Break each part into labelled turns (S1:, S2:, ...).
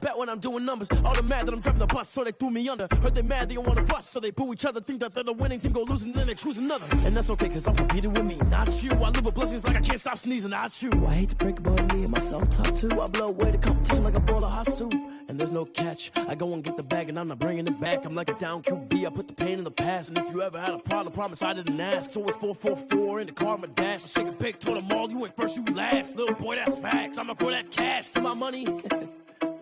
S1: bet when I'm doing numbers. All the mad that I'm driving the bus, so they threw me under. Heard they mad, they don't wanna bust, so they boo each other. Think that they're the winning team, go losing, then they choose another. And that's okay, cause I'm competing with me, not you. I live with blessings like I can't stop sneezing, not you. I hate to break it, but me and myself top two. I blow away the competition like a bowl of hot soup. And there's no catch. I go and get the bag and I'm not bringing it back. I'm like a down QB, I put the pain in the past. And if you ever had a problem, promise I didn't ask. So it's 444 in the car, my dash. I shake a big, told them all, you went first, you last. Little boy, that's facts. I'ma grow that cash to my money. You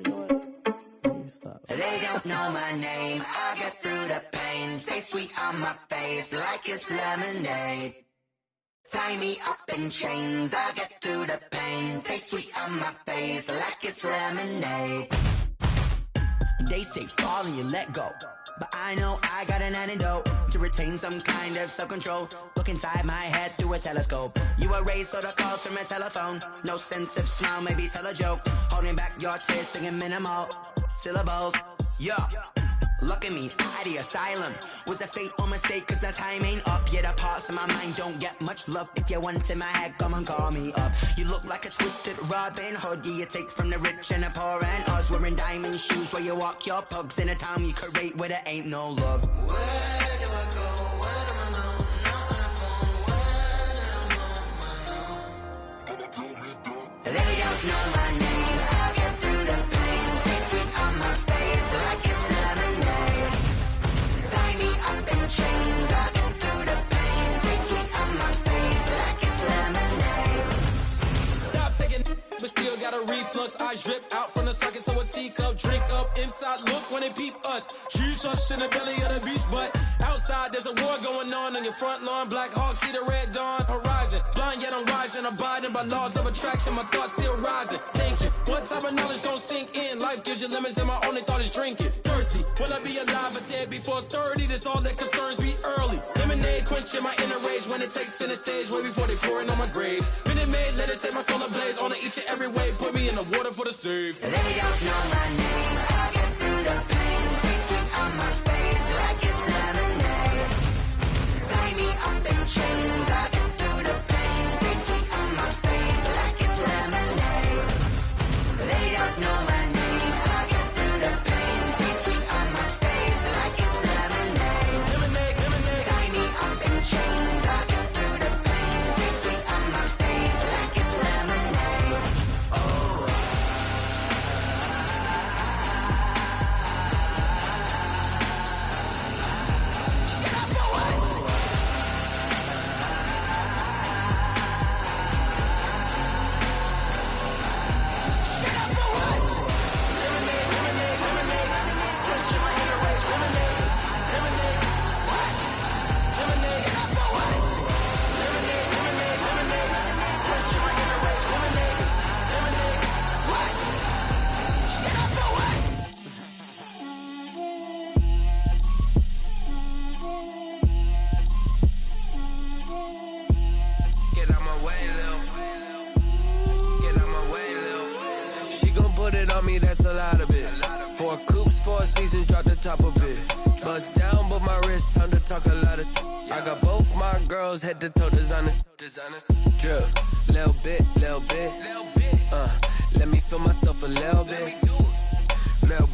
S1: know what? Stop.
S2: They don't know my name. I get through the pain. Taste sweet on my face like it's lemonade. Tie me up in chains. I get through the pain. Taste sweet on my face like it's lemonade. They say fall and you let go, but I know I got an antidote to retain some kind of self-control. Look inside my head through a telescope. You erase all the calls from a telephone. No sense of smile, maybe tell a joke. Holding back your tears, singing minimal syllables. Yeah, look at me, out of the asylum. Was a fate or mistake, cause the time ain't up. Yet the parts of my mind don't get much love. If you want in my head, come and call me up. You look like a twisted Robin Hood. Yeah, you take from the rich and the poor and us. Wearing diamond shoes where you walk your pugs. In a town you create where there ain't no love. Where do I go? Where do I know? Not on the phone. When I'm on my own. They don't know my name. I'll get through the pain. Taste it on my face like it's lemonade. Tie me up in chains. I'll get through the pain. Taste it on my face like it's lemonade.
S3: Stop taking, but still got a reflux. Eyes drip out from the socket to a teacup. Drink up inside, look when they peep us. Huge us in the belly of the beach, but outside there's a war going on your front lawn. Black Hawk see the red dawn horizon. Blind yet I'm rising, abiding by laws of attraction. My thoughts still rising. Thinking, what type of knowledge gon' sink in? Life gives you lemons and my only thought is drinking. Thirsty, will I be alive or dead before 30? That's all that concerns me early. Lemonade quenching my inner rage when it takes center stage way before they pour it on my grave. Minute Maid, let it set my soul ablaze. On each and every way, put me in the water for the save.
S2: They don't know my name. I get through the pain. Taste it on my face like it's lemonade. Tie me up in chains. I get through the pain. Taste it on my face like it's lemonade. They don't know my name. I get through the pain. Taste it on my face like it's lemonade.
S3: Lemonade, lemonade.
S2: Tie me up in chains. I get through the pain. Taste it on my face like it's lemonade. Oh.
S3: Get out my way, Lil. Get out my way, Lil. She gon' put it on me, that's a lot of it. 4 coops, 4 seasons, drop the top of it. Bust down, but my wrist, time to talk a lot of. I got both my girls, head to toe designer. Drip, little bit, little bit. Let me feel myself a little bit. Little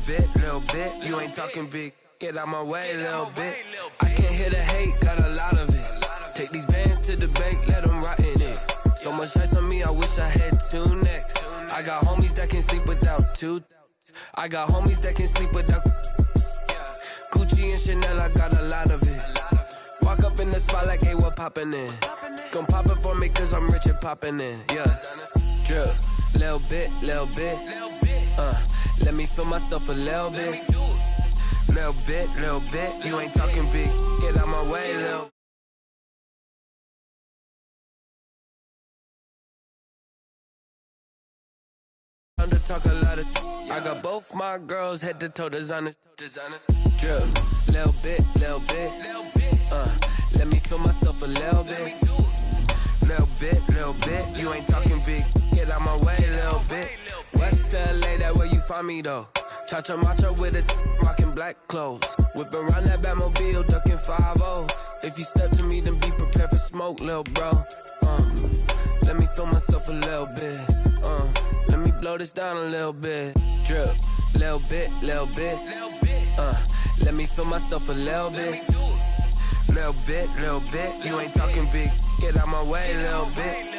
S3: bit. You ain't talking big. Get out my way, little bit. I can't hear the hate, got a lot of it. Take these bands to the bank, let them rot in it. So much ice on me, I wish I had 2 necks. I got homies that can sleep without 2. I got homies that can sleep without Gucci and Chanel, I got a lot of it. Walk up in the spot like, hey, what poppin' in? Gon' pop it for me cause I'm rich and poppin' in. Yeah, drip, little bit. Let me feel myself a little bit. Little bit. You ain't talking big. Get out my way, little. To talk a lot of. I got both my girls head to toe designer. Drip, little bit. Let me feel myself a little bit. Little bit. You ain't talking big. Get out my way, little bit. West LA, that where you find me though. Cha-cha matcha with a rockin' black clothes. Whip around that Batmobile, ducking 5-0. If you step to me, then be prepared for smoke, little bro. Let me feel myself a little bit. Let me blow this down a little bit. Drip, Little bit, little bit. Let me feel myself a little bit. Little bit, little bit. You ain't talking big. Get out my way, little bit.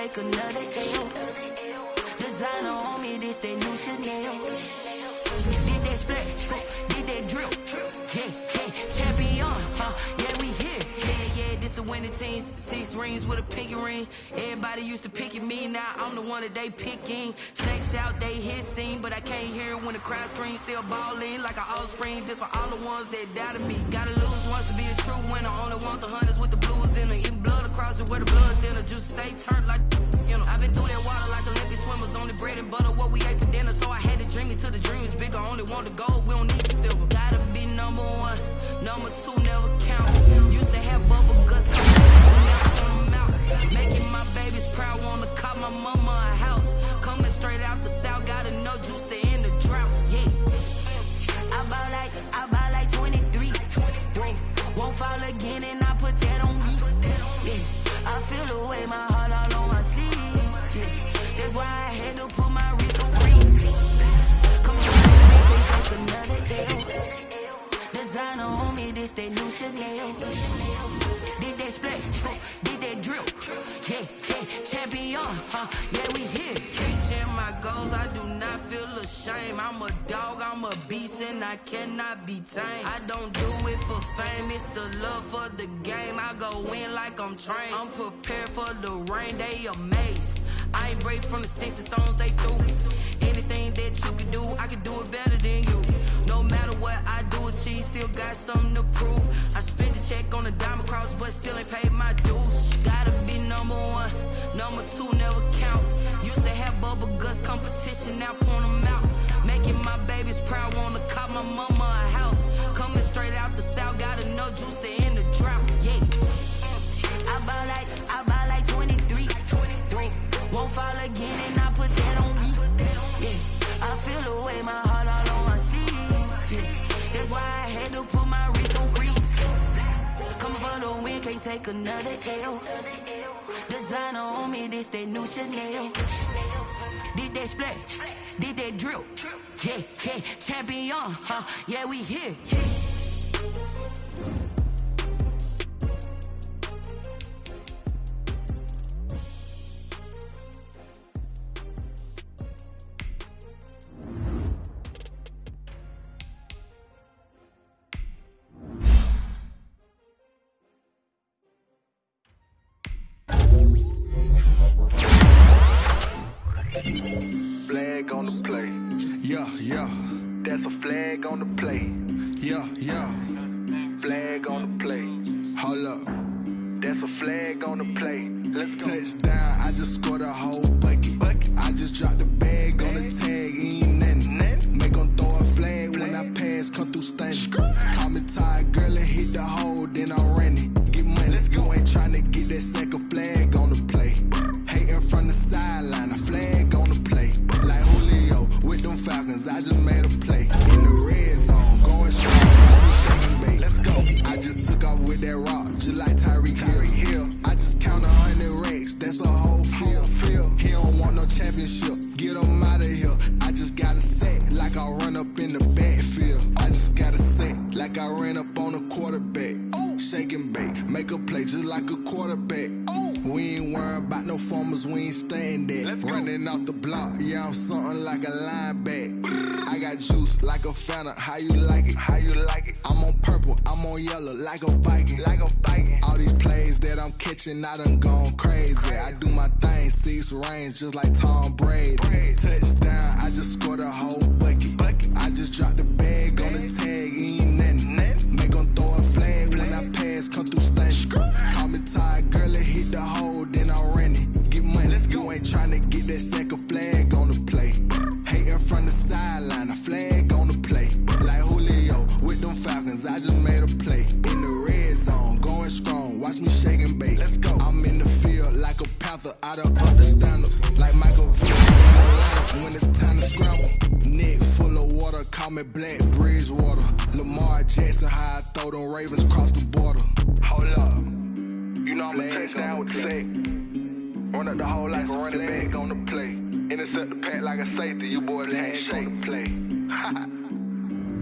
S2: take another L. Designer on me, this that new Chanel. Did that splash, did that drill. Yeah, champion, yeah, we here. Yeah, this the winning teams. 6 rings with a pinky ring. Everybody used to pick at me, now I'm the one that they picking. Snakes out, they hit scene, but I can't hear it when the crowd screams. Still ballin' like an offspring. This for all the ones that doubted me. Gotta lose once to be a true winner. Only want the hunters with the blues in it. Eating blood across it where the blood thinner. Juice stay turned like, you know. I've been through that water like Olympic swimmers. Only bread and butter, what we ate for dinner. So I had to dream it till the dream is bigger. Only want the gold, we don't need the silver. Gotta be number 1, number 2 never count. Used to have bubble guts, now I'm out. Making my babies proud, wanna call my mama a house. Coming straight out the south, gotta know juice to end the drought. Yeah, I bought like 23. Won't fall again, and I put that on me. Yeah, I feel the way, my heart all on my sleeve. Yeah, that's why I had to put my wrist on freeze. Come on, take another L. Designer on me, this that new Chanel. Did that splash, did that drill. Yeah, champion, yeah, we here. Reaching my goals, I do not feel ashamed. I'm a dog, I'm a beast, and I cannot be tamed. I don't do it for fame, it's the love for the game. I go in like I'm trained. I'm prepared for the rain, they amazed. I ain't break from the sticks and stones they threw. Anything that you can do, I can do it better than you. No matter what I do, achieve, still got something to prove. I spent the check on the diamond cross, but still ain't paid my dues. Gotta be number 1, number 2 never count. Used to have bubble guts competition, now point them out. Making my babies proud, wanna call my mama a house. Coming straight out the south, gotta know juice to end the drought. Yeah, I bought like 23. Won't fall again, and I put that on me. Yeah, I feel the way, my heart all on my sleeve. Yeah, that's why I had to put my wrist on freeze. Coming for the win, can't take another L. Designer on me, this that new Chanel. Did that splash, did that drill. Yeah, champion, yeah, we here.
S4: Flag on the play.
S5: Yeah.
S4: That's a flag on the play.
S5: Yeah.
S4: Flag on the play.
S5: Hold up.
S4: That's a flag on the play. Let's go.
S5: Touchdown, I just scored a whole bucket. I just dropped the bag on the tag, ain't nothing. Make 'em throw a flag when I pass, come through stunning. Call me tired, girl, and hit the hole, then I'm running. Get money, you ain't tryna get that second flag on the play. Hating from the sideline, a flag on the play. Like Julio with them Falcons, I just made a play. In the red zone, going strong, shaking bait.
S4: Let's go.
S5: I just took off with that rock, just like Tyreek Hill. I just count 100 racks, that's a whole field. He don't want no championship, get him out of here. I just got a set, like I run up in the backfield. I just got a set, like I ran up on a quarterback. Shake and bake, make a play just like a quarterback. We ain't worrying about no formers, we ain't staying there. Running off the block, yeah, I'm something like a linebacker. I got juice like a Fanta, how you like it? I'm on purple, I'm on yellow, like a Viking. All these plays that I'm catching, I done gone crazy. I do my thing, 6 range, just like Tom Brady. Touchdown, I just scored a whole bucket. I just dropped the bag on the tag, ain't nothing. Make 'em throw a flag when I pass, come through stunning. Call me tired, girl, and hit the hole, then I'm running. Get money, you ain't tryna get that second flag on the play. Hating from the sideline, a flag on the play. Like Julio with them Falcons, I just made a play. In the red zone, going strong, watch me shake and bake. I'm in the field like a panther, out of other standards. Like Michael V. When it's time to scramble, neck full of water, call me Black Bridgewater. Lamar Jackson, how I throw them Ravens across the border.
S4: Hold up. You know I'm a touchdown with the sack. Run up the hole like a running back on the play. Intercept the pack like a safety. You boys ain't shake the play.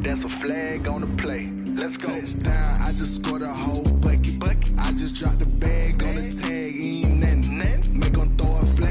S4: That's a flag on the play. Let's go.
S5: Touchdown, I just scored a whole bucket. I just dropped the bag on the tag, ain't nothing. Make 'em throw a flag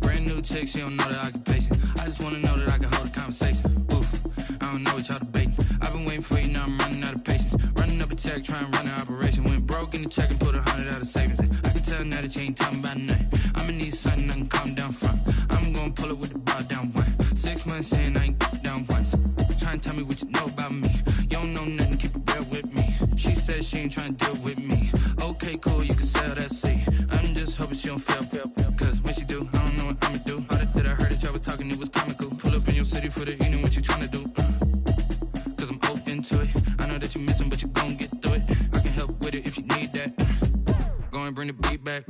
S6: Brand new chick, she don't know the occupation. I just wanna know that I can hold a conversation. Oof, I don't know what y'all debating. I've been waiting for you, now I'm running out of patience. Running up a check, trying to run an operation. Went broke in the check and put 100 out of savings in. I can tell now that you ain't talking about nothing. I'ma need something I can calm down from. I'm gonna pull it with the bar down one. 6 months in, I ain't down once. Trying to tell me what you know about me. You don't know nothing, keep it real with me. She said she ain't trying to deal with me. Okay, cool, you can sell that seat. I'm just hoping she don't fail. Cause when she do, I don't know what I'ma do. All that I heard that y'all was talking, it was comical. Pull up in your city for the evening, what you trying to do? Cause I'm open to it. I know that you missing, but you gon' get through it. I can help with it if you need that. Go and bring the beat back.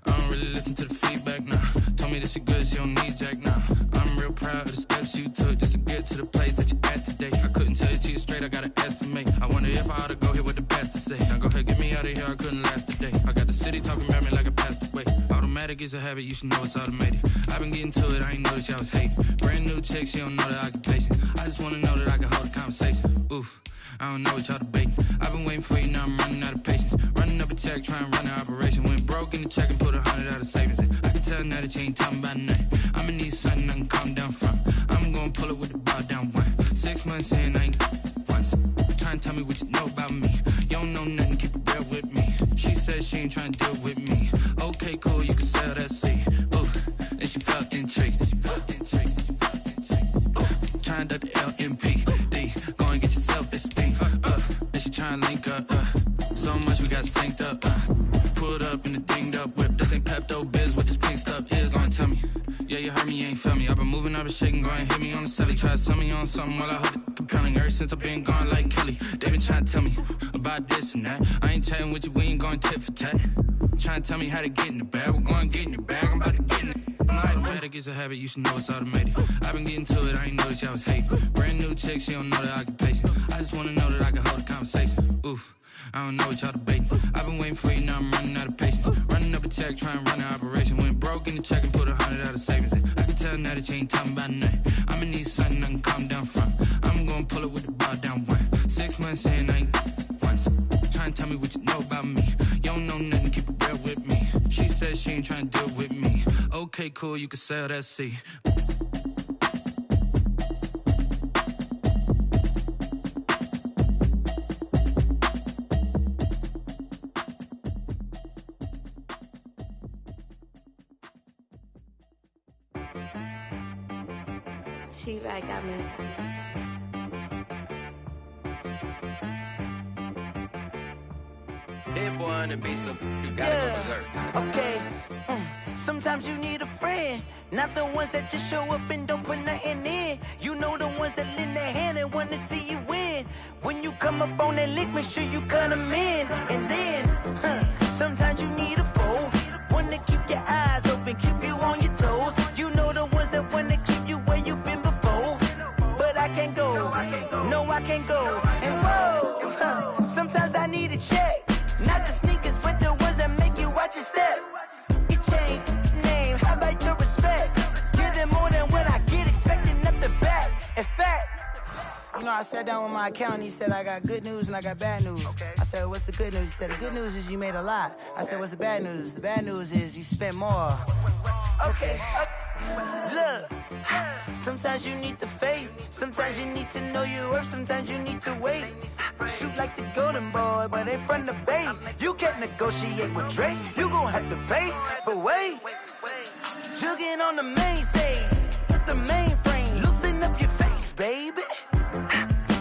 S6: I don't really listen to the feedback, nah. Told me that she good, she don't need jack, nah. I'm real proud of the steps you took just to get to the place that you at today. I couldn't tell you to you straight, I gotta estimate. I wonder if I ought to go here with the best to say. Now go ahead, get me out of here, I couldn't last today. I got the city talking about me like I passed away. Automatic is a habit, you should know it's automated. I've been getting to it, I ain't noticed y'all was hating. Brand new chick, she don't know the occupation. I just wanna know that I can hold a conversation. Oof, I don't know what y'all debating. I've been waiting for you, now I'm running out of patience. Running up a check, trying to run an operation. Went broke in the check and put 100 out of savings in. I can tell now that you ain't talking about nothing. I'ma need something I can calm down from. I'm gonna pull it with the bar down one. 6 months in, I ain't once. Trying to tell me what you know about me. You don't know nothing, keep it real with me. She said she ain't trying to deal with me. Okay, cool, you can sell that seat. Ooh, and she felt intrigued. Trying to duck the LMPD. Go and get your self-esteem. And she trying to link up. So much we got synced up. Pulled up in the dinged up whip. This ain't Pepto-Biz, what this pink stuff is. Gonna tell me. Yeah, you heard me, you ain't felt me. I've been moving, I've been shaking, go and hit me on the celly. Try to sell me on something while I hold it compelling. Ever since I've been gone like Kelly, they been trying to tell me about this and that. I ain't chatting with you, we ain't going tit for tat. Trying to tell me how to get in the bag. We're going to get in your bag, I'm about to get in it. I'm like, automatic is a habit, you should know it's automated. I've been getting to it, I ain't noticed y'all was hating. Brand new chick, she don't know the occupation. I just wanna know that I can hold a conversation. Oof, I don't know what y'all debating. I've been waiting for you, now I'm running out of patience. Running up a check, trying to run an operation. Went broke in the check and put 100 out of savings in. I can tell now that you ain't talking about nothing. I'ma need something I can calm down from. I'm gonna pull it with the bar down one. 6 months in, I ain't once. Trying to tell me what you know about me. You don't know nothing, keep it real with me. She said she ain't trying to deal with me. Okay, cool, you can sell that seat.
S7: She right got me.
S3: Hit boy on the beat, so you gotta go berserk.
S8: Okay. Sometimes you need a friend, not the ones that just show up and don't put nothing in. You know the ones that lend their hand and wanna see you win. When you come up on that lick, make sure you cut them in. And then, sometimes you need a foe, one to keep your eyes open, keep you on your toes. You know the ones that wanna keep you where you've been before. But I can't go, no I can't go. And whoa, sometimes I need a check, not the sneakers, but the ones that make you watch your step. Change name, how about your respect? Give them more than what I get, expecting up the back. In fact, you know, I sat down with my accountant, he said, I got good news and I got bad news. Okay. I said, what's the good news? He said, the good news is you made a lot. I said, what's the bad news? The bad news is you spent more. Okay. Look, sometimes you need the faith, sometimes you need to know your worth, sometimes you need to wait. Shoot like the golden boy, but ain't from the bay. You can't negotiate with Drake, you gon' have to pay. But wait, jugging on the main stage, with the mainframe, loosen up your face, baby.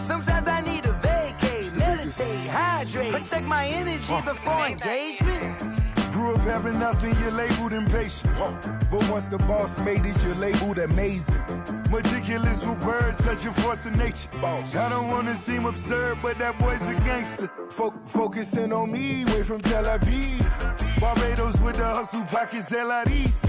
S8: Sometimes I need a vacate, meditate, hydrate, protect my energy before engagement.
S5: Grew up having nothing, you're labeled impatient. But once the boss made it, you're labeled amazing. Meticulous with words, such a force of nature. Boss. I don't wanna seem absurd, but that boy's a gangster. Focusing on me, way from Tel Aviv. Barbados with the hustle pockets, LIDs.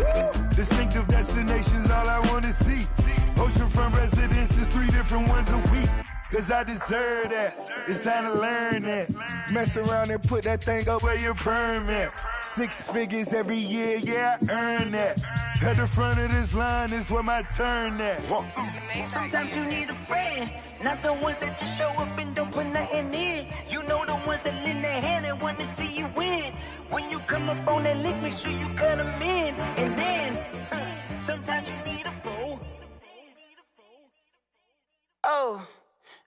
S5: Distinctive destinations, all I wanna see. Oceanfront residences, 3 different ones a week. Cause I deserve that, it's time to learn that. Mess around and put that thing up where your permit. 6 figures every year, yeah, I earn that. At the front of this line is where my turn at.
S8: Sometimes you need a friend, not the ones that just show up and don't put nothing in. You know the ones that lend their hand and wanna see you win. When you come up on that lick, make sure you cut them in. And then, Sometimes you need a fool. Oh,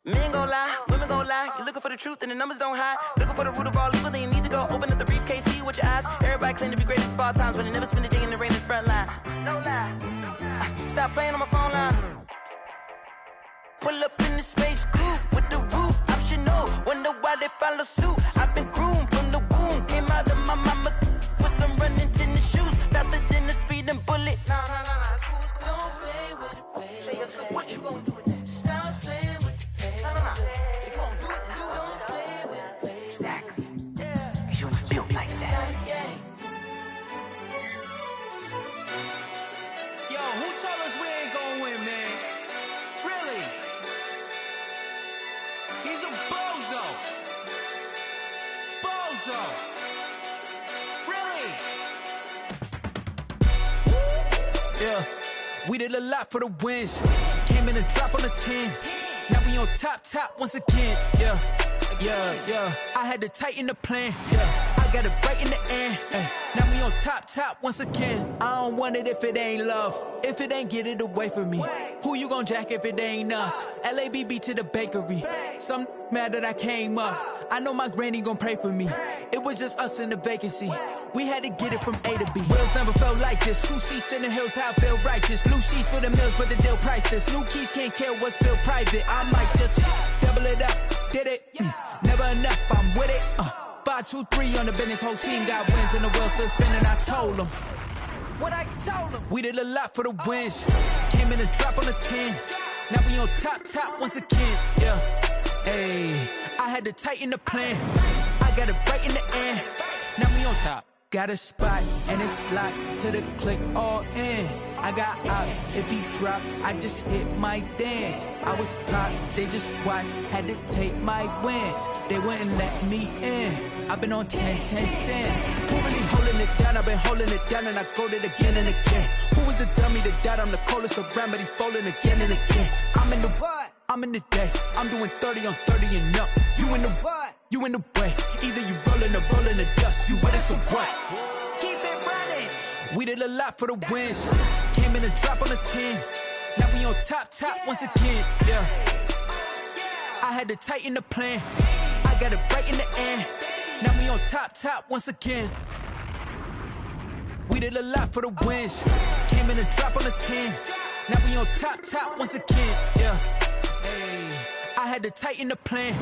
S8: men gon' lie, women gon' lie. You're looking for the truth and the numbers don't hide. Looking for the root of all evil, then you need to go open up the briefcase, see with your eyes. Everybody claim to be great at all times, but they never spend a day in the rain in the front line. No lie. Stop playing on my phone line. Pull up in the space coupe with the roof optional. Wonder why they follow suit. I've been groomed from the womb. Came out of my mama with some running tennis shoes. Faster than the speeding bullet. Nah, it's cool, it's cool. Don't play with it, baby. Say so what you gon' do with it? Stop playing with it, baby. Nah. If you gon' do it, then don't play with it, baby. Exactly. Yeah. Cause you ain't built like that.
S3: Yo, who told us we ain't gonna win, man? Really? He's a bozo. Bozo. Really? Yeah, we did a lot for the wins. Came in a drop on the 10. Now we on top once again. Yeah. I had to tighten the plan. Yeah, I got it right in the end. Now we on top once again. I don't want it if it ain't love. If it ain't, get it away from me. Who you gon' jack if it ain't us? LABB to the bakery. Some mad that I came up. I know my granny gon' pray for me. It was just us in the vacancy. We had to get it from A to B. Wheels never felt like this. 2 seats in the hills, how I feel righteous. Blue sheets for the mills, but the deal priceless. New keys can't kill what's still private. I might just double it up. Did it? Never enough, I'm with it. 5, 2, 3 on the business. Whole team got wins and the wheels still spinning. I told them what I told them. We did a lot for the wins. Came in a drop on the 10. Now we on top once again. Yeah. Hey, I had to tighten the plan. I got it right in the end. Now we on top. Got a spot and it's locked to the click all in. I got ops, if he drop, I just hit my dance. I was pop, they just watched, had to take my wins. They wouldn't let me in. I've been on 10 cents. Who really holding it down? I've been holding it down and I go it again and again. Who was the dummy that died? I'm the coldest around, but he folding again and again. I'm in the what? I'm in the day. I'm doing 30 on 30 and up. You in the what? You in the way. Either you rolling or rolling the dust. You with it, so what? Keep it running. We did a lot for the wins. Came in a drop on the 10. Now we on top once again. Yeah. I had to tighten the plan. I got it right in the end. Now we on top once again. We did a lot for the wins. Came in a drop on the 10. Now we on top once again. Yeah. Hey, I had to tighten the plan.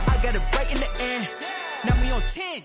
S3: I got it right in the end. Now we on 10.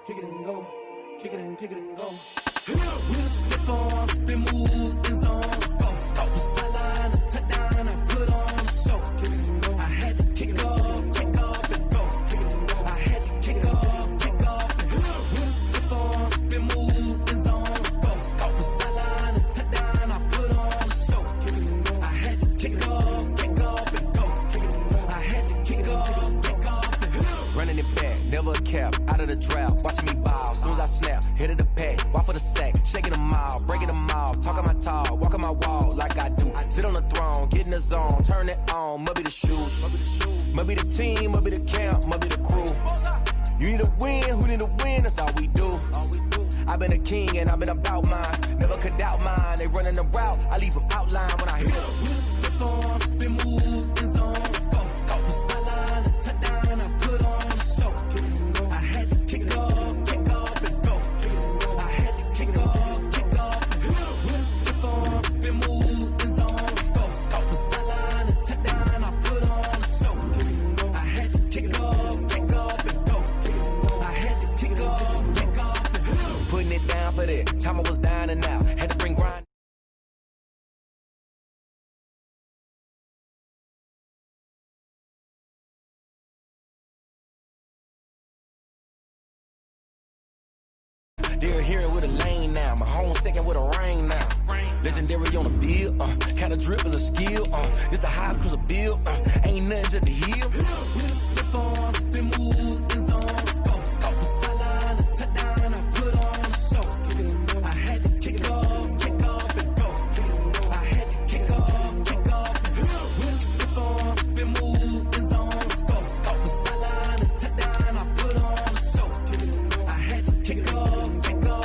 S1: Kick it and go, kick it and go.
S9: With a stiff on, spin move in zones, go. From sideline to touchdown, I put on a show. I had to kick off and go. I had to kick off and go. With a stiff on, spin move in zones, go. From sideline to touchdown, I put on a show. I had to kick off and go. I had to kick off and go.
S3: Running it back, never a cap, out of the draft, watching me ball. Soon as I snap, hit of the pack, walk for the sack, shaking them all, breaking them all, talking my talk, walking my wall like I do. Sit on the throne, get in the zone, turn it on, must be the shoes, must be the team, must be the camp, must be the crew. You need a win, who need a win, that's all we do. I've been a king and I've been about mine, never could doubt mine. They running the route, I leave them outline when I hit them.
S9: With a stiff on, spin move in zones, go. From sideline to touchdown, I put on a show. I had to kick off and go. I had to kick off and go. With a stiff on, spin move in zones, go. From sideline to touchdown, I put on a show. I had to kick off and go. I had to kick off and go.
S3: Putting it down for that, time I was down and out, had to bring grind. They're hearing with a lane now. My home second with a ring now.
S1: legendary on the field, kinda drip is a skill, this the highest cruiser bill, ain't nothing just the hill.
S9: With a stiff on, spin move, in zone, scope the sideline, a touchdown, I put on a show. I had to kick off and go. I had to kick off and go. With a stiff on, spin move, in zone, scope the sideline, a touchdown, I put on a show. I had to kick off and go.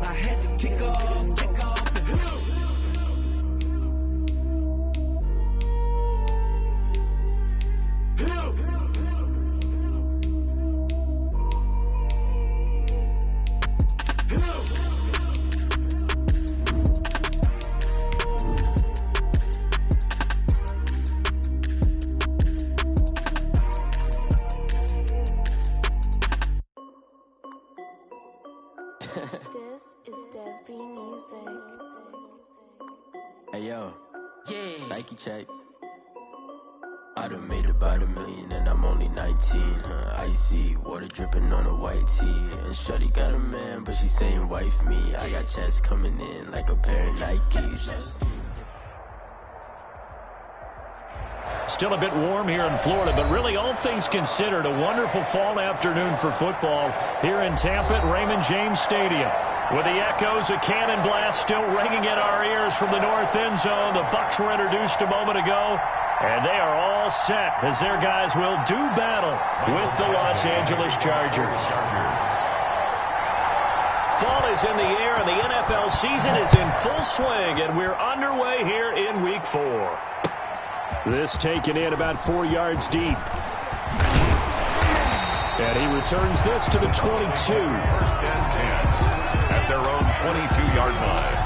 S9: I had to kick off and go.
S7: This is Dev B Music.
S3: Hey yo, yeah. Nike check. I done made about $1 million and I'm only 19. Icy water dripping on a white tee. And shorty got a man, but she saying wife me. I got checks coming in like a pair of Nikes.
S10: Still a bit warm here in Florida, but really all things considered, a wonderful fall afternoon for football here in Tampa at Raymond James Stadium. With the echoes of cannon blast still ringing in our ears from the north end zone, the Bucs were introduced a moment ago, and they are all set as their guys will do battle with the Los Angeles Chargers. Fall is in the air, and the NFL season is in full swing, and we're underway here in Week 4. This taken in about 4 yards deep. And he returns this to the 22.
S11: First and 10 at their own 22-yard line.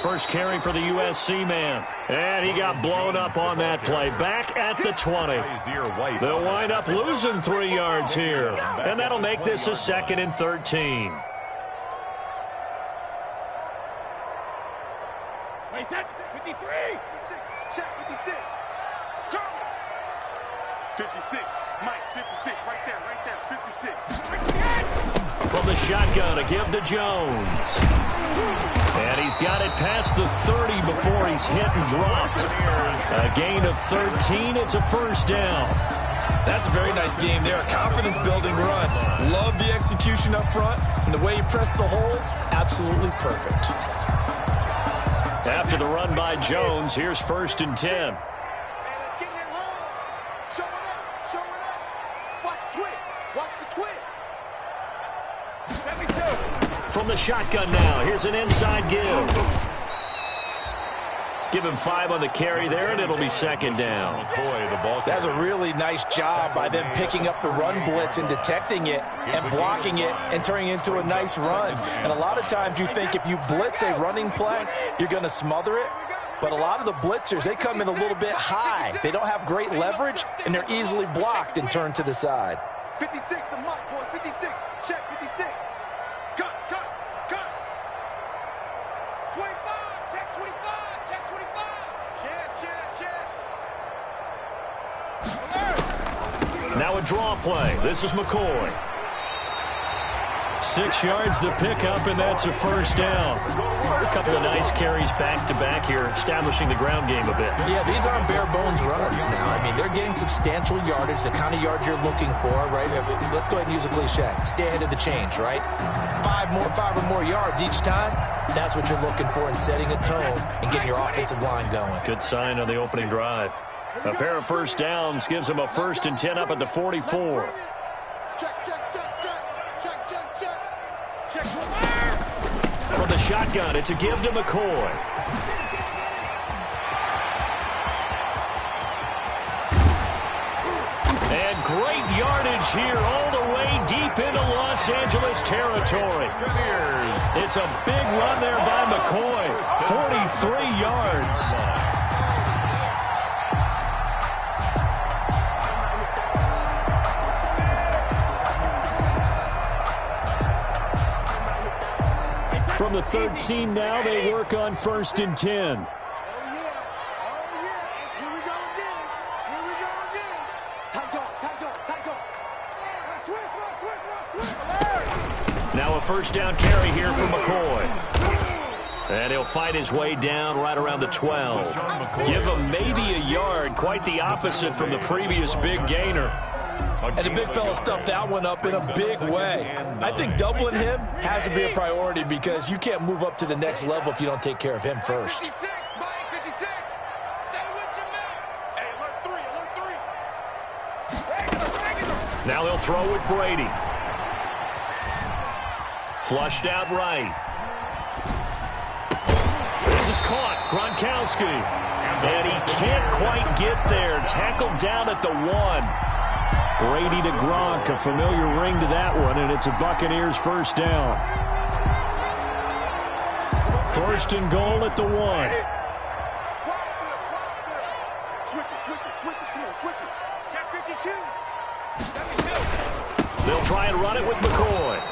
S10: First carry for the USC man. And he got blown up on that play. Back at the 20. They'll wind up losing 3 yards here. And that'll make this a 2nd and 13.
S12: Wait, 53. Check 56. 56. Mike, 56. Right there. 56.
S10: From the shotgun, a give to Jones. And he's got it past the 30 before he's hit and dropped. A gain of 13. It's a first down.
S13: That's a very nice game there. A confidence-building run. Love the execution up front. And the way he pressed the hole, absolutely perfect.
S10: After the run by Jones, here's 1st and 10. From the shotgun now, here's an inside give. Give him 5 on the carry there, and it'll be 2nd down.
S13: That's a really nice job by them picking up the run blitz and detecting it and blocking it and turning it into a nice run. And a lot of times you think if you blitz a running play, you're going to smother it. But a lot of the blitzers, they come in a little bit high. They don't have great leverage, and they're easily blocked and turned to the side.
S12: 56, the mark, boys. 56. Check 56. Cut. 25. Check 25. Check 25. Check.
S10: Now a draw play. This is McCoy. 6 yards the pickup, and that's a first down. A couple of nice carries back-to-back here, establishing the ground game a bit.
S13: Yeah, these aren't bare-bones runs now. I mean, they're getting substantial yardage, the kind of yards you're looking for, right? Let's go ahead and use a cliche. Stay ahead of the change, right? 5 or more yards each time. That's what you're looking for in setting a tone and getting your offensive line going.
S10: Good sign on the opening drive. A pair of first downs gives them a 1st and 10 up at the 44. From the shotgun, it's a give to McCoy. And great yardage here all the way deep into Los Angeles territory. It's a big run there by McCoy. 43 yards. From the 13 now, they work on 1st and 10. Now a first down carry here for McCoy. And he'll fight his way down right around the 12. Give him maybe a yard, quite the opposite from the previous big gainer.
S13: And the big fella stuffed that one up in a big way. I think doubling him has to be a priority because you can't move up to the next level if you don't take care of him first.
S10: Now they'll throw with Brady. Flushed out right. This is caught. Gronkowski. And he can't quite get there. Tackled down at the 1. Brady to Gronk, a familiar ring to that one, and it's a Buccaneers first down. 1st and goal at the 1. They'll try and run it with McCoy.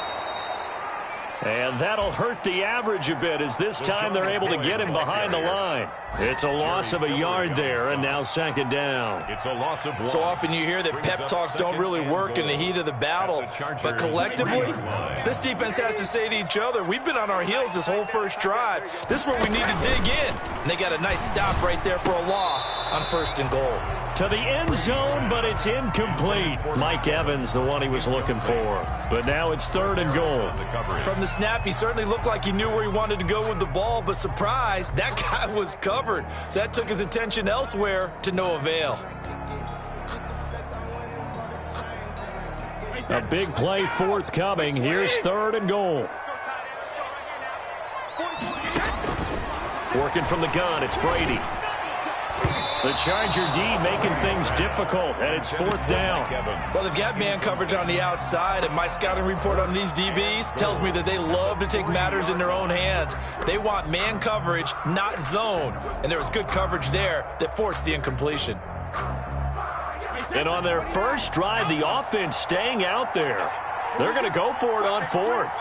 S10: And that'll hurt the average a bit as this time they're able to get him behind the line. It's a loss of a yard there, and now 2nd down.
S11: It's a loss of 1.
S13: So often you hear that pep talks don't really work in the heat of the battle, but collectively, this defense has to say to each other, we've been on our heels this whole first drive. This is where we need to dig in. And they got a nice stop right there for a loss on 1st and goal.
S10: To the end zone, but it's incomplete. Mike Evans, the one he was looking for. But now it's 3rd and goal.
S13: From the snap, he certainly looked like he knew where he wanted to go with the ball, but surprise, that guy was covered. So that took his attention elsewhere to no avail.
S10: A big play forthcoming. Here's 3rd and goal. Working from the gun, it's Brady. The Charger D making things difficult, and it's 4th down.
S13: Well, they've got man coverage on the outside, and my scouting report on these DBs tells me that they love to take matters in their own hands. They want man coverage, not zone, and there was good coverage there that forced the incompletion.
S10: And on their first drive, the offense staying out there. They're going to go for it on 4th.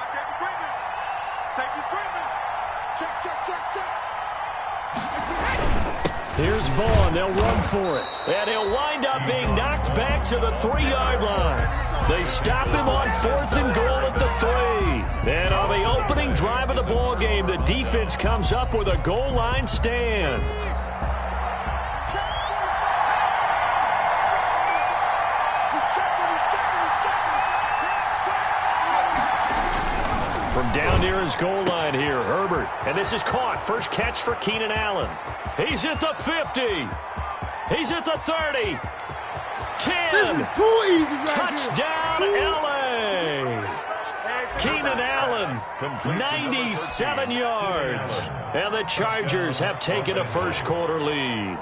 S10: Here's Vaughn. They'll run for it. And he'll wind up being knocked back to the 3-yard line. They stop him on 4th and goal at the 3. And on the opening drive of the ball game, the defense comes up with a goal line stand. From down near his goal line here, Herbert. And this is caught. First catch for Keenan Allen. He's at the 50. He's at the 30. 10.
S14: This is too easy right
S10: Touchdown, L.A. Keenan Allen, 97 yards. And the Chargers have taken a first-quarter lead.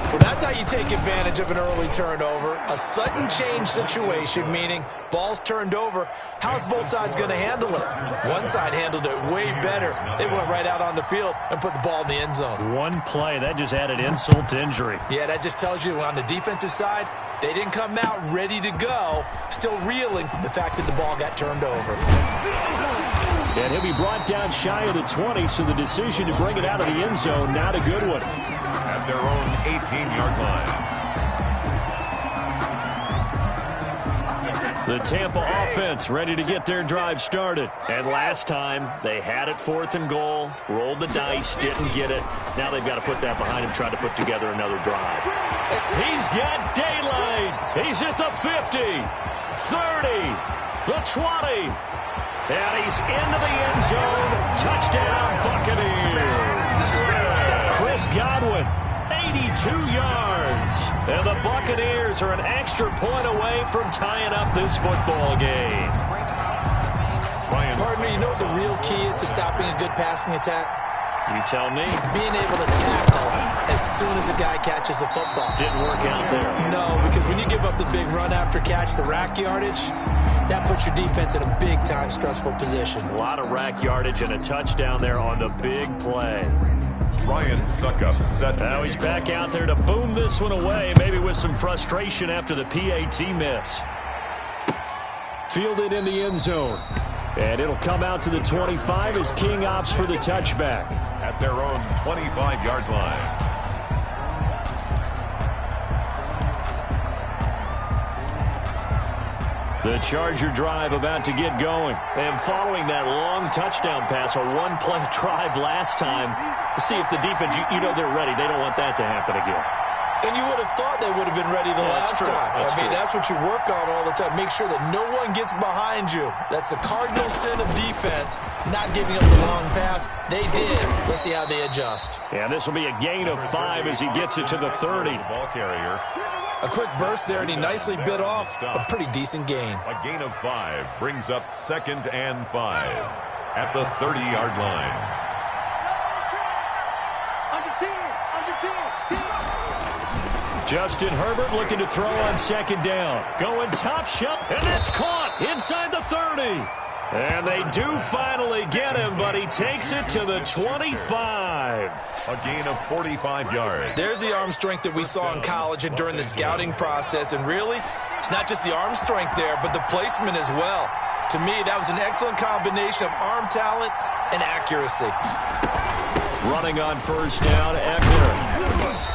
S13: Well, that's how you take advantage of an early turnover. A sudden change situation, meaning ball's turned over. How's both sides going to handle it? One side handled it way better. They went right out on the field and put the ball in the end zone.
S10: One play, that just added insult to injury.
S13: Yeah, that just tells you on the defensive side, they didn't come out ready to go, still reeling from the fact that the ball got turned over.
S10: And he'll be brought down shy of the 20, so the decision to bring it out of the end zone, not a good one.
S11: At their own 18-yard line.
S10: The Tampa offense ready to get their drive started. And last time, they had it 4th and goal, rolled the dice, didn't get it. Now they've got to put that behind him, try to put together another drive. He's got daylight. He's at the 50, 30, the 20. And he's into the end zone. Touchdown, Buccaneers. Chris Godwin, 82 yards. And the Buccaneers are an extra point away from tying up this football game.
S13: Pardon me, you know what the real key is to stopping a good passing attack?
S10: You tell me.
S13: Being able to tackle as soon as a guy catches the football.
S10: Didn't work out there.
S13: No, because when you give up the big run after catch, the rack yardage, that puts your defense in a big-time stressful position.
S10: A lot of rack yardage and a touchdown there on the big play.
S11: Ryan Suckup set.
S10: Now he's back out there to boom this one away, maybe with some frustration after the PAT miss. Fielded in the end zone. And it'll come out to the 25 as King opts for the touchback.
S11: At their own 25-yard line.
S10: The Charger drive about to get going. And following that long touchdown pass, a one-play drive last time, to see if the defense, you know they're ready. They don't want that to happen again.
S13: And you would have thought they would have been ready the last time. That's what you work on all the time. Make sure that no one gets behind you. That's the cardinal sin of defense, not giving up the long pass. They did. Let's see how they adjust.
S10: Yeah, this will be a gain of 5 as he gets it to the 30.
S11: Ball carrier.
S13: A quick burst there, and he nicely bit off a pretty decent gain.
S11: A gain of 5 brings up 2nd and 5 at the 30-yard line.
S10: Justin Herbert looking to throw on 2nd down. Going top shelf, and that's caught inside the 30. And they do finally get him, but he takes it to the 25.
S11: A gain of 45 yards.
S13: There's the arm strength that we saw in college and during the scouting process. And really, it's not just the arm strength there, but the placement as well. To me, that was an excellent combination of arm talent and accuracy.
S10: Running on 1st down, Eckler.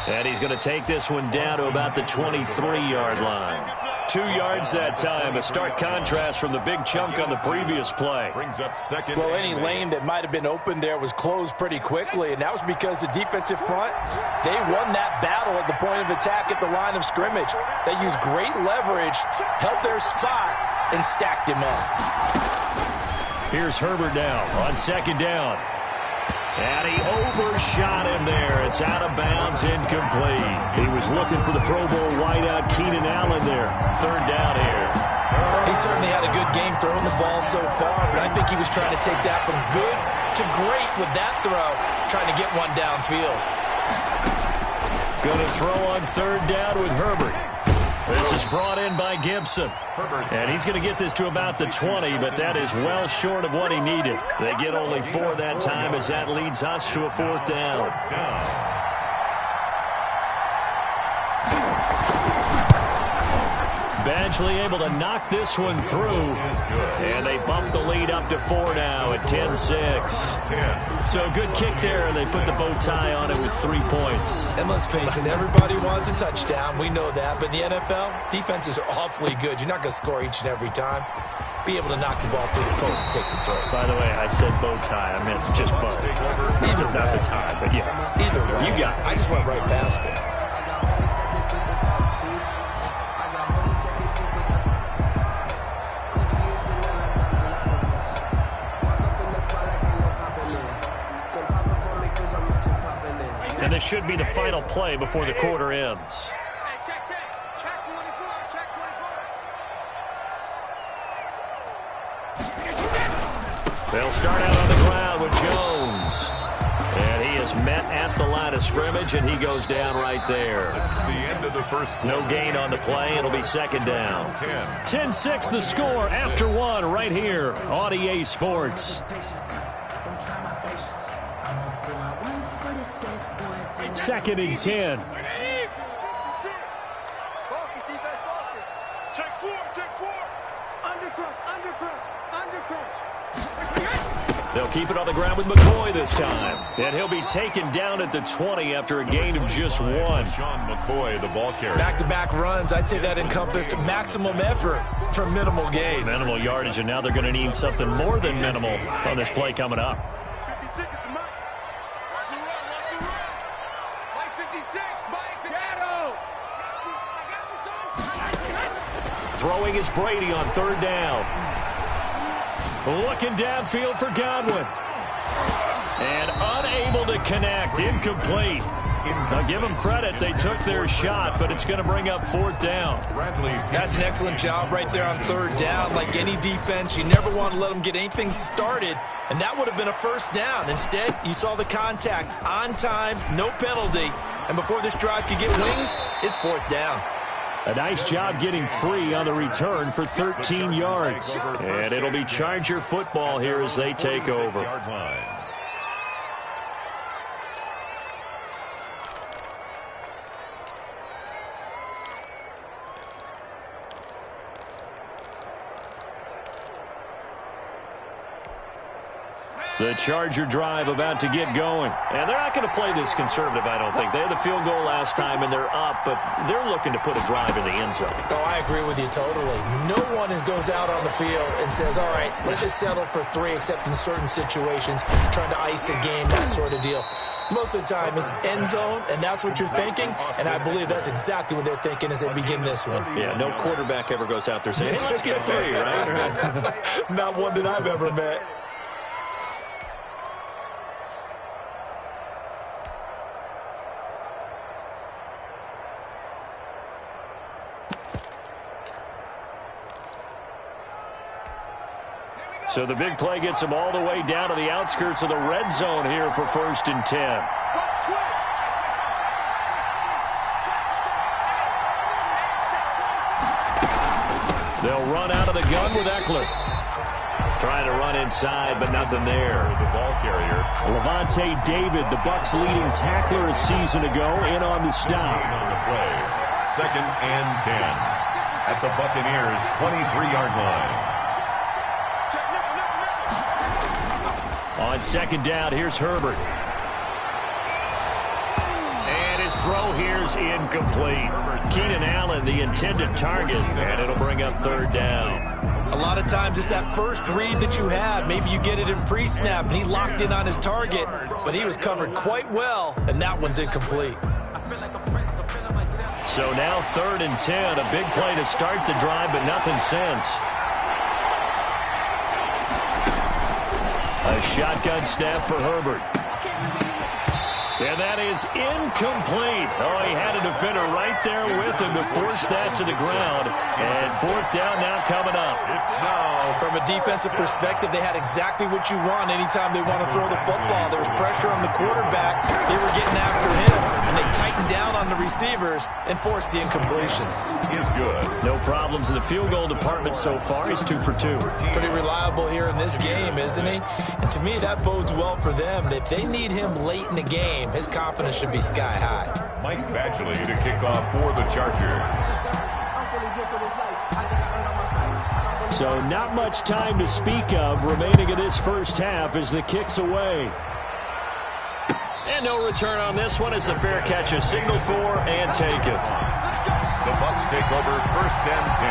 S10: And he's going to take this one down to about the 23-yard line. 2 yards that time, a stark contrast from the big chunk on the previous play.
S11: Brings up 2nd.
S13: Well, any lane that might have been open there was closed pretty quickly, and that was because the defensive front, they won that battle at the point of attack at the line of scrimmage. They used great leverage, held their spot, and stacked him up.
S10: Here's Herbert now on 2nd down. And he overshot him there. It's out of bounds, incomplete. He was looking for the Pro Bowl wideout Keenan Allen there. 3rd down here.
S13: He certainly had a good game throwing the ball so far, but I think he was trying to take that from good to great with that throw, trying to get one downfield.
S10: Going to throw on 3rd down with Herbert. This is brought in by Gibson. And he's going to get this to about the 20, but that is well short of what he needed. They get only 4 that time as that leads us to a 4th down. Badgley able to knock this one through. And they bump the lead up to 4 now at 10-6. So good kick there. They put the bow tie on it with 3 points.
S13: And let's face it, everybody wants a touchdown. We know that. But in the NFL, defenses are awfully good. You're not going to score each and every time. Be able to knock the ball through the post and take the throw.
S10: By the way, I said bow tie. I meant just bow.
S13: Either way.
S10: Not the tie, but yeah.
S13: Either way.
S10: You got it.
S13: I just went right past it.
S10: And this should be the final play before the quarter ends. They'll start out on the ground with Jones. And he is met at the line of scrimmage, and he goes down right there.
S11: It's the end of the first quarter.
S10: No gain on the play. It'll be 2nd down. 10-6 the score after 1 right here on EA Sports. 2nd and 10.
S12: Check 4. Undercrunch.
S10: They'll keep it on the ground with McCoy this time. And he'll be taken down at the 20 after a gain of just 1.
S11: Sean McCoy, the ball carrier.
S13: Back-to-back runs, I'd say that encompassed maximum effort for minimal gain.
S10: Minimal yardage, and now they're going to need something more than minimal on this play coming up.
S12: 56 is the mark. Watch the run. Mike 56, Mike Shadow.
S10: Throwing is Brady on 3rd down. Looking downfield for Godwin. And unable to connect. Incomplete. Now give them credit. They took their shot, but it's going to bring up 4th down.
S13: That's an excellent job right there on 3rd down. Like any defense, you never want to let them get anything started, and that would have been a 1st down. Instead, you saw the contact on time, no penalty, and before this drive could get wings, it's 4th down.
S10: A nice job getting free on the return for 13 yards. And it'll be Charger football here as they take over. The Charger drive about to get going. And they're not going to play this conservative, I don't think. They had the field goal last time, and they're up, but they're looking to put a drive in the end zone.
S13: Oh, I agree with you totally. No one goes out on the field and says, all right, let's just settle for 3, except in certain situations, trying to ice a game, that sort of deal. Most of the time, it's end zone, and that's what you're thinking, and I believe that's exactly what they're thinking as they begin this one.
S10: Yeah, no quarterback ever goes out there saying, hey, let's get 3, right?
S13: Not one that I've ever met.
S10: So the big play gets them all the way down to the outskirts of the red zone here for 1st and 10. They'll run out of the gun with Eckler. Trying to run inside, but nothing there.
S11: The ball carrier.
S10: Levante David, the Bucs' leading tackler a season ago, in on the stop.
S11: On the play, 2nd and 10 at the Buccaneers' 23-yard line.
S10: On 2nd down, here's Herbert. And his throw here's incomplete. Keenan Allen, the intended target, and it'll bring up 3rd down.
S13: A lot of times it's that first read that you have. Maybe you get it in pre-snap, and he locked in on his target, but he was covered quite well, and that one's incomplete.
S10: So now 3rd and 10, a big play to start the drive, but nothing since. A shotgun snap for Herbert. And that is incomplete. Oh, he had a defender right there with him to force that to the ground. And 4th down now coming up.
S13: Now, from a defensive perspective, they had exactly what you want anytime they want to throw the football. There was pressure on the quarterback. They were getting after him, and they tightened down on the receivers and forced the incompletion.
S11: Is good.
S10: No problems in the field goal department so far. He's 2 for 2.
S13: Pretty reliable here in this game, isn't he? And to me, that bodes well for them. If they need him late in the game, his confidence should be sky high.
S11: Mike Badgley to kick off for the Chargers.
S10: So not much time to speak of remaining in this first half as the kick's away. And no return on this one as the fair catch is signaled for and taken.
S11: The Bucs take over 1st and 10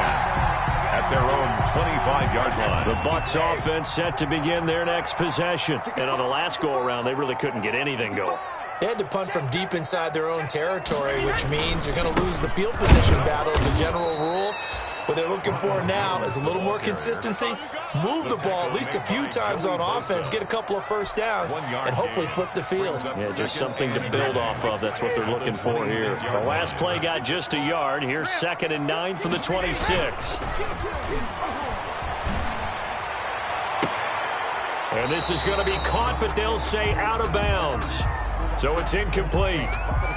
S11: at their own 25-yard line.
S10: The Bucs offense set to begin their next possession. And on the last go-around, they really couldn't get anything going.
S13: They had to punt from deep inside their own territory, which means you're going to lose the field position battle as a general rule. What they're looking for now is a little more consistency, move the ball at least a few times on offense, get a couple of 1st downs, and hopefully flip the field.
S10: Yeah, just something to build off of. That's what they're looking for here. The last play got just a yard. Here's 2nd and 9 from the 26. And this is going to be caught, but they'll say out of bounds. So it's incomplete.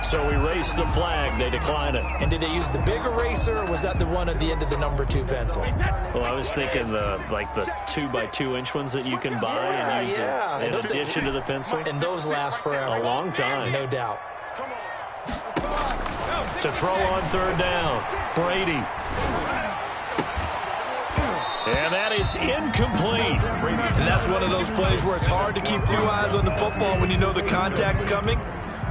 S10: So we race the flag. They decline it.
S13: And did they use the big eraser, or was that the one at the end of the number 2 pencil?
S10: Well, I was thinking the 2x2-inch ones that you can buy and use in addition to the pencil.
S13: And those last forever.
S10: A long time.
S13: No doubt.
S10: To throw on 3rd down, Brady. And that is incomplete.
S13: And that's one of those plays where it's hard to keep 2 eyes on the football when you know the contact's coming,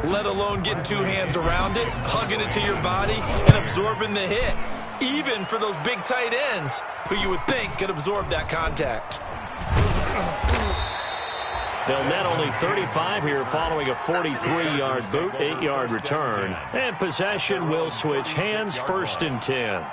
S13: let alone getting 2 hands around it, hugging it to your body, and absorbing the hit. Even for those big tight ends who you would think could absorb that contact.
S10: They'll net only 35 here following a 43-yard boot, 8-yard return. And possession will switch hands, 1st and 10.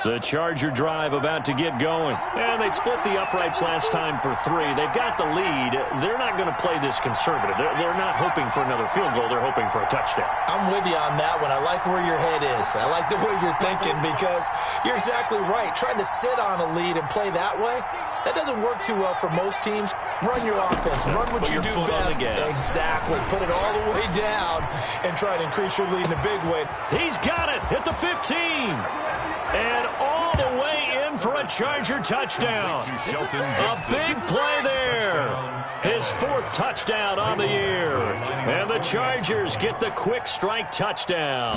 S10: The Charger drive about to get going. And they split the uprights last time for 3. They've got the lead. They're not going to play this conservative. They're not hoping for another field goal. They're hoping for a touchdown.
S13: I'm with you on that one. I like where your head is. I like the way you're thinking because you're exactly right. Trying to sit on a lead and play that way, that doesn't work too well for most teams. Run your offense. Run what you do best. Exactly. Put it all the way down and try to increase your lead in a big way.
S10: He's got it at the 15. And all the way in for a Charger touchdown. A big play there. His 4th touchdown on the year. And the Chargers get the quick strike touchdown.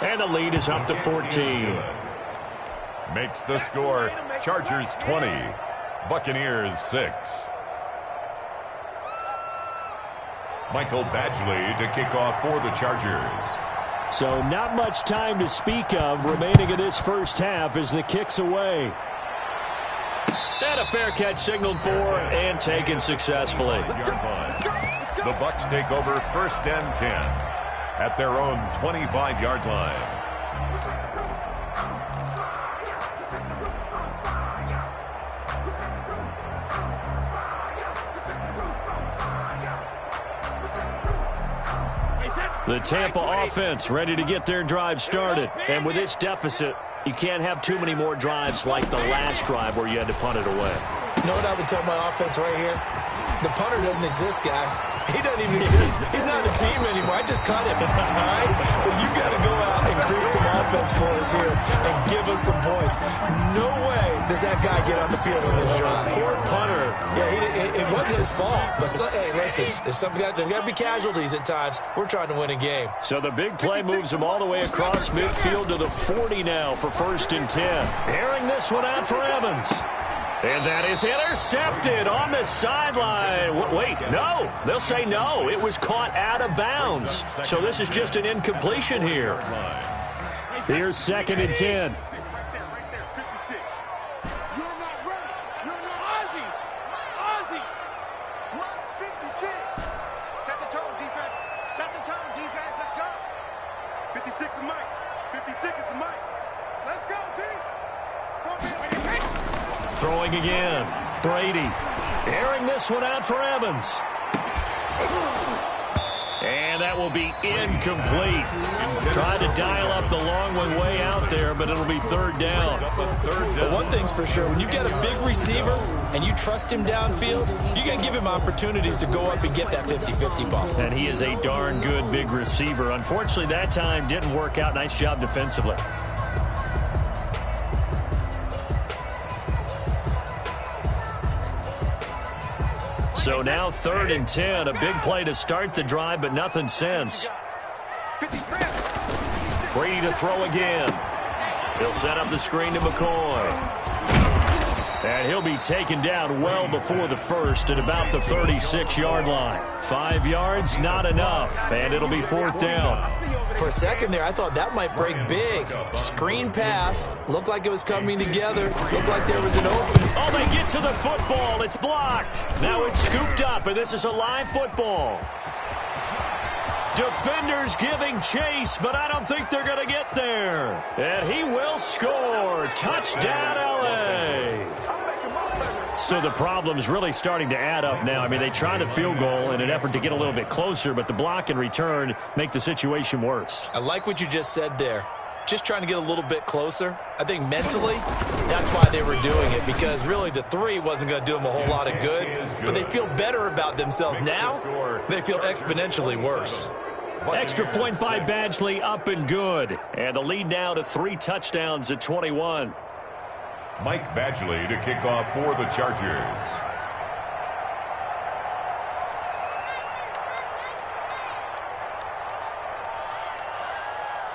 S10: And the lead is up to 14.
S11: Makes the score Chargers 20, Buccaneers 6. Michael Badgley to kick off for the Chargers.
S10: So not much time to speak of remaining in this first half as the kick's away. And a fair catch signaled for and taken successfully.
S11: The Bucs take over 1st and 10 at their own 25-yard line.
S10: The Tampa offense ready to get their drive started. And with this deficit, you can't have too many more drives like the last drive where you had to punt it away.
S13: You know what I would tell my offense right here? The punter doesn't exist, guys. He doesn't even exist. He's not a team anymore. I just cut him. All right? So you got to go out and create some offense for us here and give us some points. No way does that guy get on the field on this drive.
S10: Poor punter.
S13: Yeah, it wasn't his fault. But, hey, listen, there's got to be casualties at times. We're trying to win a game.
S10: So the big play moves him all the way across midfield to the 40 now for 1st and 10. Airing this one out for Evans. And that is intercepted on the sideline. Wait, no. They'll say no. It was caught out of bounds. So this is just an incompletion here. Here's 2nd and 10. Throwing again. Brady. Airing this one out for Evans. And that will be incomplete. Tried to dial up the long one way out there, but it'll be 3rd down.
S13: But one thing's for sure, when you get a big receiver and you trust him downfield, you're going to give him opportunities to go up and get that 50-50 ball.
S10: And he is a darn good big receiver. Unfortunately, that time didn't work out. Nice job defensively. So now 3rd and 10, a big play to start the drive, but nothing since. Brady to throw again. He'll set up the screen to McCoy. And he'll be taken down well before the first at about the 36-yard line. 5 yards, not enough, and it'll be 4th down.
S13: For a second there, I thought that might break big. Screen pass. Looked like it was coming together. Looked like there was an opening.
S10: Oh, they get to the football. It's blocked. Now it's scooped up, and this is a live football. Defenders giving chase, but I don't think they're going to get there. And he will score. Touchdown, L.A. So the problem's really starting to add up now. I mean, they tried the field goal in an effort to get a little bit closer, but the block and return make the situation worse.
S13: I like what you just said there. Just trying to get a little bit closer. I think mentally, that's why they were doing it, because really the 3 wasn't going to do them a whole lot of good, but they feel better about themselves. Now, they feel exponentially worse.
S10: Extra point by Badgley, up and good. And the lead now to 3 touchdowns at 21.
S11: Mike Badgley to kick off for the Chargers.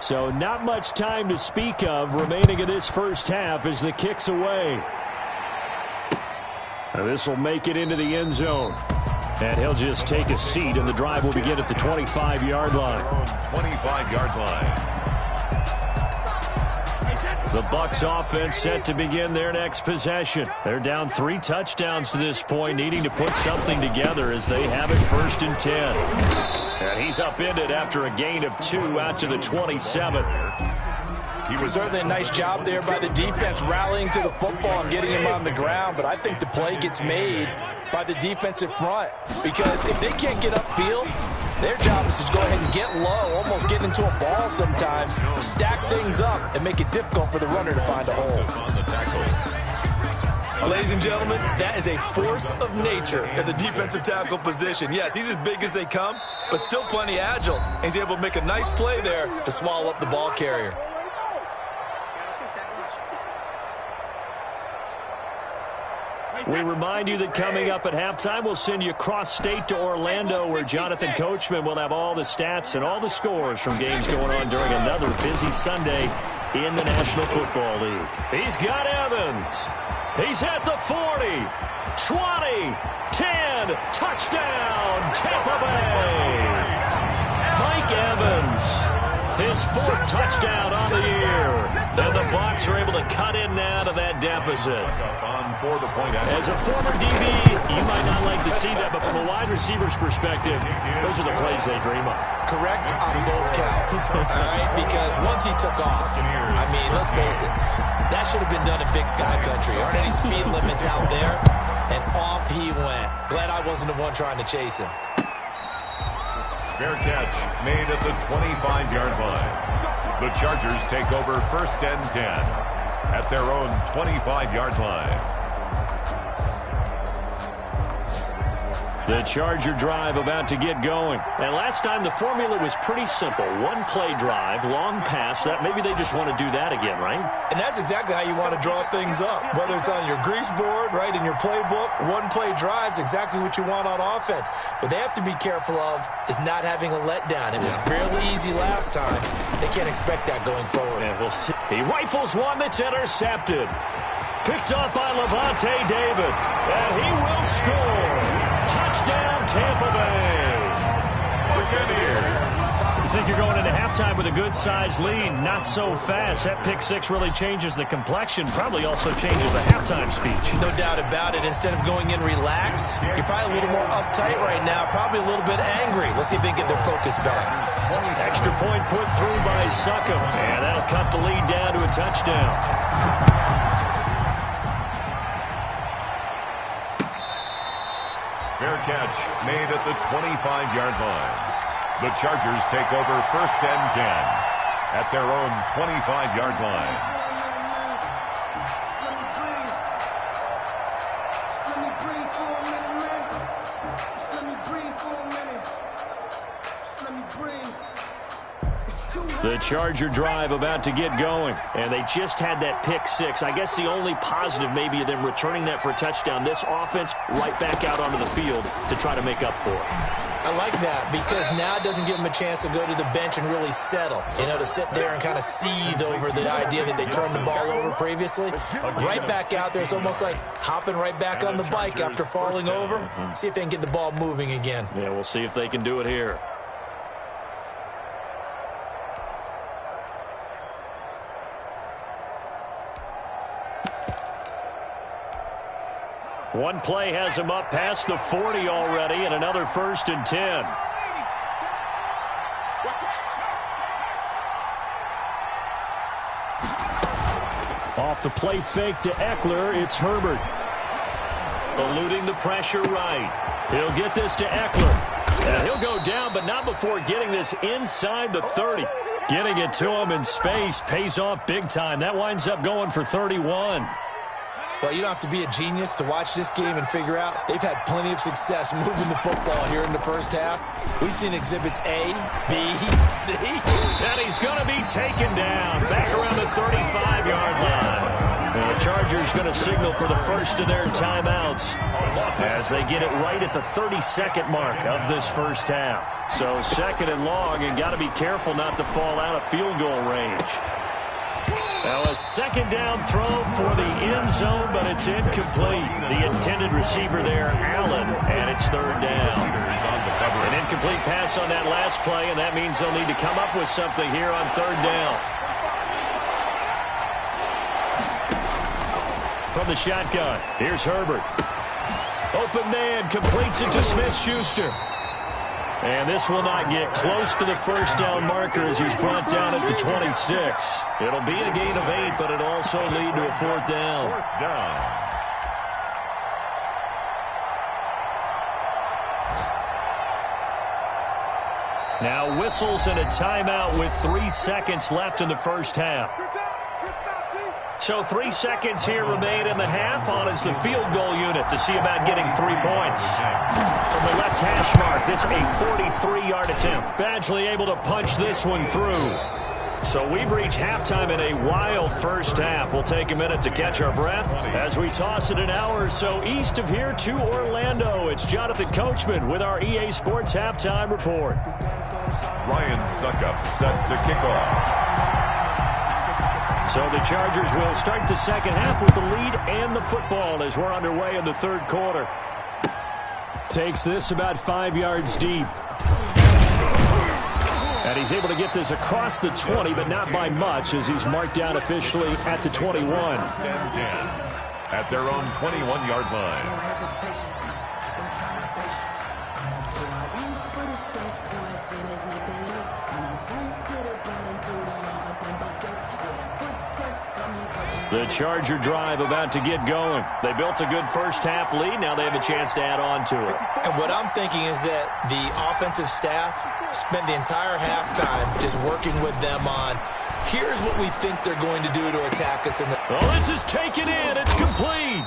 S10: So not much time to speak of remaining in this first half as the kick's away. This will make it into the end zone. And he'll just take a seat, and the drive will begin at the 25-yard line.
S11: 25-yard line.
S10: The Bucs offense set to begin their next possession. They're down 3 touchdowns to this point, needing to put something together as they have it 1st and 10. And he's upended after a gain of 2 out to the 27.
S13: He was certainly a nice job there by the defense rallying to the football and getting him on the ground, but I think the play gets made by the defensive front because if they can't get upfield, their job is to go ahead and get low, almost get into a ball sometimes, stack things up, and make it difficult for the runner to find a hole.
S14: Ladies and gentlemen, that is a force of nature at the defensive tackle position. Yes, he's as big as they come, but still plenty agile. And he's able to make a nice play there to swallow up the ball carrier.
S10: We remind you that coming up at halftime, we'll send you cross-state to Orlando, where Jonathan Coachman will have all the stats and all the scores from games going on during another busy Sunday in the National Football League. He's got Evans. He's at the 40, 20, 10, touchdown, Tampa Bay. Mike Evans, his 4th touchdown on the year. And the Bucs are able to cut in now to that deficit. As a former DB, you might not like to see that, but from a wide receiver's perspective, those are the plays they dream of.
S13: Correct on both counts, all right? Because once he took off, I mean, let's face it, that should have been done in Big Sky Country. Aren't any speed limits out there? And off he went. Glad I wasn't the one trying to chase him.
S11: Fair catch made at the 25-yard line. The Chargers take over 1st and 10 at their own 25-yard line.
S10: The Charger drive about to get going. And last time the formula was pretty simple. 1-play drive, long pass. That maybe they just want to do that again, right?
S14: And that's exactly how you want to draw things up. Whether it's on your grease board, right, in your playbook, 1-play drive's exactly what you want on offense. What they have to be careful of is not having a letdown. It was fairly easy last time. They can't expect that going forward.
S10: Yeah, we'll see. He rifles one that's intercepted. Picked up by Levante David. And he will score. Touchdown, Tampa Bay. You think you're going into halftime with a good-sized lead. Not so fast. That pick 6 really changes the complexion. Probably also changes the halftime speech.
S13: No doubt about it. Instead of going in relaxed, you're probably a little more uptight right now. Probably a little bit angry. Let's see if they can get their focus back.
S10: Extra point put through by Suckham. And that'll cut the lead down to a touchdown.
S11: Fair catch made at the 25-yard line. The Chargers take over 1st and 10 at their own 25-yard line.
S10: The Charger drive about to get going, and they just had that pick 6. I guess the only positive maybe of them returning that for a touchdown. This offense right back out onto the field to try to make up for it.
S13: I like that because now it doesn't give them a chance to go to the bench and really settle. You know, to sit there and kind of seethe over the idea that they turned the ball over previously. Right back out there. It's almost like hopping right back on the bike after falling over. See if they can get the ball moving again.
S10: Yeah, we'll see if they can do it here. One play has him up past the 40 already, and another 1st and 10. Off the play fake to Eckler, it's Herbert. Eluding the pressure right. He'll get this to Eckler. And he'll go down, but not before getting this inside the 30. Getting it to him in space pays off big time. That winds up going for 31.
S13: Well, you don't have to be a genius to watch this game and figure out they've had plenty of success moving the football here in the first half. We've seen exhibits A, B, C.
S10: And he's going to be taken down back around the 35-yard line. And the Chargers going to signal for the first of their timeouts as they get it right at the 32nd mark of this first half. So 2nd and long, and got to be careful not to fall out of field goal range. Now a 2nd down throw for the end zone, but it's incomplete. The intended receiver there, Allen, and it's 3rd down. An incomplete pass on that last play, and that means they'll need to come up with something here on 3rd down. From the shotgun, here's Herbert. Open man, completes it to Smith-Schuster. And this will not get close to the first down marker as he's brought down at the 26. It'll be a gain of 8, but it'll also lead to a fourth down.
S11: Fourth down.
S10: Now whistles and a timeout with 3 seconds left in the first half. So 3 seconds here remain in the half. On is the field goal unit to see about getting 3 points. From the left hash mark, this a 43-yard attempt. Badgley able to punch this one through. So we've reached halftime in a wild first half. We'll take a minute to catch our breath as we toss it an hour or so east of here to Orlando. It's Jonathan Coachman with our EA Sports Halftime Report.
S11: Ryan Suckup set to kick off.
S10: So the Chargers will start the second half with the lead and the football as we're underway in the third quarter. Takes this about 5 yards deep. And he's able to get this across the 20, but not by much as he's marked down officially at the 21.
S11: At their own 21-yard line.
S10: The Charger drive about to get going. They built a good first half lead. Now they have a chance to add on to it.
S14: And what I'm thinking is that the offensive staff spent the entire halftime just working with them on, here's what we think they're going to do to attack us in the...
S10: Well, this is taken in. It's complete.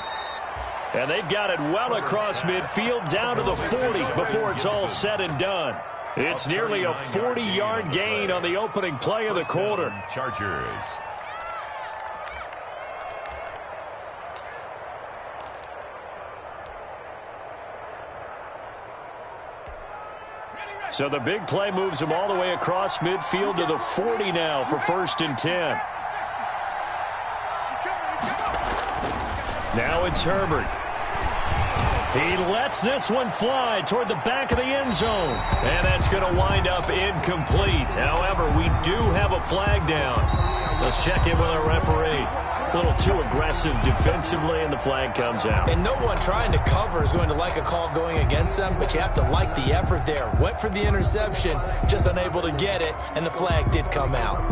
S10: And they've got it well across midfield down to the 40 before it's all said and done. It's nearly a 40-yard gain on the opening play of the quarter.
S11: Chargers.
S10: So the big play moves him all the way across midfield to the 40 now for 1st and 10. Now it's Herbert. He lets this one fly toward the back of the end zone. And that's going to wind up incomplete. However, we do have a flag down. Let's check in with our referee. A little too aggressive defensively, and the flag comes out.
S14: And no one trying to cover is going to like a call going against them, but you have to like the effort there. Went for the interception, just unable to get it, and the flag did come out.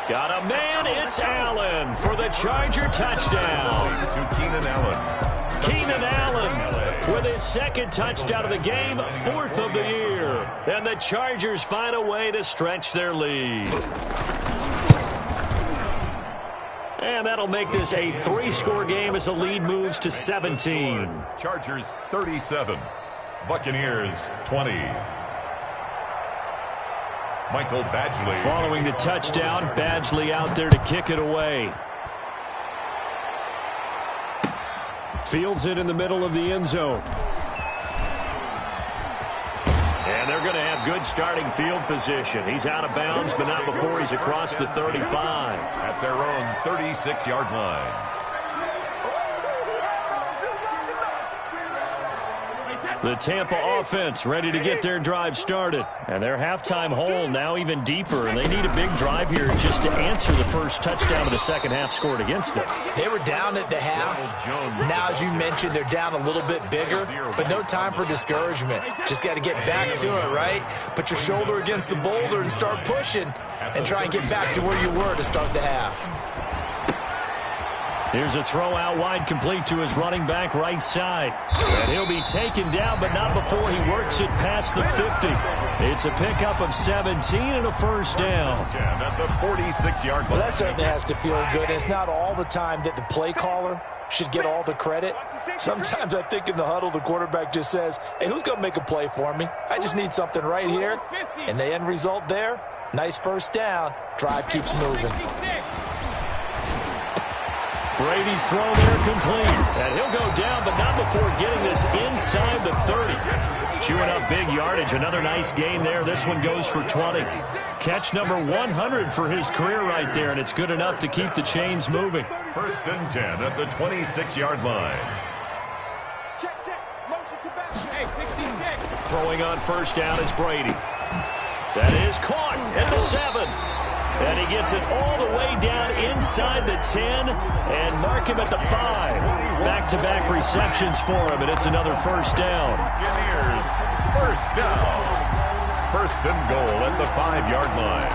S10: Got a man, it's Allen for the Charger touchdown.
S11: To Keenan Allen.
S10: Keenan Allen with his second touchdown of the game, 4th of the year. And the Chargers find a way to stretch their lead. And that'll make this a 3-score game as the lead moves to 17.
S11: Chargers 37, Buccaneers 20. Michael Badgley.
S10: Following the touchdown, Badgley out there to kick it away. Fields it in the middle of the end zone. And they're going to have good starting field position. He's out of bounds, but not before he's across the 35.
S11: At their own 36-yard line.
S10: The Tampa offense ready to get their drive started. And their halftime hole now even deeper. And they need a big drive here just to answer the first touchdown of the second half scored against them.
S14: They were down at the half. Now, as you mentioned, they're down a little bit bigger. But no time for discouragement. Just got to get back to it, right? Put your shoulder against the boulder and start pushing. And try and get back to where you were to start the half.
S10: Here's a throw out wide, complete to his running back right side. And he'll be taken down, but not before he works it past the 50. It's a pickup of 17 and a first down.
S11: At the 46-yard line.
S14: Well, that certainly has to feel good. It's not all the time that the play caller should get all the credit. Sometimes I think in the huddle, the quarterback just says, hey, who's going to make a play for me? I just need something right here. And the end result there, nice first down. Drive keeps moving.
S10: Brady's throw there complete. And he'll go down, but not before getting this inside the 30. Chewing up big yardage. Another nice gain there. This one goes for 20. Catch number 100 for his career right there, and it's good enough to keep the chains moving.
S11: 1st and 10 at the 26-yard line.
S12: Check. Motion to back. Hey, 66.
S10: Throwing on 1st down is Brady. That is caught at the 7. And he gets it all the way down inside the 10 and mark him at the 5. Back-to-back receptions for him, and it's another 1st down.
S11: Buccaneers, 1st down. 1st and goal at the 5-yard line.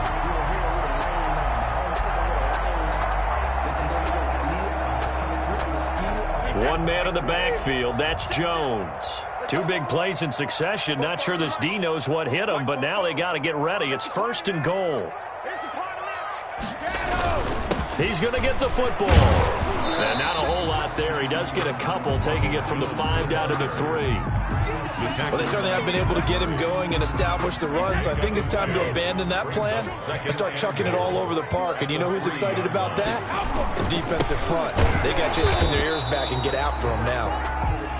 S10: One man in the backfield, that's Jones. 2 big plays in succession. Not sure this D knows what hit him, but now they got to get ready. It's 1st and goal. He's going to get the football. And not a whole lot there. He does get a couple, taking it from the 5 down to the 3.
S13: Well, they certainly have been able to get him going and establish the run, so I think it's time to abandon that plan and start chucking it all over the park. And you know who's excited about that? The defensive front. They got to just pin their ears back and get after him now.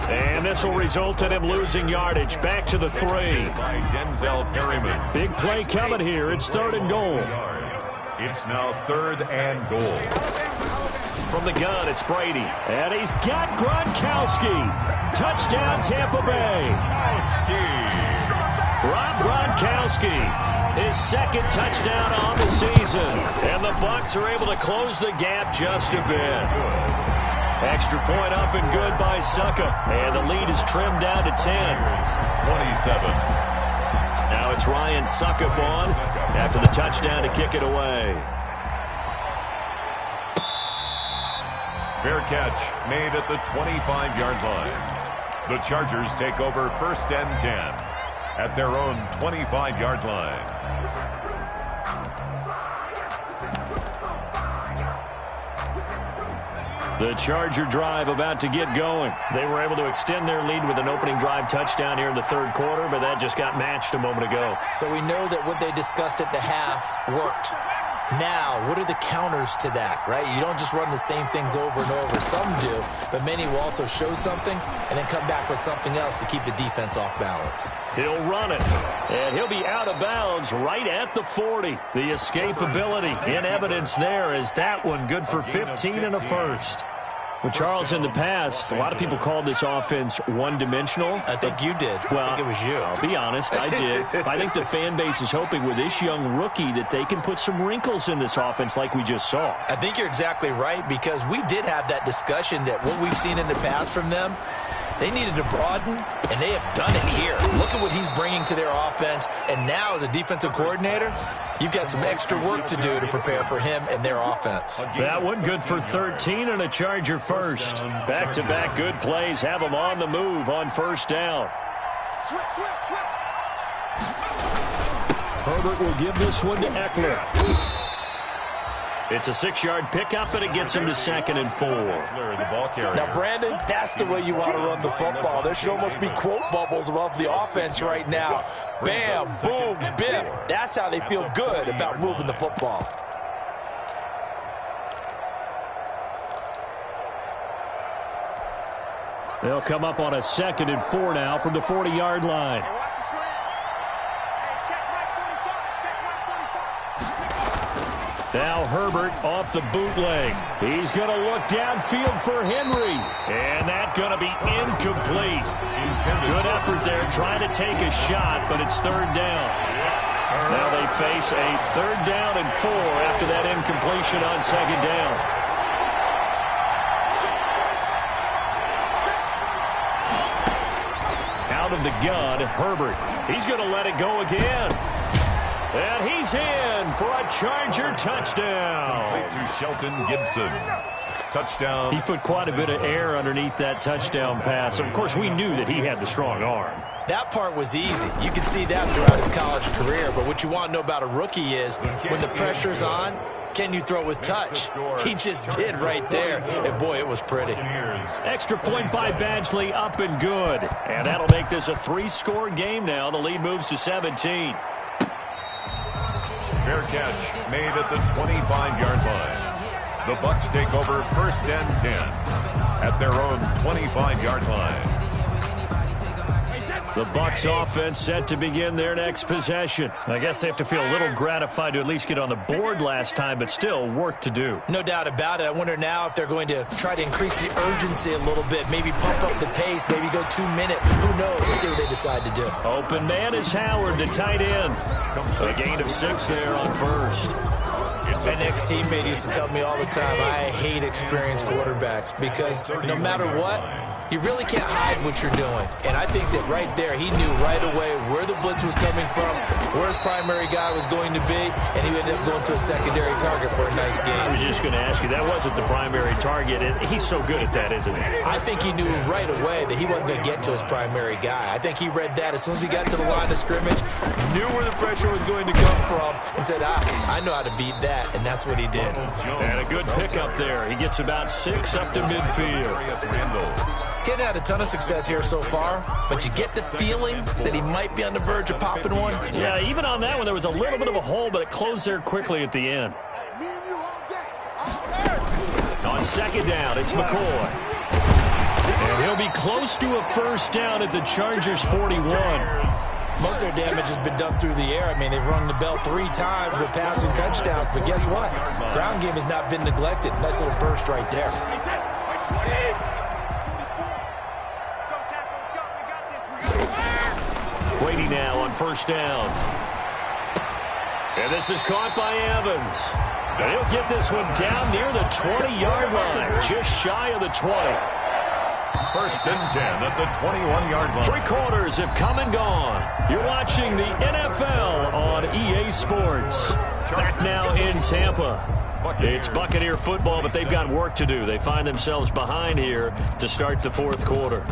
S10: And this will result in him losing yardage. Back to the 3.
S11: By Denzel Perryman.
S10: Big play coming here. It's 3rd and goal.
S11: It's now 3rd and goal.
S10: From the gun, it's Brady. And he's got Gronkowski. Touchdown, Tampa Bay. Rob Gronkowski, his 2nd touchdown on the season. And the Bucs are able to close the gap just a bit. Extra point up and good by Suckup. And the lead is trimmed down to 10.
S11: 27.
S10: Now it's Ryan Suckup on after the touchdown to kick it away.
S11: Fair catch made at the 25-yard line. The Chargers take over 1st and 10 at their own 25-yard line.
S10: The Charger drive about to get going. They were able to extend their lead with an opening drive touchdown here in the 3rd quarter, but that just got matched a moment ago.
S13: So we know that what they discussed at the half worked. Now, what are the counters to that, right? You don't just run the same things over and over. Some do, but many will also show something and then come back with something else to keep the defense off balance.
S10: He'll run it, and he'll be out of bounds right at the 40. The escapability in evidence there is that one good for 15 and a 1st. Well, Charles, in the past, a lot of people called this offense one-dimensional.
S13: I think you did.
S10: Well,
S13: I think it was you.
S10: I'll be honest, I did. I think the fan base is hoping with this young rookie that they can put some wrinkles in this offense like we just saw.
S13: I think you're exactly right, because we did have that discussion that what we've seen in the past from them, they needed to broaden, and they have done it here. Look at what he's bringing to their offense, and now as a defensive coordinator, you've got some extra work to do to prepare for him and their offense.
S10: That one good for 13 and a Charger 1st. Back-to-back good plays have them on the move on 1st down. Herbert will give this one to Eckler. It's a 6-yard pickup, and it gets him to 2nd and 4.
S13: Now, Brandon, that's the way you want to run the football. There should almost be quote bubbles above the offense right now. Bam, boom, biff. That's how they feel good about moving the football.
S10: They'll come up on a 2nd and 4 now from the 40-yard line. Now Herbert off the bootleg. He's going to look downfield for Henry. And that's going to be incomplete. Good effort there trying to take a shot, but it's 3rd down. Now they face a 3rd down and 4 after that incompletion on 2nd down. Out of the gun, Herbert. He's going to let it go again. And he's in for a Charger touchdown.
S11: To Shelton Gibson. Touchdown.
S10: He put quite a bit of air underneath that touchdown pass. Of course, we knew that he had the strong arm.
S13: That part was easy. You could see that throughout his college career. But what you want to know about a rookie is when the pressure's on, can you throw with touch? He just did right there. And, boy, it was pretty.
S10: Extra point by Badgley, up and good. And that'll make this a 3-score game now. The lead moves to 17.
S11: Fair catch made at the 25-yard line. The Bucs take over 1st and 10 at their own 25-yard line.
S10: The Bucs offense set to begin their next possession. I guess they have to feel a little gratified to at least get on the board last time, but still work to do.
S13: No doubt about it. I wonder now if they're going to try to increase the urgency a little bit, maybe pump up the pace, maybe go 2 minute. Who knows? Let's see what they decide to do.
S10: Open man is Howard, the tight end. A gain of 6 there on first.
S13: An ex-teammate used to tell me all the time, I hate experienced quarterbacks because no matter what, you really can't hide what you're doing. And I think that right there, he knew right away where the blitz was coming from, where his primary guy was going to be, and he ended up going to a secondary target for a nice game.
S10: I was just going to ask you, that wasn't the primary target. He's so good at that, isn't he?
S13: I think he knew right away that he wasn't going to get to his primary guy. I think he read that as soon as he got to the line of scrimmage, knew where the pressure was going to come from, and said, I know how to beat that, and that's what he did.
S10: And a good pickup there. He gets about 6 up to midfield.
S13: He hasn't had a ton of success here so far, but you get the feeling that he might be on the verge of popping one.
S10: Yeah, even on that one, there was a little bit of a hole, but it closed there quickly at the end. On second down, it's McCoy. And he'll be close to a first down at the Chargers' 41.
S13: Most of their damage has been done through the air. I mean, they've rung the bell 3 times with passing touchdowns, but guess what? Ground game has not been neglected. Nice little burst right there.
S10: Brady now on first down. And this is caught by Evans. And he'll get this one down near the 20-yard line, just shy of the 20.
S11: First and 10 at the 21-yard line.
S10: 3 quarters have come and gone. You're watching the NFL on EA Sports. Back now in Tampa. It's Buccaneer football, but they've got work to do. They find themselves behind here to start the 4th quarter.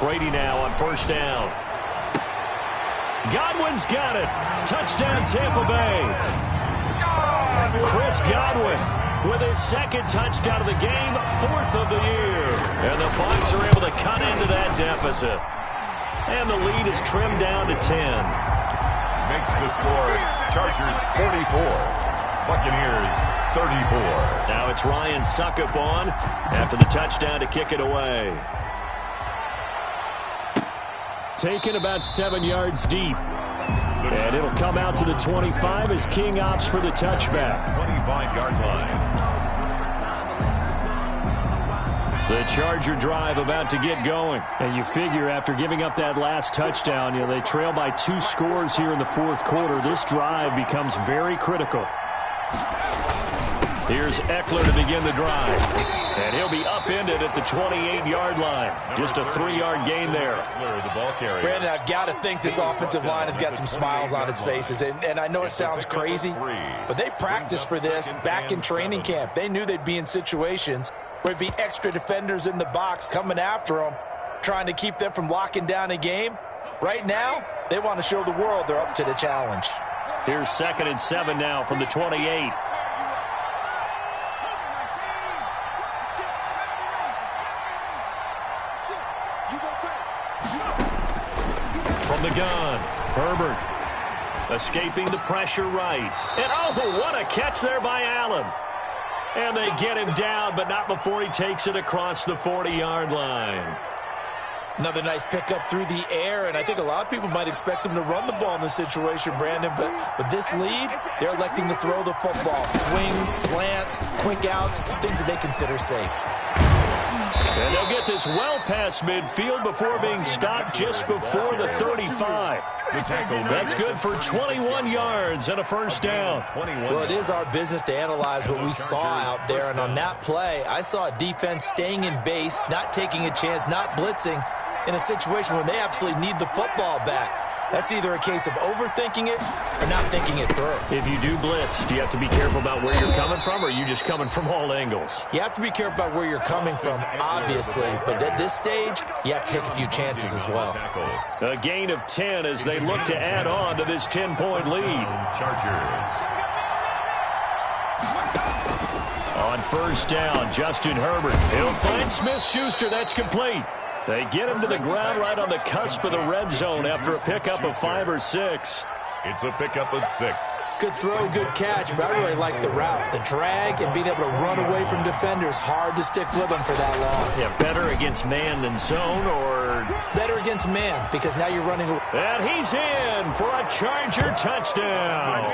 S10: Brady now on first down. Godwin's got it. Touchdown, Tampa Bay. Chris Godwin with his 2nd touchdown of the game, 4th of the year. And the Bucs are able to cut into that deficit. And the lead is trimmed down to 10.
S11: Makes the score Chargers 44, Buccaneers 34.
S10: Now it's Ryan Suckup on after the touchdown to kick it away. Taken about 7 yards deep. And it'll come out to the 25 as King opts for the touchback.
S11: 25-yard line.
S10: The Charger drive about to get going. And you figure after giving up that last touchdown, they trail by 2 scores here in the 4th quarter. This drive becomes very critical. Here's Eckler to begin the drive. And he'll be upended at the 28-yard line. Just a 3-yard gain there.
S13: Brandon, I've got to think this offensive line has got some smiles on its faces. And I know it sounds crazy, but they practiced for this back in training camp. They knew they'd be in situations where there'd be extra defenders in the box coming after them, trying to keep them from locking down a game. Right now, they want to show the world they're up to the challenge.
S10: Here's 2nd and 7 now from the 28. From the gun, Herbert escaping the pressure right. And oh, what a catch there by Allen. And they get him down, but not before he takes it across the 40-yard line.
S13: Another nice pickup through the air, and I think a lot of people might expect him to run the ball in this situation, Brandon, but with this lead, they're electing to throw the football. Swings, slants, quick outs, things that they consider safe.
S10: And they'll get this well past midfield before being stopped just before the 35. That's good for 21 yards and a first down.
S13: Well, it is our business to analyze what we saw out there, and on that play, I saw a defense staying in base, not taking a chance, not blitzing, in a situation where they absolutely need the football back. That's either a case of overthinking it or not thinking it through.
S10: If you do blitz, do you have to be careful about where you're coming from, or are you just coming from all angles?
S13: You have to be careful about where you're coming from, obviously, but at this stage, you have to take a few chances as well.
S10: A gain of 10 as they look to add on to this 10-point lead.
S11: Chargers.
S10: On first down, Justin Herbert. He'll find Smith-Schuster. That's complete. They get him to the ground right on the cusp of the red zone after a pickup of 5 or 6.
S11: It's a pickup of 6.
S13: Good throw, good catch, but I really like the route. The drag and being able to run away from defenders, hard to stick with them for that long.
S10: Yeah, better against man than zone, or...
S13: Better against man, because now you're running...
S10: And he's in for a Charger touchdown.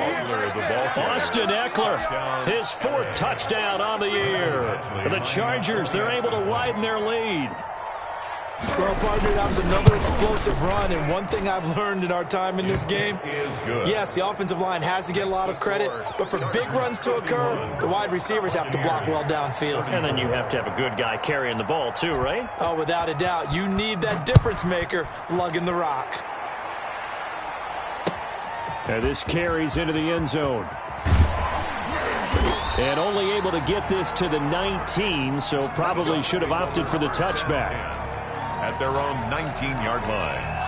S10: Austin Eckler, his 4th touchdown on the year. The Chargers, they're able to widen their lead.
S13: Well, partner, that was another explosive run, and one thing I've learned in our time in this game, yes, the offensive line has to get a lot of credit, but for big runs to occur, the wide receivers have to block well downfield.
S10: And then you have to have a good guy carrying the ball too, right?
S13: Oh, without a doubt. You need that difference maker lugging the rock.
S10: And this carries into the end zone. And only able to get this to the 19, so probably should have opted for the touchback.
S11: At their own 19-yard line.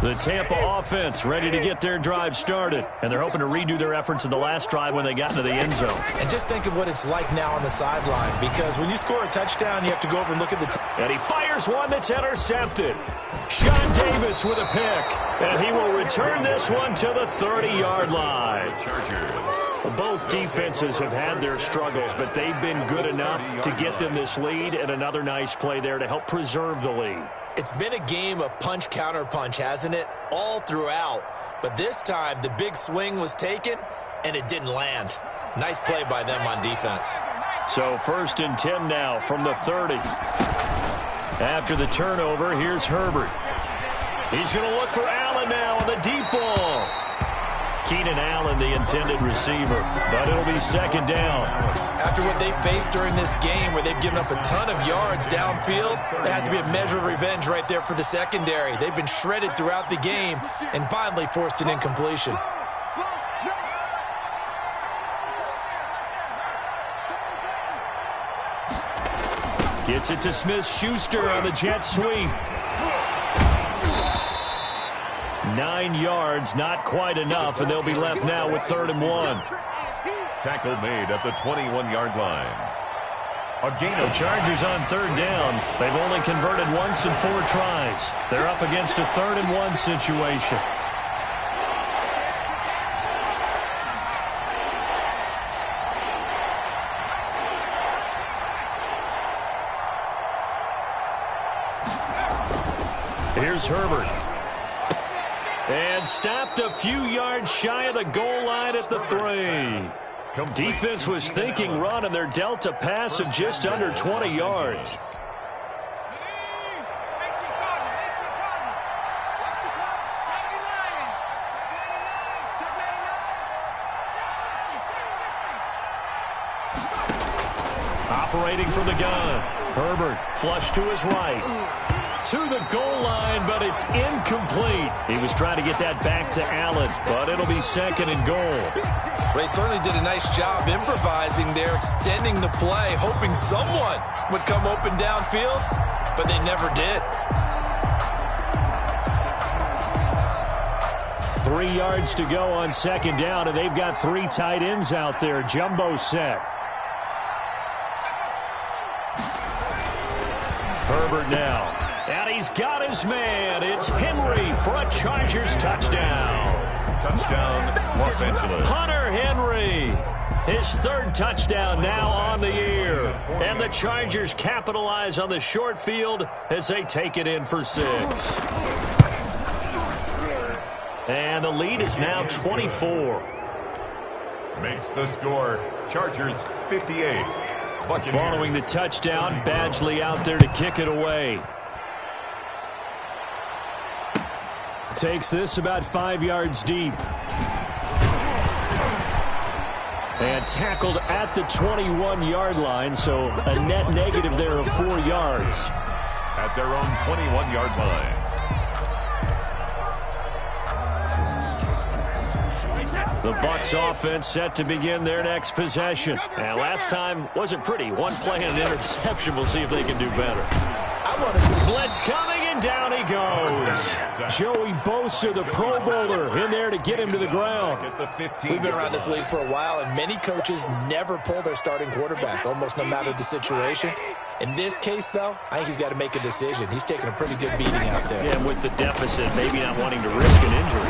S10: The Tampa offense ready to get their drive started, and they're hoping to redo their efforts in the last drive when they got into the end zone.
S13: And just think of what it's like now on the sideline, because when you score a touchdown, you have to go over and look at the...
S10: And he fires one that's intercepted. Sean Davis with a pick, and he will return this one to the 30-yard line. Both defenses have had their struggles, but they've been good enough to get them this lead, and another nice play there to help preserve the lead.
S13: It's been a game of punch-counter-punch, hasn't it? All throughout. But this time, the big swing was taken, and it didn't land. Nice play by them on defense.
S10: So 1st and 10 now from the 30. After the turnover, here's Herbert. He's going to look for Allen now on the deep ball. Keenan Allen, the intended receiver, but it'll be 2nd down.
S13: After what they faced during this game where they've given up a ton of yards downfield, there has to be a measure of revenge right there for the secondary. They've been shredded throughout the game and finally forced an incompletion.
S10: Gets it to Smith-Schuster on the jet sweep. 9 yards, not quite enough, and they'll be left now with 3rd and 1.
S11: Tackle made at the 21-yard line. A gain of...
S10: The Chargers on 3rd down. They've only converted once in 4 tries. They're up against a 3rd and 1 situation. Here's Herbert. And stopped a few yards shy of the goal line at the 3. Defense was thinking run, and they're dealt a pass of just under 20 yards. Operating from the gun. Herbert flush to his right. To the goal line, but it's incomplete. He was trying to get that back to Allen, but it'll be 2nd and goal.
S13: They certainly did a nice job improvising there, extending the play, hoping someone would come open downfield, but they never did.
S10: 3 yards to go on 2nd down, and they've got 3 tight ends out there. Jumbo set. Herbert now. And he's got his man. It's Henry for a Chargers touchdown.
S11: Touchdown, Los Angeles.
S10: Hunter Henry. His 3rd touchdown now on the year. And the Chargers capitalize on the short field as they take it in for 6. And the lead is now 24.
S11: Makes the score, Chargers 58.
S10: Following the touchdown, Badgley out there to kick it away. Takes this about 5 yards deep. And tackled at the 21-yard line, so a net negative there of 4 yards.
S11: At their own 21-yard line.
S10: The Bucs offense set to begin their next possession. And last time wasn't pretty. One play and an interception. We'll see if they can do better. Blitz coming, and down he goes. Joey Bosa, the Pro Bowler, in there to get him to the ground.
S13: We've been around this league for a while, and many coaches never pull their starting quarterback, almost no matter the situation. In this case, though, I think he's got to make a decision. He's taking a pretty good beating out there.
S10: Yeah, with the deficit, maybe not wanting to risk an injury.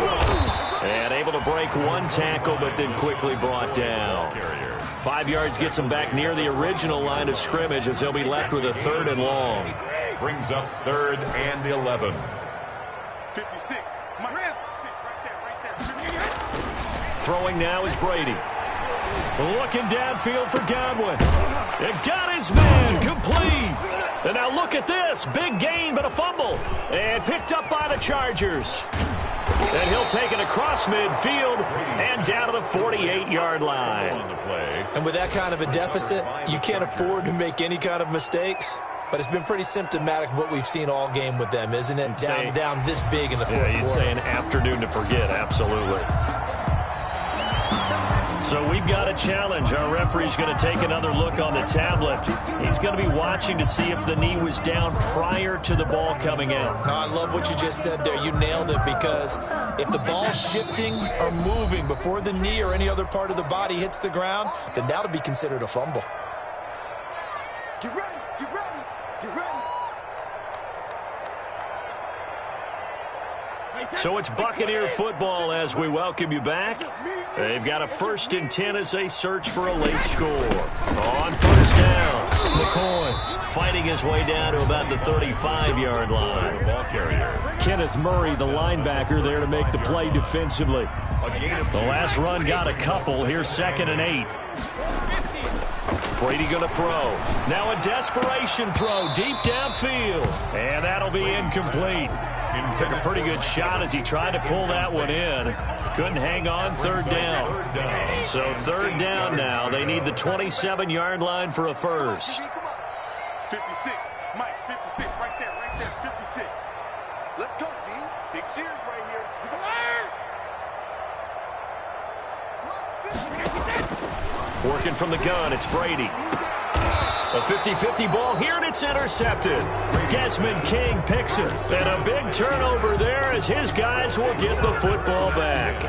S10: And able to break one tackle, but then quickly brought down. 5 yards gets him back near the original line of scrimmage as they'll be left with a 3rd and long.
S11: Brings up 3rd and 11.
S12: 56. My rib. 6 right there.
S10: Throwing now is Brady. Looking downfield for Godwin. It got his man complete. And now look at this. Big gain, but a fumble. And picked up by the Chargers. And he'll take it across midfield and down to the 48-yard line.
S13: And with that kind of a deficit, you can't afford to make any kind of mistakes. But it's been pretty symptomatic of what we've seen all game with them, isn't it? Down this big in the fourth quarter.
S10: You'd say an afternoon to forget, absolutely. So we've got a challenge. Our referee's going to take another look on the tablet. He's going to be watching to see if the knee was down prior to the ball coming out.
S13: I love what you just said there. You nailed it, because if the ball's shifting or moving before the knee or any other part of the body hits the ground, then that'll be considered a fumble.
S12: Get ready, get ready, get ready.
S10: So it's Buccaneer football as we welcome you back. They've got a 1st and 10 as they search for a late score. On 1st down, McCoy fighting his way down to about the 35-yard line.
S11: Ball carrier.
S10: Kenneth Murray, the linebacker, there to make the play defensively. The last run got a couple. Here's 2nd and 8. Brady going to throw. Now a desperation throw deep downfield. And that'll be incomplete. Took a pretty good shot as he tried to pull that one in. Couldn't hang on. 3rd down. So 3rd down now. They need the 27-yard line for a first.
S12: 56. Mike, 56. Right there, 56. Let's go, D. Big series right here.
S10: Working from the gun, it's Brady. A 50-50 ball here, and it's intercepted. Desmond King picks it. And a big turnover there as his guys will get the football back.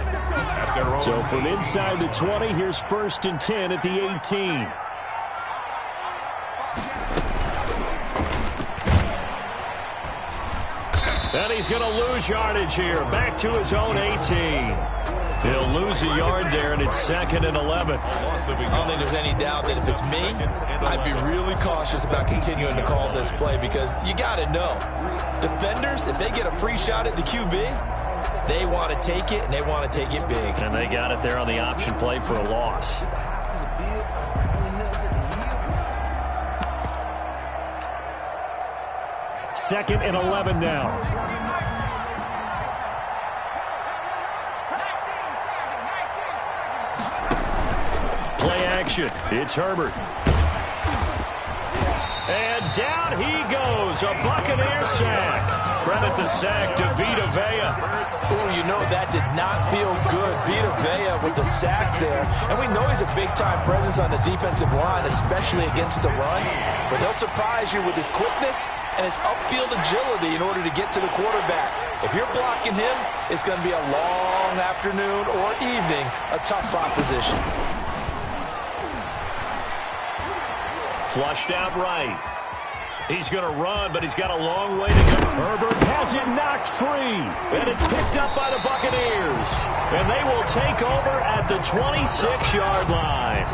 S10: So from inside the 20, here's 1st and 10 at the 18. And he's going to lose yardage here. Back to his own 18. He'll lose a yard there, and it's 2nd and 11.
S13: I don't think there's any doubt that if it's me, I'd be really cautious about continuing to call this play, because you got to know, defenders, if they get a free shot at the QB, they want to take it, and they want to take it big.
S10: And they got it there on the option play for a loss. Second and 11 now. Play action. It's Herbert. And down he goes. A Buccaneer sack. Credit the sack to Vita Vea.
S13: Oh, you know that did not feel good. Vita Vea with the sack there. And we know he's a big-time presence on the defensive line, especially against the run. But he'll surprise you with his quickness and his upfield agility in order to get to the quarterback. If you're blocking him, it's going to be a long afternoon or evening, a tough proposition.
S10: Flushed out right. He's going to run, but he's got a long way to go. Herbert has it knocked free, and it's picked up by the Buccaneers. And they will take over at the 26-yard line.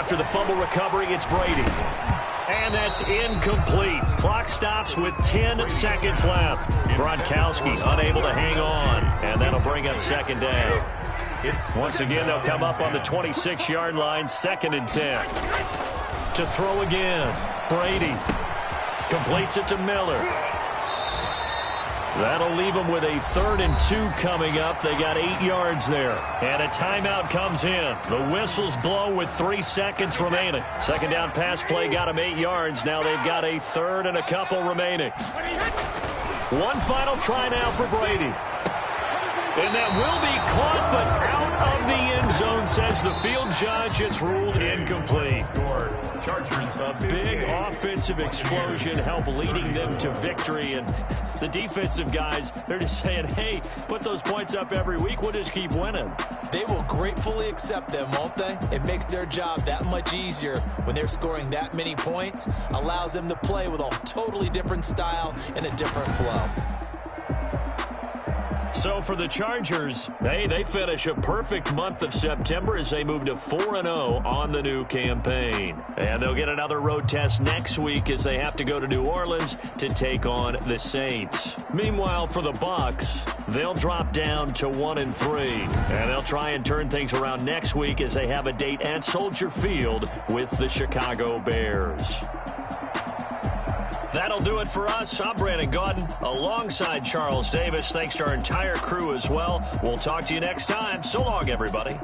S10: After the fumble recovery, it's Brady. And that's incomplete. Clock stops with 10 seconds left. Gronkowski unable to hang on, and that'll bring up second down. Once again, they'll come up on the 26-yard line, 2nd and 10. To throw again, Brady completes it to Miller. That'll leave them with a 3rd and 2 coming up. They got 8 yards there. And a timeout comes in. The whistles blow with 3 seconds remaining. Second down pass play got them 8 yards. Now they've got a 3rd and a couple remaining. One final try now for Brady. And that will be caught, but out of the end zone, says the field judge. It's ruled incomplete.
S11: Chargers,
S10: a big offensive explosion help leading them to victory. And the defensive guys, they're just saying, hey, put those points up every week. We'll just keep winning.
S13: They will gratefully accept them, won't they? It makes their job that much easier when they're scoring that many points. Allows them to play with a totally different style and a different flow.
S10: So for the Chargers, they finish a perfect month of September as they move to 4-0 on the new campaign. And they'll get another road test next week as they have to go to New Orleans to take on the Saints. Meanwhile, for the Bucs, they'll drop down to 1-3. And they'll try and turn things around next week as they have a date at Soldier Field with the Chicago Bears. That'll do it for us. I'm Brandon Gaudin alongside Charles Davis. Thanks to our entire crew as well. We'll talk to you next time. So long, everybody.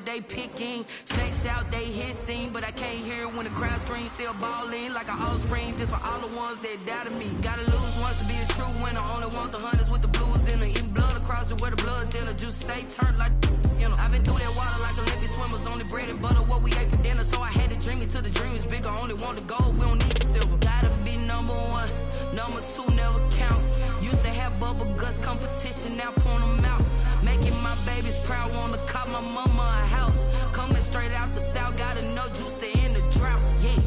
S15: They picking snakes out, they hissing, but I can't hear when the crowd screams. Still balling like an offspring. This for all the ones that doubted me. Gotta lose once to be a true winner. Only want the hunters with the blues in her. Eating blood across it where the blood thinner. Juice stay turned like you know. I've been through that water like Olympic swimmers. Only bread and butter what we ate for dinner. So I had to dream it till the dream is bigger. Only want the gold, we don't need the silver. Gotta be number one, number two never count. Used to have bubble guts competition, now point them out. Making my babies proud, wanna call my mama a house. Coming straight out the south, gotta know juice to end the drought. Yeah,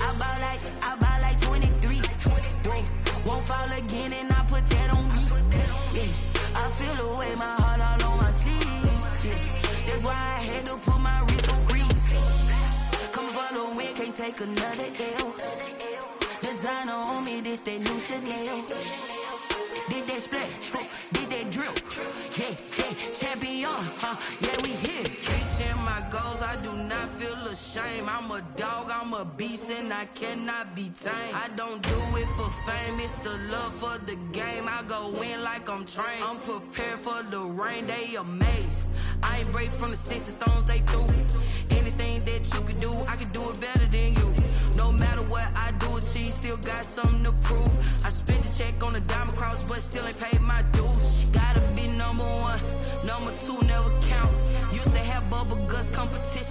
S15: I bought like 23. Won't fall again, and I put that on me. Yeah, I feel the way, my heart all on my sleeve. Yeah, that's why I had to put my wrist on freeze. Come for the win, can't take another L. Designer on me, this that new Chanel. Did that splash, did that drill. Yeah, champion, yeah, we here. Reaching my goals, I do not feel ashamed. I'm a dog, I'm a beast, and I cannot be tamed. I don't do it for fame, it's the love for the game. I go in like I'm trained. I'm prepared for the rain, they amazed. I ain't break from the sticks and stones they threw. Anything that you can do, I can do it better than you. No matter what I do, achieve, still got something to prove. I spent the check on the diamond cross, but still ain't paid my dues. Gotta be number one, number two never count. Used to have bubble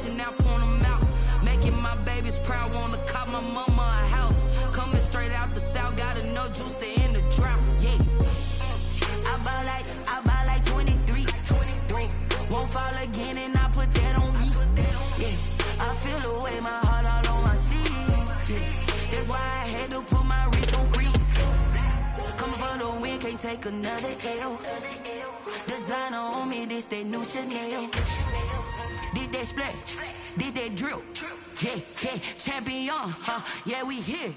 S15: pushing out, point them out. Making my babies proud, wanna cop my mama a house. Coming straight out the south, got enough juice to end the drought, yeah. I buy like 23. Won't fall again and I put that on me, yeah. I feel the way, my heart all on my sleeve, yeah. That's why I had to put my wrist on freeze. Coming for the win, can't take another L. Designer on me, this that new Chanel. Did that splash, did that drill, yeah, yeah. Champion, yeah, we here.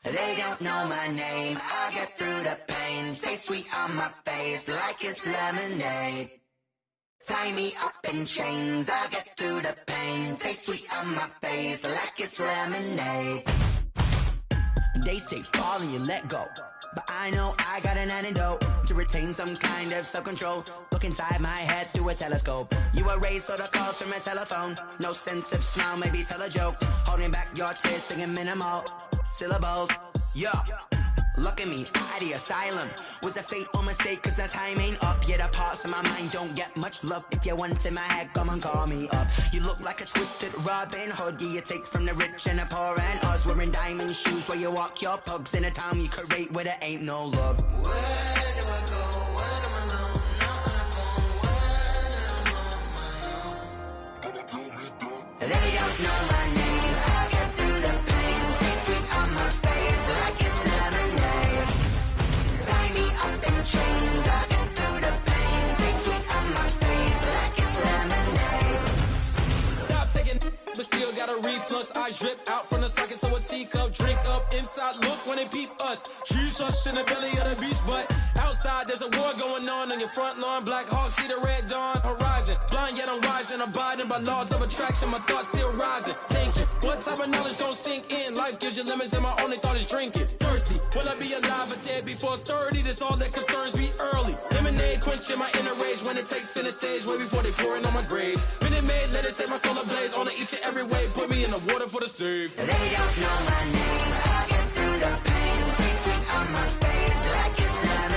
S2: They don't know my name, I get through the pain. Taste sweet on my face like it's lemonade. Tie me up in chains, I get through the pain. Taste sweet on my face like it's lemonade.
S16: They say fall and you let go, but I know I got an antidote to retain some kind of self-control. Look inside my head through a telescope. You erase all the calls from a telephone. No sense of smile, maybe tell a joke. Holding back your tears, singing minimal syllables. Yeah, look at me, out the asylum. Was a fate or mistake, cause the time ain't up. Yeah, the parts of my mind don't get much love. If you want in my head, come and call me up. You look like a twisted Robin Hood. Yeah, you take from the rich and the poor and us. Wearing diamond shoes where you walk your pugs in a town you create where there ain't no love.
S2: Where do I go? When I'm alone, not on the phone, when I'm on my own. They don't know my name, I get through the pain. Taste sweet on my face like it's lemonade. Tie me up in chains, I get through the pain. Taste sweet on my face like it's lemonade.
S9: Stop taking, but still got a reflux. Eyes drip out from the socket to a teacup. Drink up inside, look when they peep us. Choose us in the belly of the beast, but outside there's a war going on your front lawn. Black Hawk, see the red dawn horizon. Blind yet I'm rising, abiding by laws of attraction. My thoughts still rising, thinking what type of knowledge don't sink in. Life gives you limits and my only thought is drinking. Thirsty, will I be alive or dead before 30? That's all that concerns me early. Lemonade quenching my inner rage when it takes center stage way before they pouring on my grave. Minute Maid, let it set my soul ablaze on each and every way. Put me in the water for the save.
S2: They don't know my name, I get through the pain. Taste sweet on my face like it's lemonade.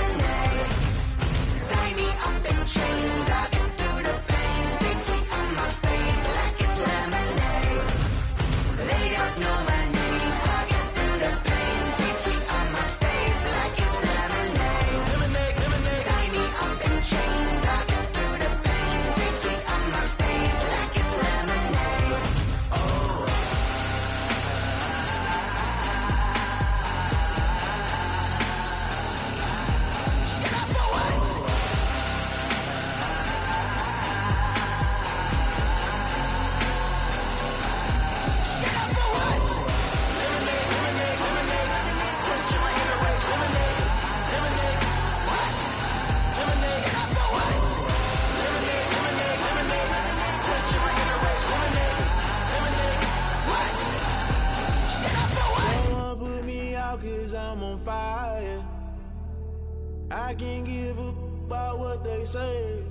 S17: I can't give a about what they say.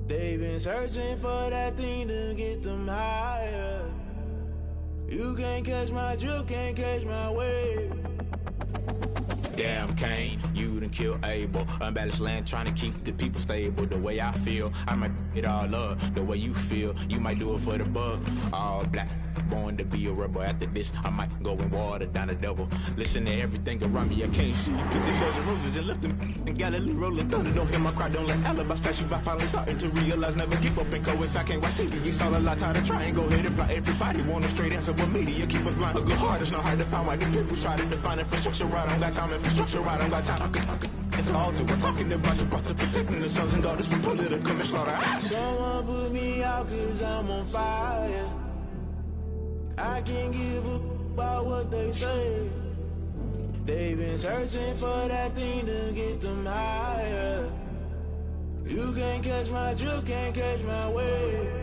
S17: They've been searching for that thing to get them higher. You can't catch my drift, can't catch my wave.
S18: Damn, Kane, you done killed Abel. Unbalanced land, trying to keep the people stable. The way I feel, I might it all up. The way you feel, you might do it for the bug. All black, born to be a rebel. After this, I might go and water down the devil. Listen to everything around me, I can't see. Pick the dozen roses and lift them in Galilee, rolling thunder. Don't hear my cry, don't let alibis pass you by. Finally starting to realize, never keep up and coincide. Can't watch TV, it's all a lot. Tired of trying, go ahead and fly. Everybody want a straight answer, but media keep us blind. A good heart is not hard to find. Why the people try to define infrastructure right? I don't got time, infrastructure right, I don't got time. I could it's all to we're talking about you, about to protecting the sons and daughters from political and slaughter.
S17: Someone put me out cause I'm on fire. I can't give a about what they say. They've been searching for that thing to get them higher. You can't catch my drift, can't catch my wave.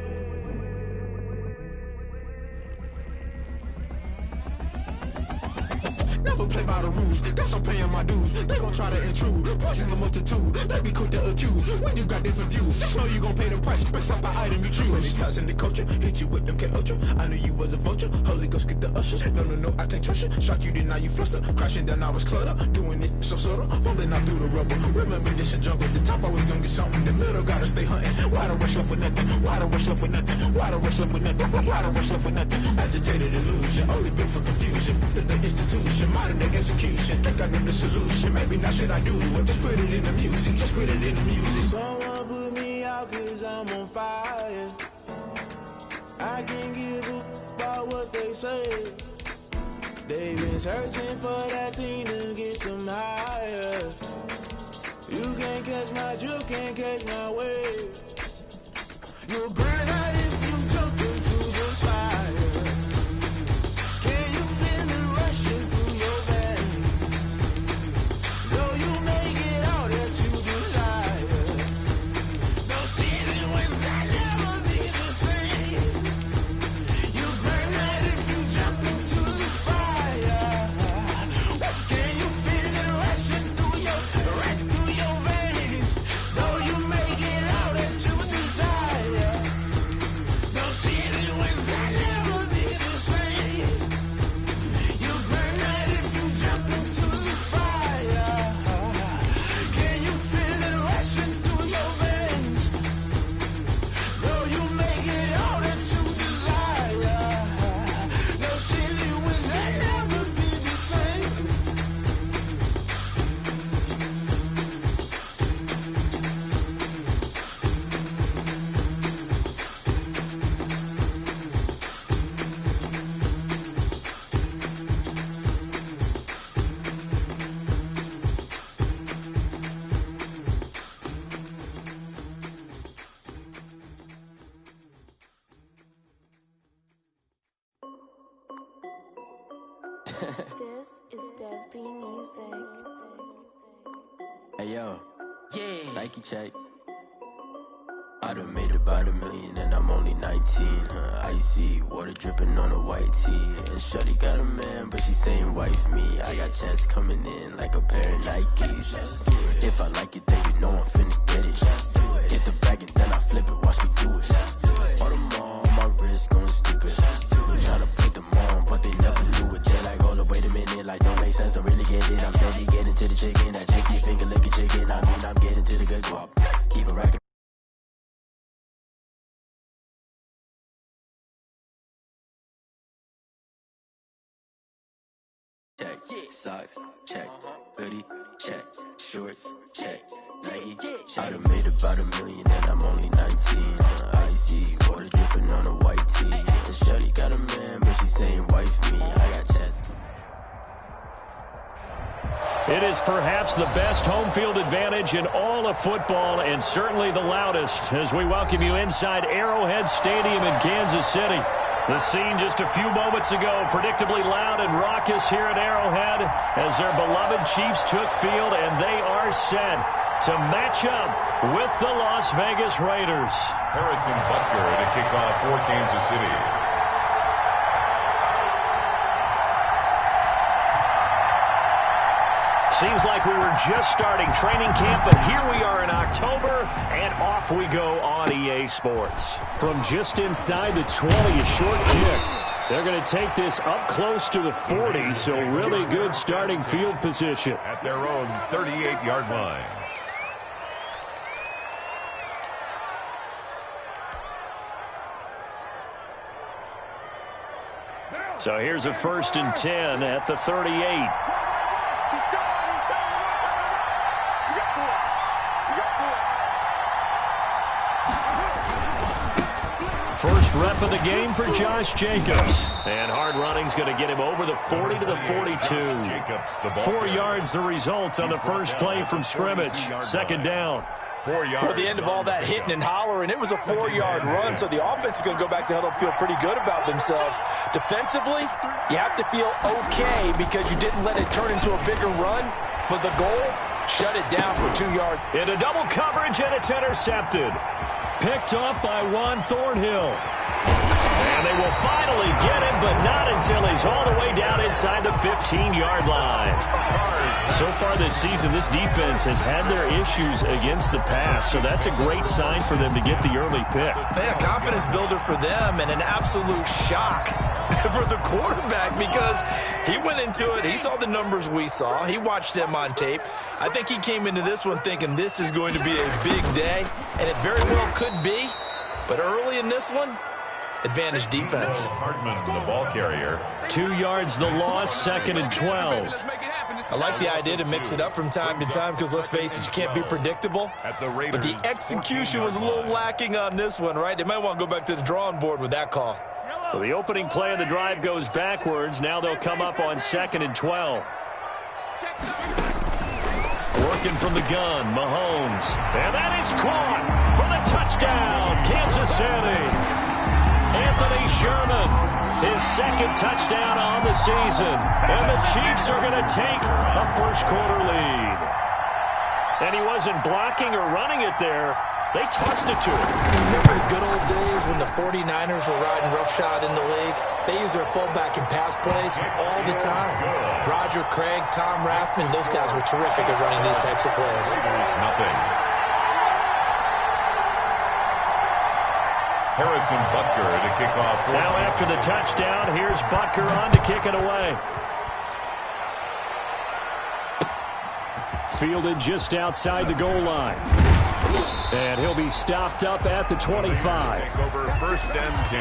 S18: Never play by the rules, guess I'm paying my dues. They gon' try to intrude, poison the multitude. They be quick to accuse, when you got different views. Just know you gon' pay the price, based off the item you choose. Many times in the culture, hit you with MK Ultra. I knew you was a vulture, Holy Ghost get the ushers. No, I can't trust you. Shock you, then now you fluster. Crashing down, I was cluttered. Doing this so subtle, fumbling out through the rubble. Remember this in jungle, the top I was gonna get something. The middle gotta stay hunting. Why the rush left for nothing? Why the rush left for nothing? Why the rush left for nothing? Why the rush left for nothing? Agitated illusion, only built for confusion. The institution, modern day execution. Think I know the solution. Maybe now should I do it? Just put it in the music. Just put it in the music.
S17: Someone put me out cause I'm on fire. I can't give a about what they say. They've been searching for that thing to get them higher. You can't catch my drift, can't catch my wave. You'll burn out if you jump into the fire. Can you feel it rushing through your veins? Though you may get all that you desire, no ceiling wins that never be the same. You burn out if you jump into the fire. Can you feel it rushing through your veins? Though you may get all that you desire, no ceiling wins that never be the same. You burn out if you jump into the fire. Can you feel it rushing through your veins? Though you may get all that you desire, no ceiling wins that never be the same.
S7: This is Dev B Music.
S19: Hey yo, yeah, Nike check. I done made about $1 million and I'm only 19. Icy water dripping on a white tee. And shorty got a man, but she saying wife me. I got checks coming in like a pair of Nikes. If I like it, then you know I'm finna get it. Hit the bag and then I flip it, watch me do it. All them on my wrist going stupid. Tryna put them on, but they never knew it. They like, hold up, wait a minute, like don't make sense, don't really get it. I'm steady getting to the chicken, that tricky finger licking chicken. I mean, I'm getting to the good guap. Keep it racking. Check, socks, check, hoodie, check, shorts, check, Nike. I done made about $1 million and I'm only 19. Icy water dripping on a white tee. And shorty got a man, but she saying wife me. I got chest.
S10: It is perhaps the best home field advantage in all of football and certainly the loudest as we welcome you inside Arrowhead Stadium in Kansas City. The scene just a few moments ago, predictably loud and raucous here at Arrowhead as their beloved Chiefs took field, and they are set to match up with the Las Vegas Raiders.
S11: Harrison Butker to kick off for Kansas City.
S10: Seems like we were just starting training camp, but here we are in October, and off we go on EA Sports. From just inside the 20, a short kick. They're going to take this up close to the 40, so really good starting field position.
S11: At their own 38-yard line.
S10: So here's a 1st and 10 at the 38. First rep of the game for Josh Jacobs. And hard running's going to get him over the 40 to the 42. 4 yards the result on the first play from scrimmage. 2nd down.
S11: 4 yards.
S13: Well, at the end of all that hitting and hollering, it was a 4-yard run, so the offense is going to go back to huddle, feel pretty good about themselves. Defensively, you have to feel okay because you didn't let it turn into a bigger run, but the goal, shut it down for 2 yards.
S10: Into double coverage, and it's intercepted. Picked up by Juan Thornhill. And they will finally get him, but not until he's all the way down inside the 15-yard line. So far this season, this defense has had their issues against the pass, so that's a great sign for them to get the early pick.
S13: Yeah, confidence builder for them and an absolute shock for the quarterback because he went into it. He saw the numbers we saw. He watched them on tape. I think he came into this one thinking this is going to be a big day, and it very well could be. But early in this one, advantage defense.
S11: Hardman, the ball carrier.
S10: 2 yards the loss, 2nd and 12.
S13: I like the idea to mix it up from time to time because, let's face it, you can't be predictable. But the execution was a little lacking on this one, right? They might want to go back to the drawing board with that call.
S10: So the opening play of the drive goes backwards. Now they'll come up on 2nd and 12. Working from the gun, Mahomes. And that is caught for the touchdown, Kansas City. Anthony Sherman, his 2nd touchdown on the season. And the Chiefs are going to take a first-quarter lead. And he wasn't blocking or running it there. They tossed it to him.
S13: Remember the good old days when the 49ers were riding roughshod in the league? They used their fullback in pass plays all the time. Roger Craig, Tom Rathman, those guys were terrific at running these types of plays.
S11: Nothing. Harrison Butker to kick off.
S10: Now after the touchdown, here's Butker on to kick it away. Fielded just outside the goal line. And he'll be stopped up at the 25.
S11: Take over 1st and 10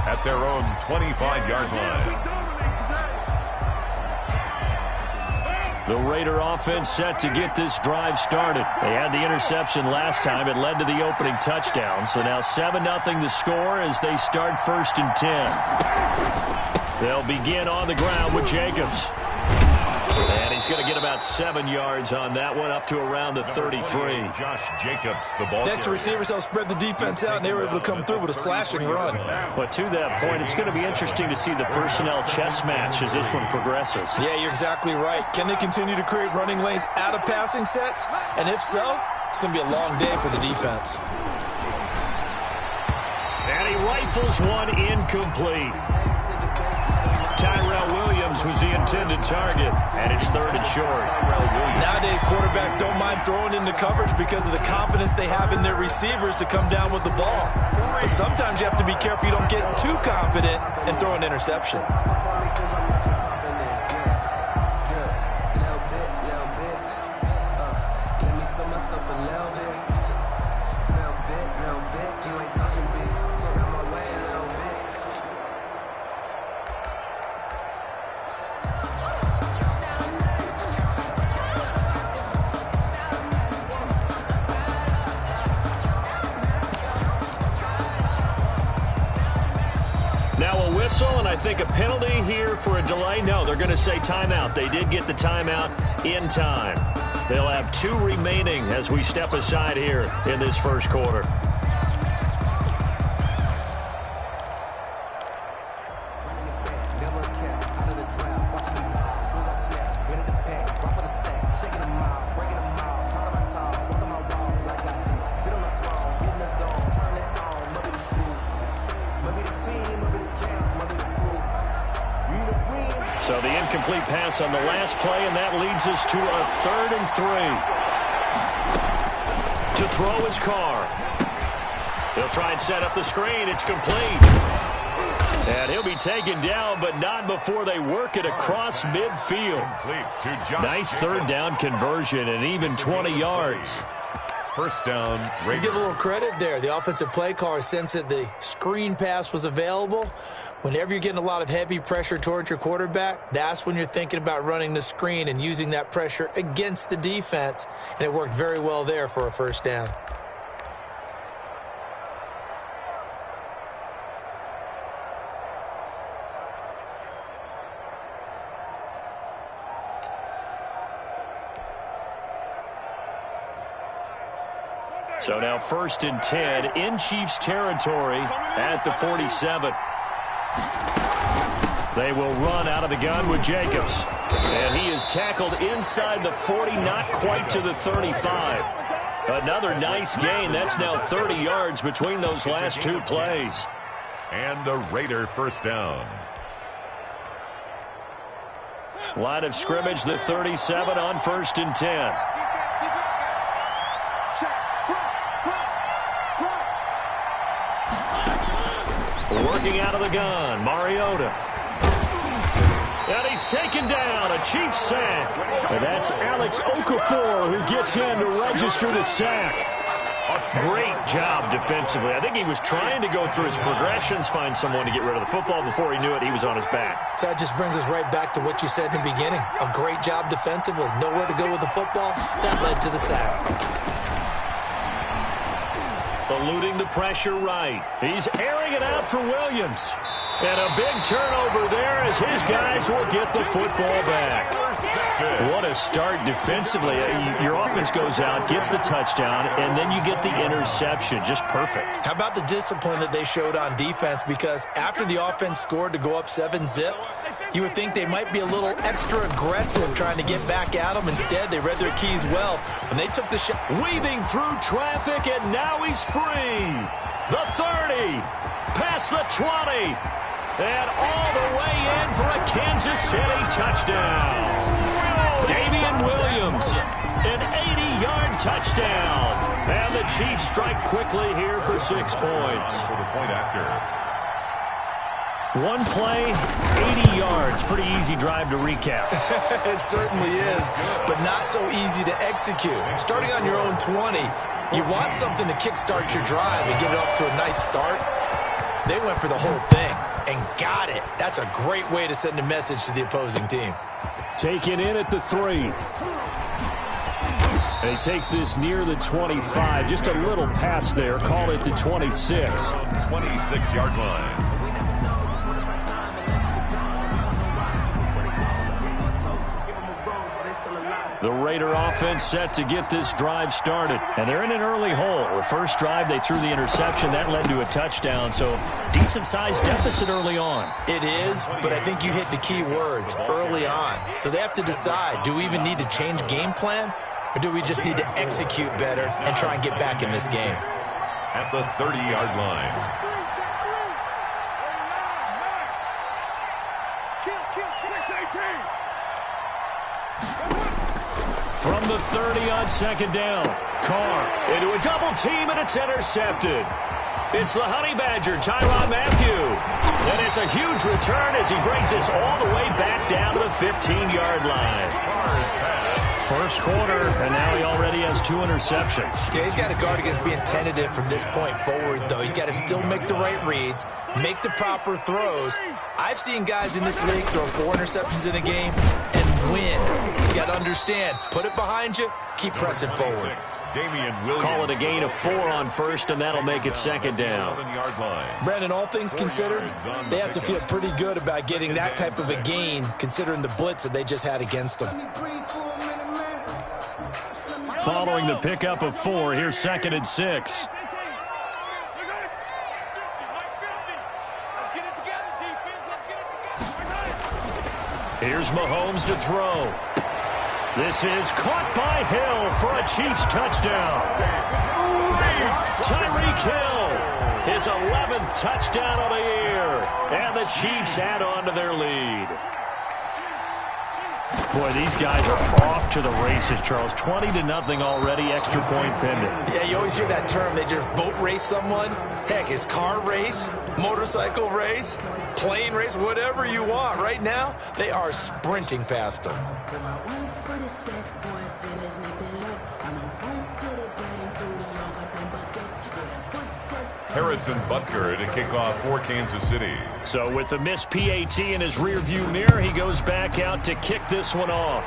S11: at their own 25-yard line.
S10: The Raider offense set to get this drive started. They had the interception last time. It led to the opening touchdown. So now 7-0 the score as they start 1st and 10. They'll begin on the ground with Jacobs. And he's going to get about 7 yards on that one, up to around the 33.
S11: Josh Jacobs, the ball.
S13: Next, the receivers helped spread the defense out, and they were able to come through with a slashing run.
S10: But to that point, it's going to be interesting to see the personnel chess match as this one progresses.
S13: Yeah, you're exactly right. Can they continue to create running lanes out of passing sets? And if so, it's going to be a long day for the defense.
S10: And he rifles one incomplete. Tyrell Williams was the intended target, and it's 3rd and short.
S13: Nowadays, quarterbacks don't mind throwing into coverage because of the confidence they have in their receivers to come down with the ball. But sometimes you have to be careful you don't get too confident and throw an interception.
S10: And I think a penalty here for a delay. No, they're going to say timeout. They did get the timeout in time. They'll have 2 remaining as we step aside here in this first quarter. So the incomplete pass on the last play, and that leads us to a 3rd and 3. To throw his car. He'll try and set up the screen. It's complete. And he'll be taken down, but not before they work it across midfield. Nice 3rd down conversion and even 20 yards.
S11: First down.
S14: Let's give a little credit there. The offensive play caller sensed that the screen pass was available. Whenever you're getting a lot of heavy pressure towards your quarterback, that's when you're thinking about running the screen and using that pressure against the defense. And it worked very well there for a first down.
S10: So now 1st and 10 in Chiefs territory at the 47. They will run out of the gun with Jacobs. And he is tackled inside the 40, not quite to the 35. Another nice gain. That's now 30 yards between those last 2 plays.
S11: And a Raider first down.
S10: Line of scrimmage, the 37 on 1st and 10. Working out of the gun, Mariota. And he's taken down, a Chiefs sack. And that's Alex Okafor who gets in to register the sack. Great job defensively. I think he was trying to go through his progressions, find someone to get rid of the football. Before he knew it, he was on his back.
S14: So that just brings us right back to what you said in the beginning. A great job defensively. Nowhere to go with the football. That led to the sack.
S10: Eluding the pressure right. He's airing it out for Williams. And a big turnover there as his guys will get the football back. What a start defensively. Your offense goes out, gets the touchdown, and then you get the interception. Just perfect.
S14: How about the discipline that they showed on defense? Because after the offense scored to go up 7-zip, you would think they might be a little extra aggressive trying to get back at them. Instead, they read their keys well when they took the shot.
S10: Weaving through traffic, and now he's free. The 30, past the 20, and all the way in for a Kansas City touchdown. Damian Williams, an 80-yard touchdown. And the Chiefs strike quickly here for 6 points.
S11: For the point after.
S10: One play, 80 yards. Pretty easy drive to recap.
S14: It certainly is, but not so easy to execute. Starting on your own 20, you want something to kickstart your drive and get it off to a nice start. They went for the whole thing and got it. That's a great way to send a message to the opposing team.
S10: Taken in at the 3. And he takes this near the 25. Just a little pass there. Call it the 26.
S11: 26-yard line.
S10: The Raider offense set to get this drive started. And they're in an early hole. The first drive, they threw the interception. That led to a touchdown. So decent-sized deficit early on.
S14: It is, but I think you hit the key words, early on. So they have to decide, do we even need to change game plan? Or do we just need to execute better and try and get back in this game?
S11: At the 30-yard line.
S10: From the 30 on 2nd down. Carr into a double team, and it's intercepted. It's the Honey Badger, Tyrann Mathieu. And it's a huge return as he brings us all the way back down to the 15-yard line. First quarter, and now he already has 2 interceptions.
S14: Yeah, he's got to guard against being tentative from this point forward, though. He's got to still make the right reads, make the proper throws. I've seen guys in this league throw 4 interceptions in a game and win. He's got to understand, put it behind you, keep pressing forward.
S10: Call it a gain of 4 on first, and that'll make it 2nd down.
S14: Brandon, all things considered, they have to feel pretty good about getting that type of a gain, considering the blitz that they just had against them.
S10: Following the pickup of 4, here's 2nd and 6. Here's Mahomes to throw. This is caught by Hill for a Chiefs touchdown. Tyreek Hill, his 11th touchdown of the year. And the Chiefs add on to their lead. Boy, these guys are off to the races, Charles. 20-0 already, extra point pending.
S14: Yeah, you always hear that term. They just boat race someone. Heck, it's car race, motorcycle race, plane race, whatever you want. Right now, they are sprinting past them.
S11: Harrison Butker to kick off for Kansas City.
S10: So with the missed PAT in his rearview mirror, he goes back out to kick this one off.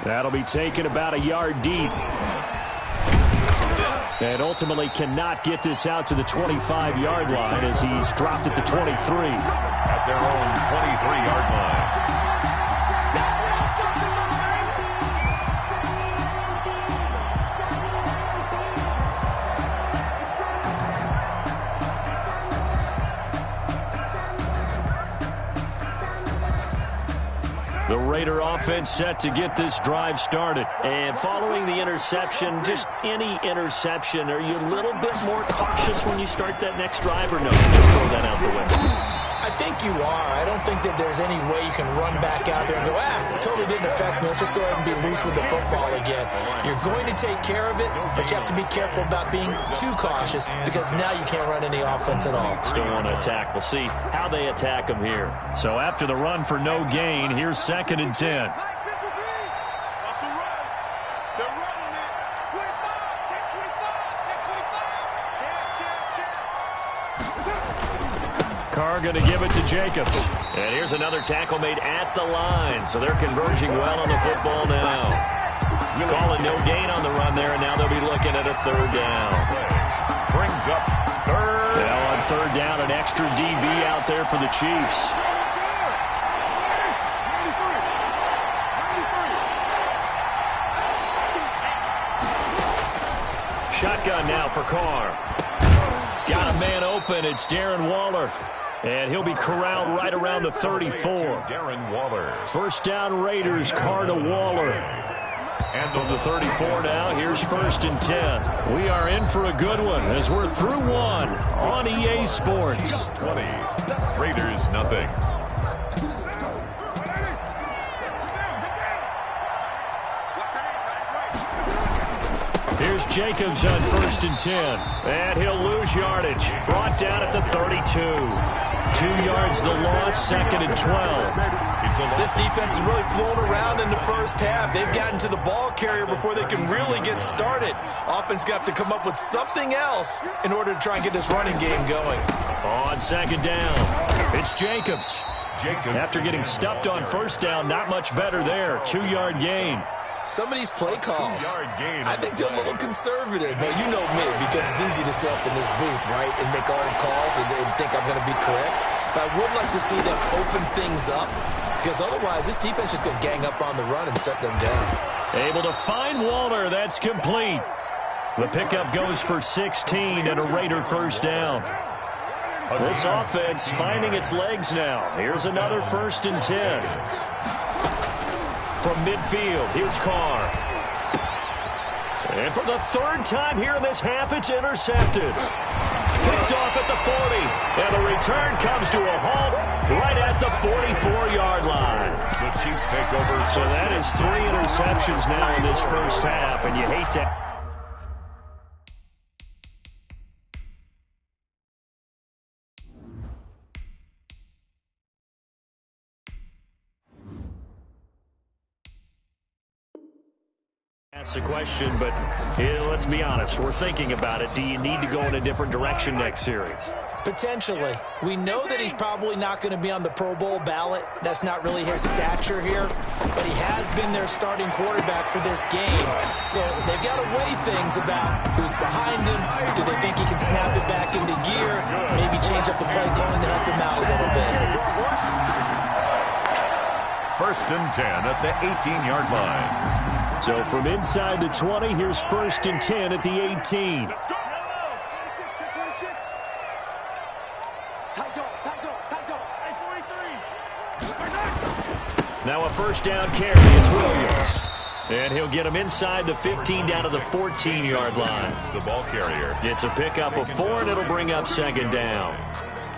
S10: That'll be taken about a yard deep. And ultimately cannot get this out to the 25-yard line as he's dropped at the 23.
S11: At their own 23-yard line.
S10: The Raider offense set to get this drive started. And following the interception, just any interception, are you a little bit more cautious when you start that next drive, or no? Just throw that out the window.
S14: I think you are. I don't think that there's any way you can run back out there and go, totally didn't affect me. Let's just go ahead and be loose with the football again. You're going to take care of it, but you have to be careful about being too cautious because now you can't run any offense at all.
S10: Still want to attack. We'll see how they attack them here. So after the run for no gain, here's 2nd and 10. Carr going to give it to Jacobs. And here's another tackle made at the line. So they're converging well on the football now. Calling no gain on the run there, and now they'll be looking at a 3rd down.
S11: Brings up 3rd.
S10: Now on 3rd down, an extra DB out there for the Chiefs. Shotgun now for Carr. Got a man open. It's Darren Waller. And he'll be corralled right around the 34.
S11: Darren Waller.
S10: 1st down Raiders, Carr to Waller. And on the 34 now, here's 1st and 10. We are in for a good one as we're through one on EA Sports.
S11: 20. Raiders nothing.
S10: Here's Jacobs on 1st and 10. And he'll lose yardage. Brought down at the 32. 2 yards the loss, 2nd and 12.
S14: This defense is really flown around in the first half. They've gotten to the ball carrier before they can really get started. Offense going to have to come up with something else in order to try and get this running game going.
S10: On 2nd down, it's Jacobs. After getting stuffed on 1st down, not much better there. 2-yard gain.
S14: Some of these play calls, I think they're a little conservative. But you know me, because it's easy to sit up in this booth, right, and make all calls and think I'm going to be correct. But I would like to see them open things up, because otherwise this defense is going to gang up on the run and shut them down.
S10: Able to find Waller. That's complete. The pickup goes for 16 and a Raider 1st down. This offense finding its legs now. Here's another 1st and 10. From midfield, here's Carr. And for the 3rd time here in this half, it's intercepted. Picked off at the 40. And the return comes to a halt right at the 44-yard line.
S11: The Chiefs take over.
S10: So that is 3 interceptions now in this first half, and you hate to... That's the question, but let's be honest. We're thinking about it. Do you need to go in a different direction next series?
S14: Potentially. We know that he's probably not going to be on the Pro Bowl ballot. That's not really his stature here. But he has been their starting quarterback for this game. So they've got to weigh things about who's behind him. Do they think he can snap it back into gear? Maybe change up the play calling to help him out a little bit.
S11: 1st and 10 at the 18-yard line.
S10: So from inside the 20, here's 1st and 10 at the 18. Now a 1st down carry. It's Williams. And he'll get him inside the 15 down to the 14-yard line.
S11: The ball carrier.
S10: It's a pickup of 4, and it'll bring up 2nd down.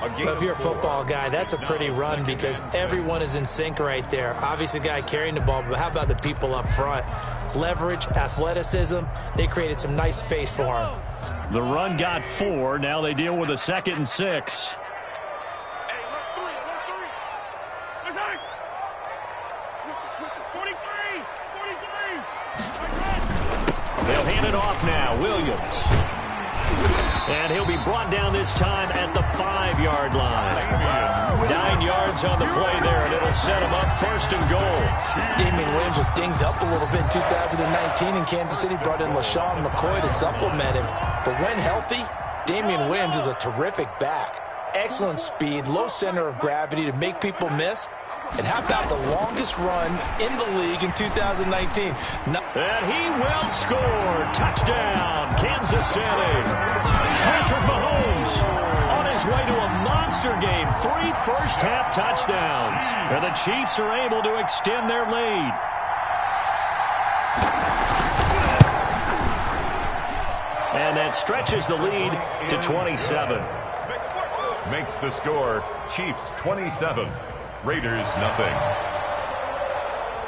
S14: Well, if you're a football guy, that's a pretty run because everyone is in sync right there. Obviously, the guy carrying the ball, but how about the people up front? Leverage, athleticism, they created some nice space for him.
S10: The run got 4. Now they deal with a 2nd and 6. They'll hand it off now. Williams. And he'll be brought down this time at the 5-yard line. 9 yards on the play there, and it'll set him up 1st and goal.
S14: Damian Williams was dinged up a little bit in 2019, and Kansas City brought in LaShawn McCoy to supplement him. But when healthy, Damian Williams is a terrific back. Excellent speed, low center of gravity to make people miss. And how about the longest run in the league in 2019?
S10: And he will score. Touchdown, Kansas City. Patrick Mahomes on his way to a monster game. 3 first-half touchdowns. And the Chiefs are able to extend their lead. And that stretches the lead to 27.
S11: Makes the score Chiefs 27. Raiders nothing.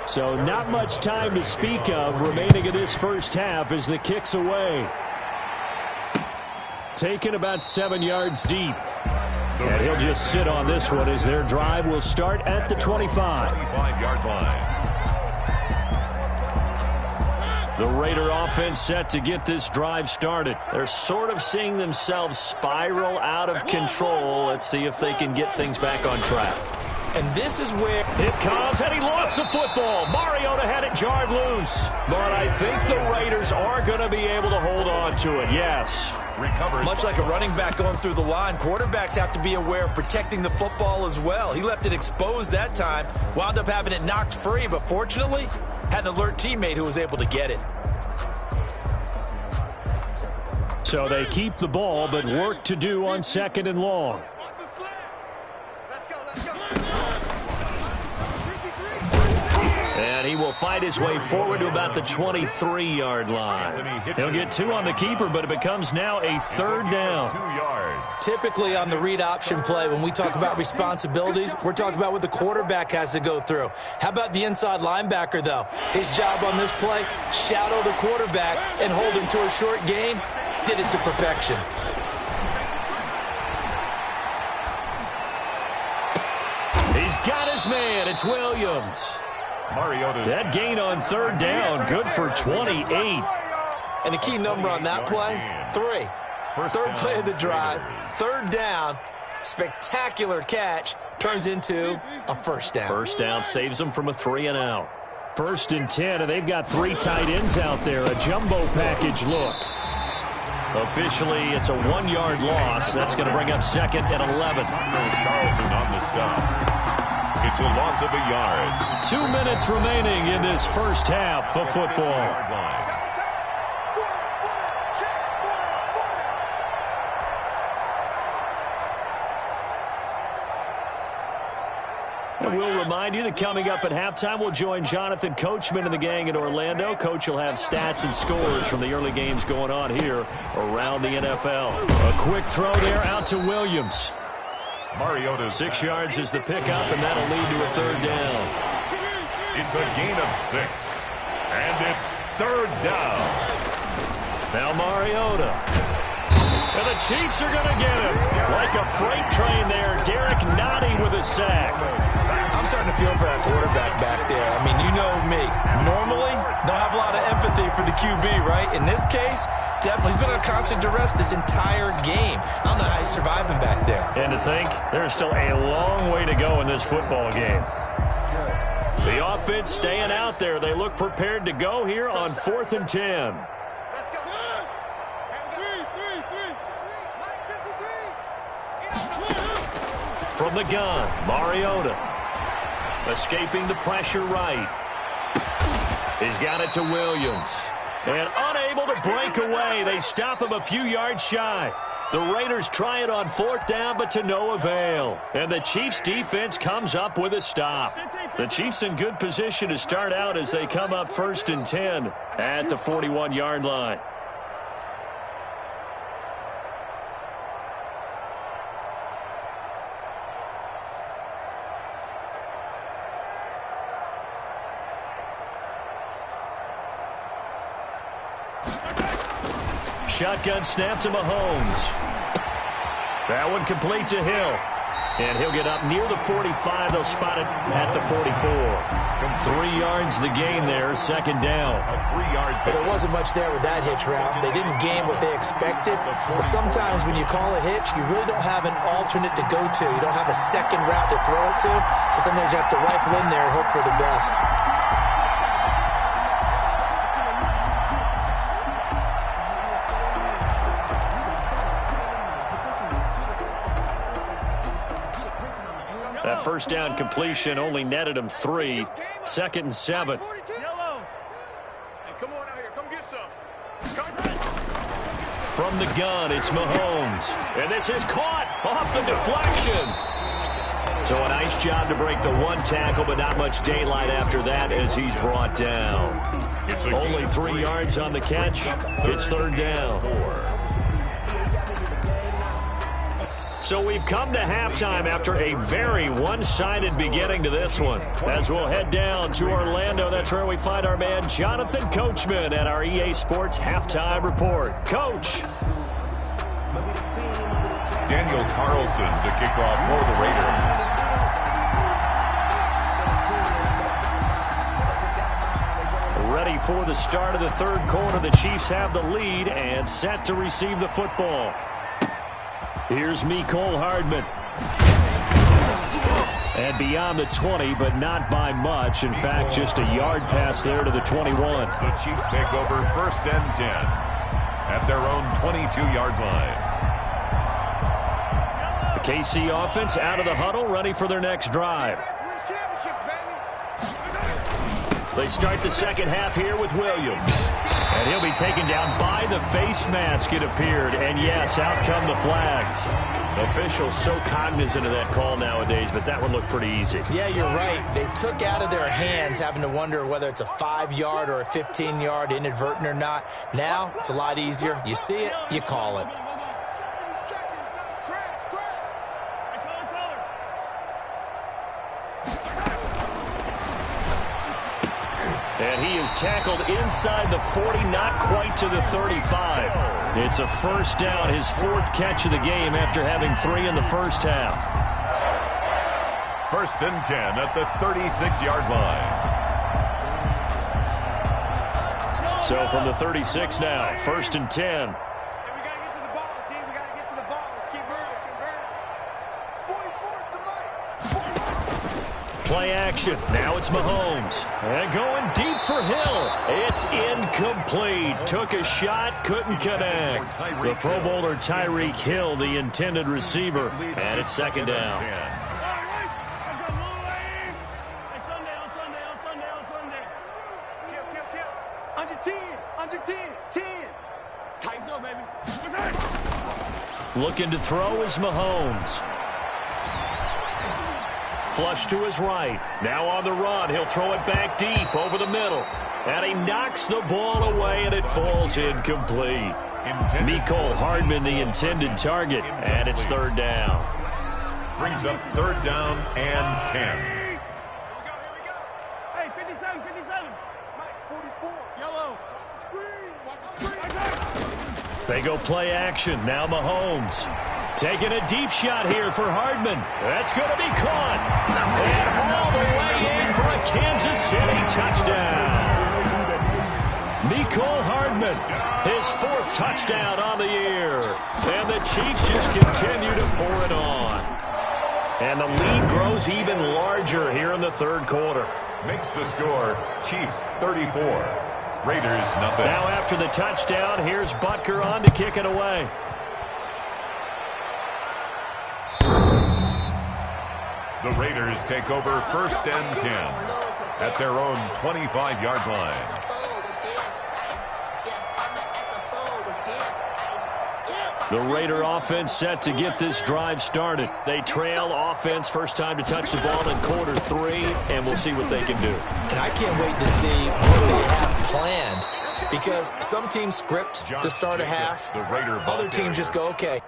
S10: So not much time to speak of remaining in this first half as the kick's away. Taken about 7 yards deep. And he'll just sit on this one as their drive will start at the 25.
S11: 25-yard line.
S10: The Raider offense set to get this drive started. They're sort of seeing themselves spiral out of control. Let's see if they can get things back on track.
S14: And this is where
S10: it comes, and he lost the football. Mariota had it jarred loose. But I think the Raiders are going to be able to hold on to it, yes.
S11: Recovered.
S14: Much like a running back going through the line, quarterbacks have to be aware of protecting the football as well. He left it exposed that time, wound up having it knocked free, but fortunately, had an alert teammate who was able to get it.
S10: So they keep the ball, but work to do on 2nd and long. And he will fight his way forward to about the 23-yard line. He'll get 2 on the keeper, but it becomes now a 3rd down.
S11: 2 yards.
S14: Typically on the read option play, when we talk about responsibilities, we're talking about what the quarterback has to go through. How about the inside linebacker, though? His job on this play, shadow the quarterback and hold him to a short gain. Did it to perfection.
S10: He's got his man. It's Williams.
S11: Mariota.
S10: That gain on 3rd down, good for 28.
S14: And the key number on that play, 3. Third play of the drive, 3rd down, spectacular catch, turns into a 1st down.
S10: 1st down saves them from a 3 and out. 1st and 10, and they've got 3 tight ends out there, a jumbo package look. Officially, it's a 1-yard loss. That's going to bring up 2nd and 11.
S11: Charlton on the stop. It's a loss of a yard.
S10: 2 minutes remaining in this first half of football. And we'll remind you that coming up at halftime, we'll join Jonathan Coachman and the gang in Orlando. Coach will have stats and scores from the early games going on here around the NFL. A quick throw there out to Williams.
S11: Mariota.
S10: 6 yards is the pickup, and that'll lead to a 3rd down.
S11: It's a gain of 6, and it's 3rd down.
S10: Now Mariota. And the Chiefs are going to get him. Like a freight train there, Derek Nottie with a sack.
S14: I'm starting to feel for that quarterback back there. I mean, you know me. Normally, don't have a lot of empathy for the QB, right? In this case, definitely. He's been under constant duress this entire game. I don't know how he's surviving back there.
S10: And to think, there's still a long way to go in this football game. The offense staying out there. They look prepared to go here on 4th and 10. From the gun, Mariota. Escaping the pressure right. He's got it to Williams. And unable to break away. They stop him a few yards shy. The Raiders try it on 4th down, but to no avail. And the Chiefs' defense comes up with a stop. The Chiefs in good position to start out as they come up 1st and 10 at the 41-yard line. Shotgun snap to Mahomes. That one complete to Hill. And he'll get up near the 45. They'll spot it at the 44. 3 yards the gain there, second down.
S13: But there wasn't much there with that hitch route. They didn't gain what they expected. But sometimes when you call a hitch, you really don't have an alternate to go to. You don't have a second route to throw it to. So sometimes you have to rifle in there and hope for the best.
S10: That first down completion only netted him 3. 2nd and 7.
S12: Hey, come on out here. Come get some.
S10: From the gun, it's Mahomes. And this is caught off the deflection. So a nice job to break the 1 tackle, but not much daylight after that as he's brought down. Only 3 yards on the catch. It's 3rd down. So we've come to halftime after a very one-sided beginning to this one. As we'll head down to Orlando, that's where we find our man Jonathan Coachman at our EA Sports Halftime Report. Coach.
S11: Daniel Carlson to kick off for the Raiders.
S10: Ready for the start of the 3rd quarter. The Chiefs have the lead and set to receive the football. Here's Mecole Hardman. And beyond the 20, but not by much. In fact, just a yard pass there to the 21.
S11: The Chiefs take over 1st and 10 at their own 22-yard line.
S10: The KC offense out of the huddle, ready for their next drive. They start the second half here with Williams. And he'll be taken down by the face mask, it appeared. And yes, out come the flags. Officials so cognizant of that call nowadays, but that one looked pretty easy.
S13: Yeah, you're right. They took out of their hands having to wonder whether it's a 5-yard or a 15-yard, inadvertent or not. Now, it's a lot easier. You see it, you call it.
S10: And he is tackled inside the 40, not quite to the 35. It's a first down, his 4th catch of the game after having 3 in the first half.
S11: 1st and 10 at the 36-yard line.
S10: So from the 36 now, 1st and 10. Play action. Now it's Mahomes. And going deep for Hill. It's incomplete. Took a shot, couldn't connect. The Pro Bowler Tyreek Hill, the intended receiver. And it's 2nd down.
S12: Under 10. Tighten up, baby.
S10: Looking to throw is Mahomes. Flush to his right. Now on the run. He'll throw it back deep over the middle. And he knocks the ball away, and it falls incomplete. Mecole Hardman, the intended target, and it's 3rd down.
S11: Brings up 3rd down and 10.
S12: Hey, 57. Mike, 44. Yellow. Watch the screen.
S10: They go play action. Now Mahomes. Taking a deep shot here for Hardman. That's going to be caught. And all the way in for a Kansas City touchdown. Mecole Hardman, his 4th touchdown on the year. And the Chiefs just continue to pour it on. And the lead grows even larger here in the 3rd quarter.
S11: Makes the score Chiefs 34, Raiders nothing.
S10: Now after the touchdown, here's Butker on to kick it away.
S11: The Raiders take over 1st and 10 at their own 25-yard line.
S10: The Raider offense set to get this drive started. They trail offense, first time to touch the ball in quarter 3, and we'll see what they can do.
S13: And I can't wait to see what they have planned, because some teams script to start a half. Other teams just go, okay.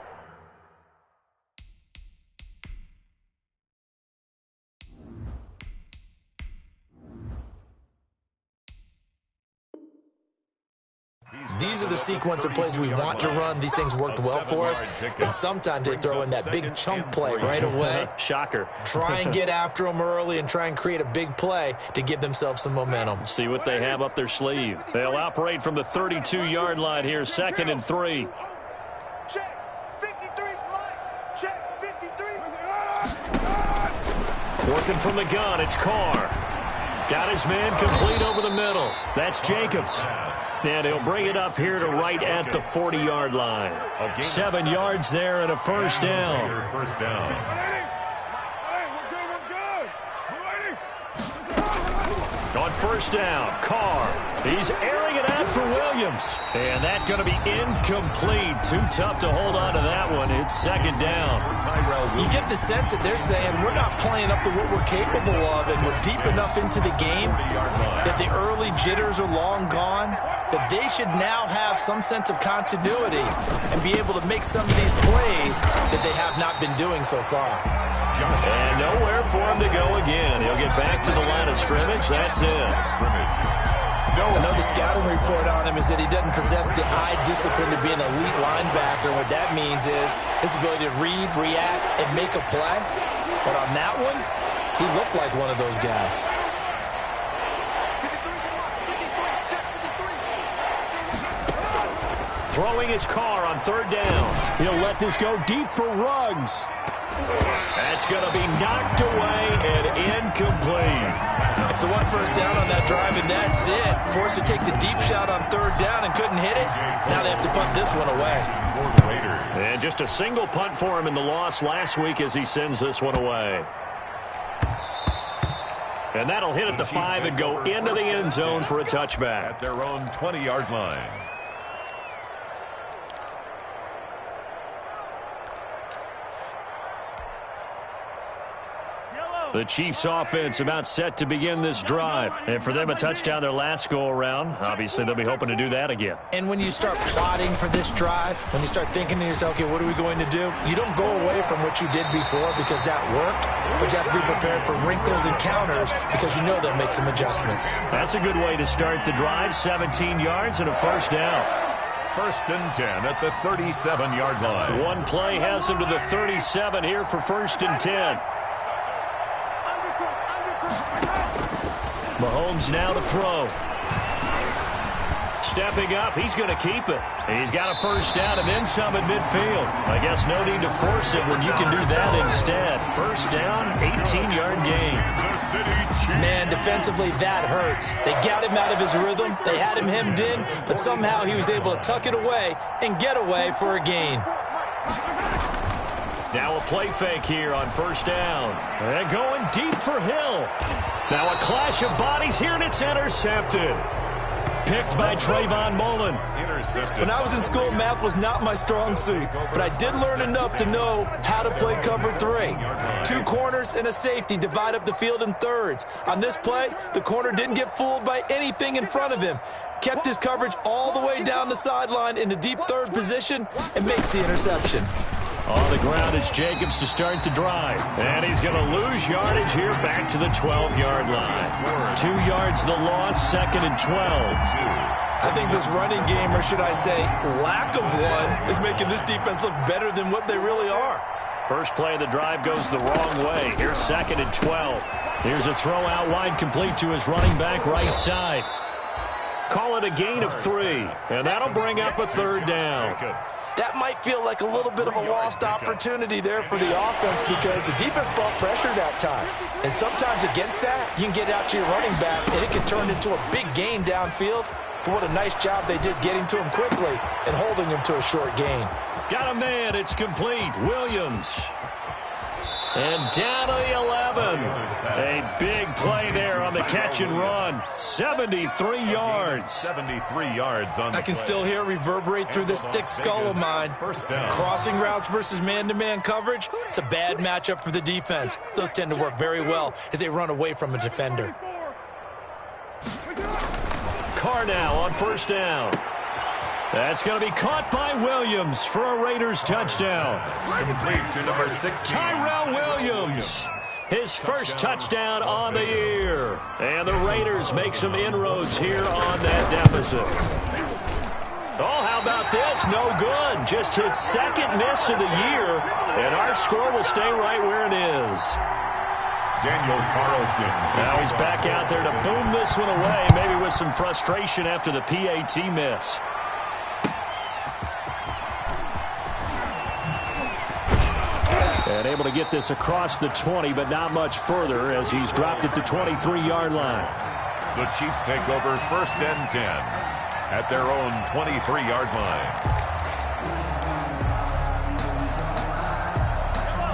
S14: These are the sequence of plays we want to run. These things worked well for us. And sometimes they throw in that big chunk play right away.
S10: Shocker.
S14: Try and get after them early and try and create a big play to give themselves some momentum.
S10: See what they have up their sleeve. They'll operate from the 32-yard line here, 2nd and 3.
S12: Check. 53's line. Check. 53.
S10: Working from the gun, it's Carr. Got his man complete over the middle. That's Jacobs. And he'll bring it up here to right at the 40-yard line. 7 yards there and a first down.
S11: First down.
S10: On first down, Carr. He's airing it out for Williams. And that's going to be incomplete. Too tough to hold on to that one. It's 2nd down.
S14: You get the sense that they're saying we're not playing up to what we're capable of, and we're deep enough into the game that the early jitters are long gone, that they should now have some sense of continuity and be able to make some of these plays that they have not been doing so far.
S10: And nowhere for him to go again. He'll get back to the line of scrimmage. That's it.
S14: I know the scouting report on him is that he doesn't possess the eye discipline to be an elite linebacker. And what that means is his ability to read, react, and make a play. But on that one, he looked like one of those guys.
S10: Throwing his Carr on 3rd down. He'll let this go deep for Ruggs. That's going to be knocked away and incomplete.
S14: So 1 first down on that drive, and that's it. Forced to take the deep shot on 3rd down and couldn't hit it. Now they have to punt this one away.
S10: And just a single punt for him in the loss last week as he sends this one away. And that'll hit at the 5 and go into the end zone for a touchback.
S11: At their own 20-yard line.
S10: The Chiefs offense about set to begin this drive. And for them, a touchdown their last go-around. Obviously, they'll be hoping to do that again.
S14: And when you start plotting for this drive, when you start thinking to yourself, okay, what are we going to do? You don't go away from what you did before because that worked, but you have to be prepared for wrinkles and counters because you know they'll make some adjustments.
S10: That's a good way to start the drive. 17 yards and a first down.
S11: 1st and 10 at the 37-yard line.
S10: One play has them to the 37 here for 1st and 10. Mahomes now to throw. Stepping up, he's going to keep it. He's got a first down and then some at midfield. I guess no need to force it when you can do that instead. First down, 18-yard gain.
S14: Man, defensively, that hurts. They got him out of his rhythm. They had him hemmed in, but somehow he was able to tuck it away and get away for a gain.
S10: Now a play fake here on first down. And going deep for Hill. Now a clash of bodies here, and it's intercepted. Picked by Trayvon Mullen.
S14: When I was in school, math was not my strong suit, but I did learn enough to know how to play cover 3. 2 corners and a safety divide up the field in thirds. On this play, the corner didn't get fooled by anything in front of him. Kept his coverage all the way down the sideline in the deep third position and makes the interception.
S10: On the ground, it's Jacobs to start the drive. And he's going to lose yardage here back to the 12-yard line. 2 yards the loss, 2nd and 12.
S14: I think this running game, or should I say lack of one, is making this defense look better than what they really are.
S10: First play of the drive goes the wrong way. Here's 2nd and 12. Here's a throw out wide complete to his running back right side. Call it a gain of 3, and that'll bring up a 3rd down.
S14: That might feel like a little bit of a lost opportunity there for the offense because the defense brought pressure that time. And sometimes against that, you can get out to your running back, and it can turn into a big gain downfield. But what a nice job they did getting to him quickly and holding him to a short gain.
S10: Got a man. It's complete. Williams. And down to the 11. A big play there on the catch and run. 73 yards.
S11: 73 yards on the
S14: I can still hear it reverberate through this thick skull of mine. Crossing routes versus man-to-man coverage, it's a bad matchup for the defense. Those tend to work very well as they run away from a defender.
S10: Carr now on first down. That's going to be caught by Williams for a Raiders touchdown.
S11: Complete to number 16.
S10: Tyrell Williams. His first touchdown on the year. And the Raiders make some inroads here on that deficit. Oh, how about this? No good. Just his second miss of the year, and our score will stay right where it is.
S11: Daniel Carlson.
S10: Now he's back out there to boom this one away, maybe with some frustration after the PAT miss. And able to get this across the 20, but not much further as he's dropped it to 23-yard line.
S11: The Chiefs take over 1st and 10 at their own 23-yard line.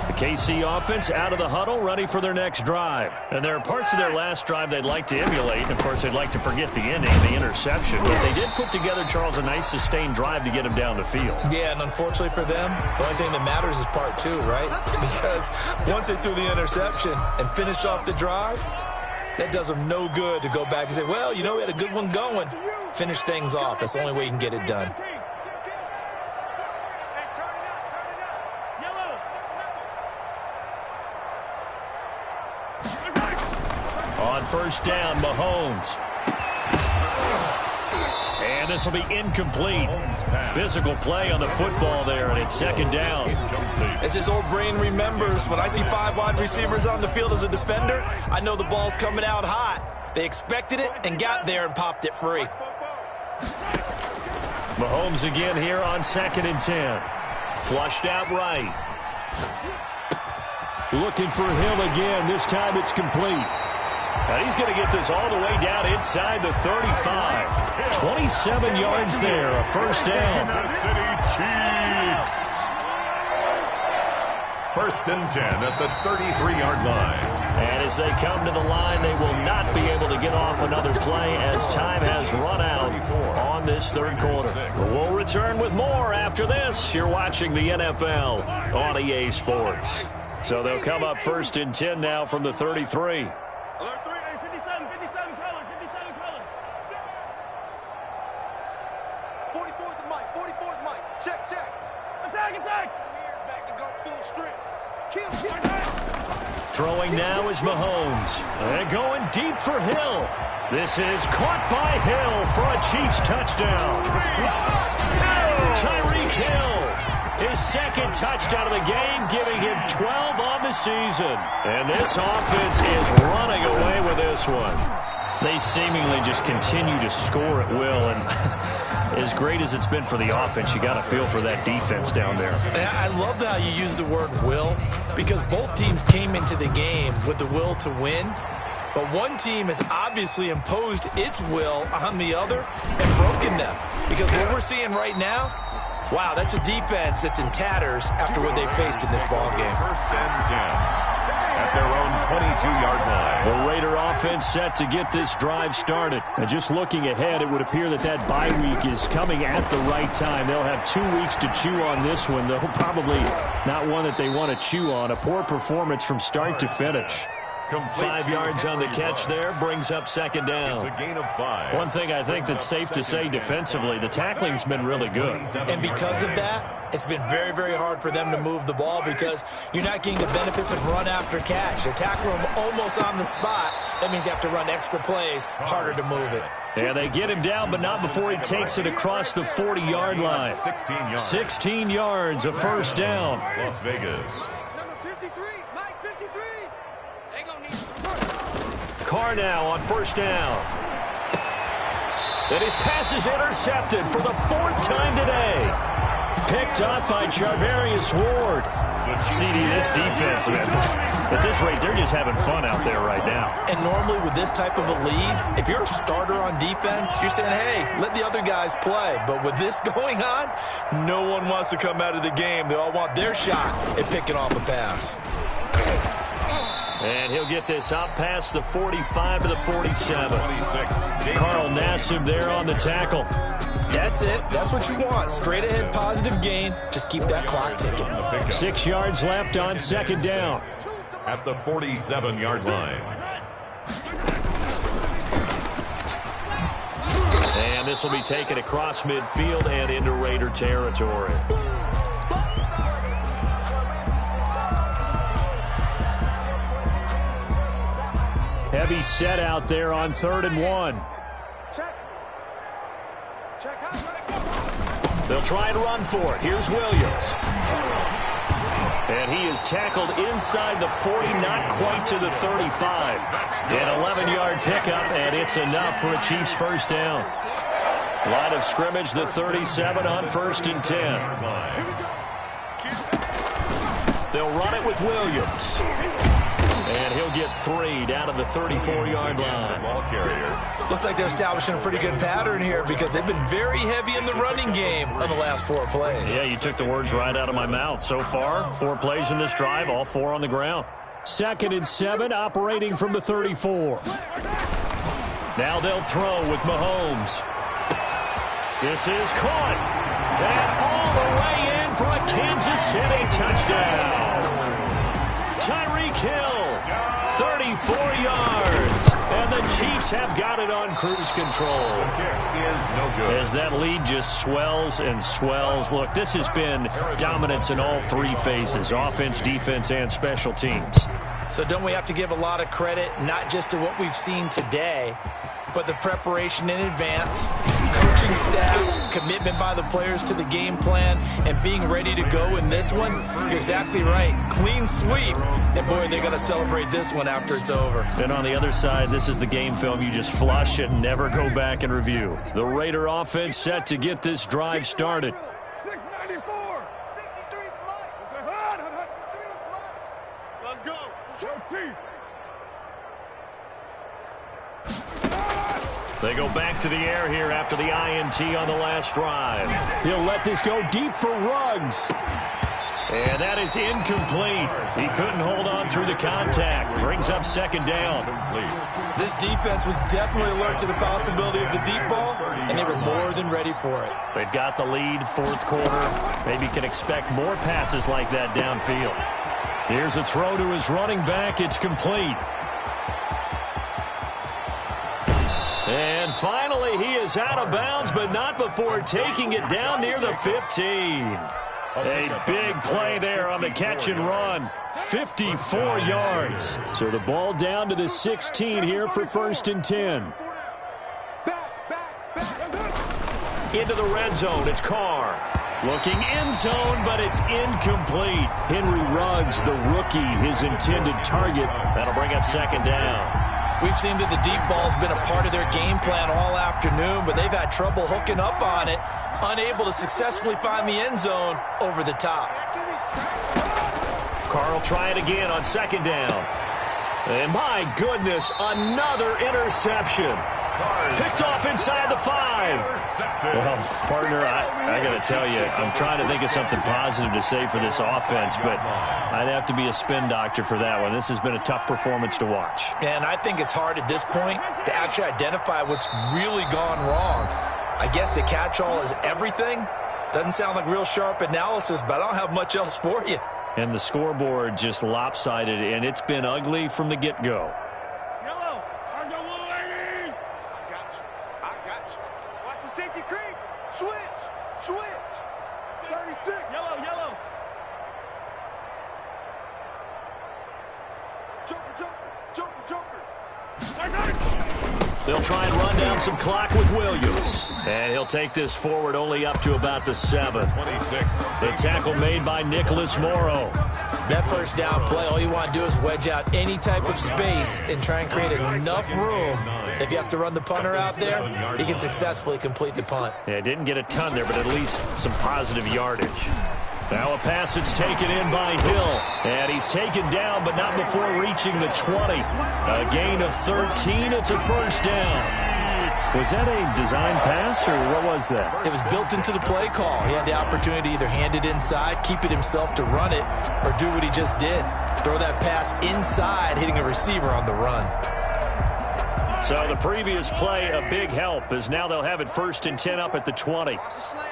S10: The KC offense out of the huddle, ready for their next drive. And there are parts of their last drive they'd like to emulate. And, of course, they'd like to forget the ending, the interception. But they did put together, Charles, a nice sustained drive to get him down the field.
S14: Yeah, and unfortunately for them, the only thing that matters is part 2, right? Because once they threw the interception and finished off the drive, that does them no good to go back and say, well, you know, we had a good one going. Finish things off. That's the only way you can get it done.
S10: On 1st down, Mahomes. And this will be incomplete. Physical play on the football there, and it's 2nd down.
S14: As his old brain remembers, when I see 5 wide receivers on the field as a defender, I know the ball's coming out hot. They expected it and got there and popped it free.
S10: Mahomes again here on 2nd and 10. Flushed out right. Looking for Hill again. This time it's complete. And he's going to get this all the way down inside the 35. 27 yards there, a 1st down.
S11: Kansas City Chiefs. 1st and 10 at the 33-yard line.
S10: And as they come to the line, they will not be able to get off another play as time has run out on this 3rd quarter. We'll return with more after this. You're watching the NFL on EA Sports. So they'll come up 1st and 10 now from the 33.
S12: 44's Mike. 44's Mike. Check. Attack. Years back to go full strength. Kill.
S10: Throwing now is Mahomes. And going deep for Hill. This is caught by Hill for a Chiefs touchdown. Tyreek Hill, his 2nd touchdown of the game, giving him 12 on the season. And this offense is running away with this one. They seemingly just continue to score at will, and as great as it's been for the offense, you got to feel for that defense down there.
S14: I love how you use the word will, because both teams came into the game with the will to win, but one team has obviously imposed its will on the other and broken them. Because what we're seeing right now, wow, that's a defense that's in tatters after what they faced in this ball game.
S11: 1st and 10. At their own 22-yard line.
S10: The Raider offense set to get this drive started. And just looking ahead, it would appear that bye week is coming at the right time. They'll have 2 weeks to chew on this one, though probably not one that they want to chew on. A poor performance from start to finish. 5 yards on the catch there, brings up 2nd down.
S11: It's a gain of 5.
S10: One thing I think that's safe to say defensively, the tackling's been really good.
S14: And because of that, it's been very, very hard for them to move the ball because you're not getting the benefits of run after catch. They tackle them almost on the spot. That means you have to run extra plays, harder to move it.
S10: Yeah, they get him down, but not before he takes it across the 40-yard line. 16 yards, a 1st down.
S11: Las Vegas.
S12: Number 53, Mike 53. They gonna need
S10: Carr now on 1st down. And his pass is intercepted for the 4th time today. Picked up by Charvarius Ward. CD, this defense, man, at this rate, they're just having fun out there right now.
S14: And normally with this type of a lead, if you're a starter on defense, you're saying, hey, let the other guys play. But with this going on, no one wants to come out of the game. They all want their shot at picking off a pass.
S10: And he'll get this up past the 45 to the 47. Carl Nassib there on the tackle.
S14: That's it. That's what you want. Straight ahead positive gain. Just keep that clock ticking.
S10: 6 yards left on 2nd down.
S11: At the 47-yard line.
S10: And this will be taken across midfield and into Raider territory. Heavy set out there on 3rd and 1.
S12: Check.
S10: They'll try and run for it. Here's Williams. And he is tackled inside the 40, not quite to the 35. An 11-yard pickup, and it's enough for a Chiefs first down. Line of scrimmage, the 37 on 1st and 10. They'll run it with Williams. And he'll get 3 down to the 34-yard line.
S11: Ball carrier.
S14: Looks like they're establishing a pretty good pattern here because they've been very heavy in the running game on the last 4 plays.
S10: Yeah, you took the words right out of my mouth. So far, 4 plays in this drive, all 4 on the ground. 2nd and 7, operating from the 34. Now they'll throw with Mahomes. This is caught. And all the way in for a Kansas City touchdown. Tyreek Hill, 34 yards. And the Chiefs have got it on cruise control.
S11: Is no good.
S10: As that lead just swells and swells. Look, this has been dominance in all 3 phases, offense, defense, and special teams.
S14: So don't we have to give a lot of credit, not just to what we've seen today, but the preparation in advance, coaching staff, commitment by the players to the game plan, and being ready to go in this one? You're exactly right. Clean sweep. And, boy, they're going to celebrate this one after it's over.
S10: And on the other side, this is the game film you just flush and never go back and review. The Raider offense set to get this drive started.
S12: 694. 63 Let's go. Show Chief.
S10: They go back to the air here after the INT on the last drive. He'll let this go deep for Ruggs. And that is incomplete. He couldn't hold on through the contact. Brings up 2nd down.
S14: This defense was definitely alert to the possibility of the deep ball, and they were more than ready for it.
S10: They've got the lead, 4th quarter. Maybe can expect more passes like that downfield. Here's a throw to his running back. It's complete. And finally, he is out of bounds, but not before taking it down near the 15. A big play there on the catch and run. 54 yards. So the ball down to the 16 here for 1st and 10. Into the red zone, it's Carr. Looking end zone, but it's incomplete. Henry Ruggs, the rookie, his intended target. That'll bring up 2nd down.
S14: We've seen that the deep ball's been a part of their game plan all afternoon, but they've had trouble hooking up on it, unable to successfully find the end zone over the top.
S10: Carr will try it again on 2nd down. And my goodness, another interception. Picked off inside the 5. Well, partner, I got to tell you, I'm trying to think of something positive to say for this offense, but I'd have to be a spin doctor for that one. This has been a tough performance to watch.
S14: And I think it's hard at this point to actually identify what's really gone wrong. I guess the catch-all is everything. Doesn't sound like real sharp analysis, but I don't have much else for you.
S10: And the scoreboard just lopsided, and it's been ugly from the get-go.
S12: Yellow, are you lady? I got you. I got you. Watch the safety creep. Switch. Switch. 36. Yellow, yellow. Joker, joker, joker, joker.
S10: They'll try and run down some clock with Williams. And he'll take this forward only up to about the 7.
S11: 26.
S10: The tackle made by Nicholas Morrow.
S14: That first down play, all you want to do is wedge out any type of space and try and create enough room. If you have to run the punter out there, he can successfully complete the punt.
S10: Yeah, didn't get a ton there, but at least some positive yardage. Now a pass that's taken in by Hill. And he's taken down, but not before reaching the 20. A gain of 13. It's a first down. Was that a design pass, or what was that?
S14: It was built into the play call. He had the opportunity to either hand it inside, keep it himself to run it, or do what he just did. Throw that pass inside, hitting a receiver on the run.
S10: So the previous play, a big help, as now they'll have it 1st and 10 up at the 20.
S12: Watch the slant.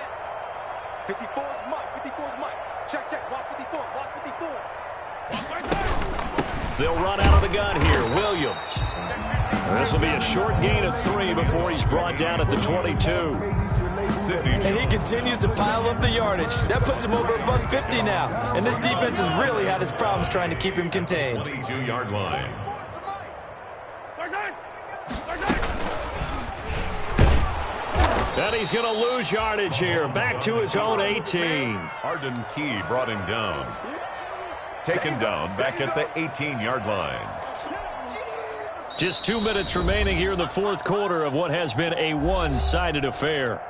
S12: 54 is Mike. 54 is Mike. Check, check. Watch 54. Watch 54.
S10: They'll run out of the gun here. Williams. This will be a short gain of 3 before he's brought down at the 22.
S14: And he continues to pile up the yardage. That puts him over $150 now. And this defense has really had its problems trying to keep him contained.
S11: 22-yard line.
S10: And he's going to lose yardage here. Back to his own 18.
S11: Arden Key brought him down. Taken down back at the 18-yard line.
S10: Just 2 minutes remaining here in the fourth quarter of what has been a one-sided affair.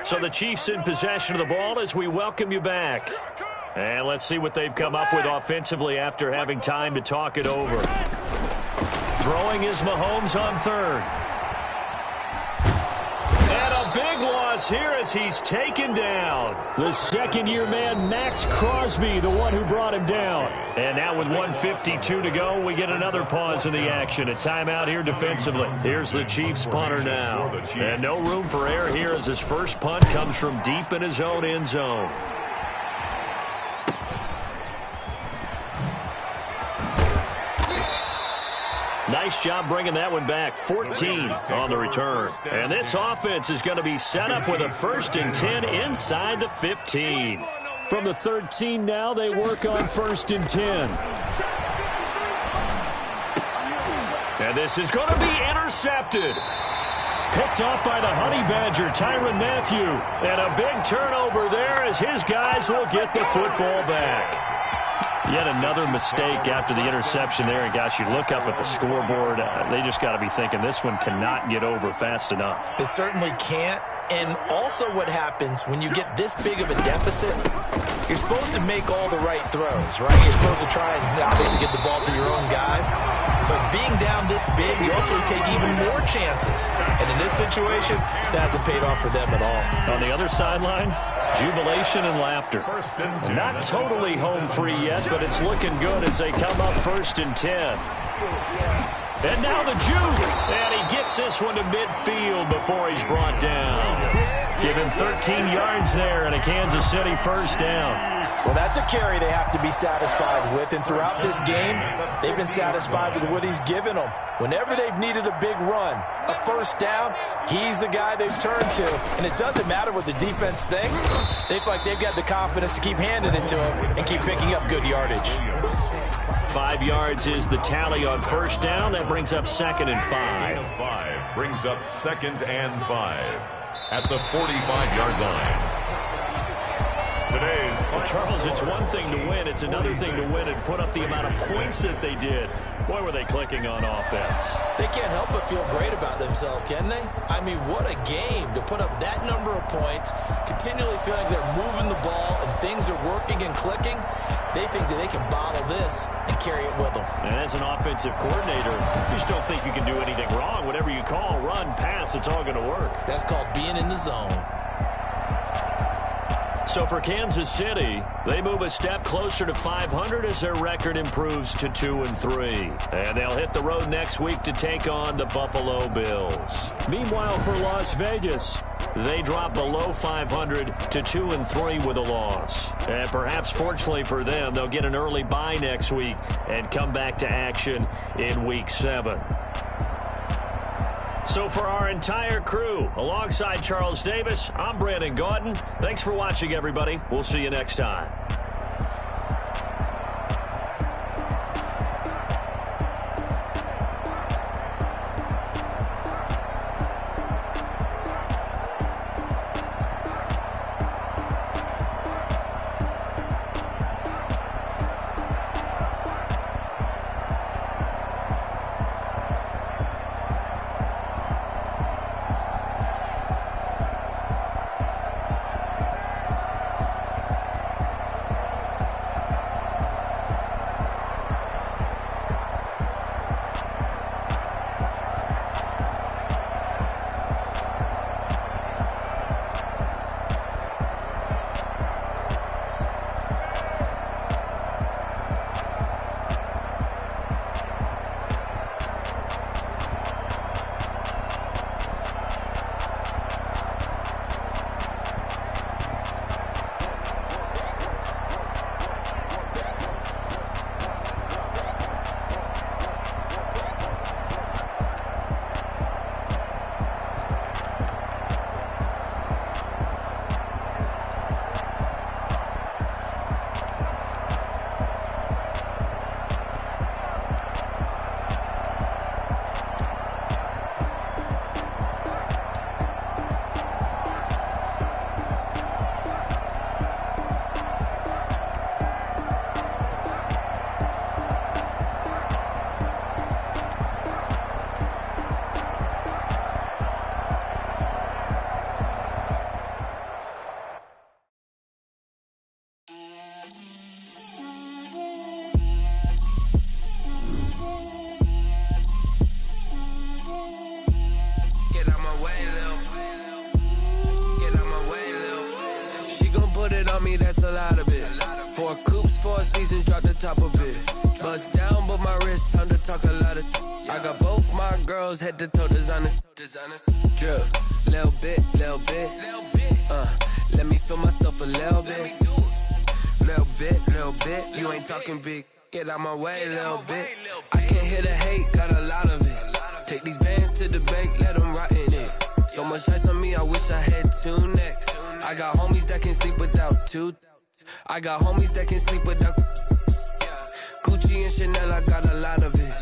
S10: So the Chiefs in possession of the ball as we welcome you back. And let's see what they've come up with offensively after having time to talk it over. Throwing is Mahomes on third. And a big loss here as he's taken down. The second-year man, Max Crosby, the one who brought him down. And now with 1:52 to go, we get another pause in the action. A timeout here defensively. Here's the Chiefs punter now. And no room for error here as his first punt comes from deep in his own end zone. Nice job bringing that one back. 14 on the return. And this offense is going to be set up with a 1st and 10 inside the 15. From the 13 now, they work on 1st and 10. And this is going to be intercepted. Picked off by the Honey Badger, Tyrann Mathieu. And a big turnover there as his guys will get the football back. Yet another mistake after the interception there. And, gosh, you look up at the scoreboard. They just got to be thinking this one cannot get over fast enough.
S13: It certainly can't. And also what happens when you get this big of a deficit, you're supposed to make all the right throws, right? You're supposed to try and obviously get the ball to your own guys. But being down this big, you also take even more chances. And in this situation, that hasn't paid off for them at all.
S10: On the other sideline, jubilation and laughter. Not totally home free yet, but it's looking good as they come up 1st and 10. And now the juke. And he gets this one to midfield before he's brought down. Give him 13 yards there and a Kansas City first down.
S13: Well, that's a carry they have to be satisfied with. And throughout this game, they've been satisfied with what he's given them. Whenever they've needed a big run, a first down, he's the guy they've turned to. And it doesn't matter what the defense thinks. They feel like they've got the confidence to keep handing it to him and keep picking up good yardage.
S10: 5 yards is the tally on first down. That brings up 2nd and 5.
S11: Brings up 2nd and 5 at the 45-yard line.
S10: Well, Charles, it's one thing to win. It's another thing to win and put up the amount of points that they did. Boy, were they clicking on offense.
S13: They can't help but feel great about themselves, can they? I mean, what a game to put up that number of points, continually feel like they're moving the ball and things are working and clicking. They think that they can bottle this and carry it with them.
S10: And as an offensive coordinator, you just don't think you can do anything wrong. Whatever you call, run, pass, it's all going to work.
S13: That's called being in the zone.
S10: So for Kansas City, they move a step closer to 500 as their record improves to 2-3. And they'll hit the road next week to take on the Buffalo Bills. Meanwhile, for Las Vegas, they drop below 500 to 2-3 with a loss. And perhaps fortunately for them, they'll get an early bye next week and come back to action in Week 7. So for our entire crew, alongside Charles Davis, I'm Brandon Gaudin. Thanks for watching, everybody. We'll see you next time.
S3: a lot of it. 4 coops, 4 seasons, drop the top of it. Bust down, but my wrist, time to talk a lot of. I got both my girls head to toe designer. Drip, little bit. Let me feel myself a little bit. Little bit. You ain't talking big. Get out my way a little bit. I can't hear the hate, got a lot of it. Take these bands to the bank, let them rot in it. So much ice on me, I wish I had 2 necks. I got homies that can sleep without 2. I got homies that can sleep without Gucci and Chanel, I got a lot of it.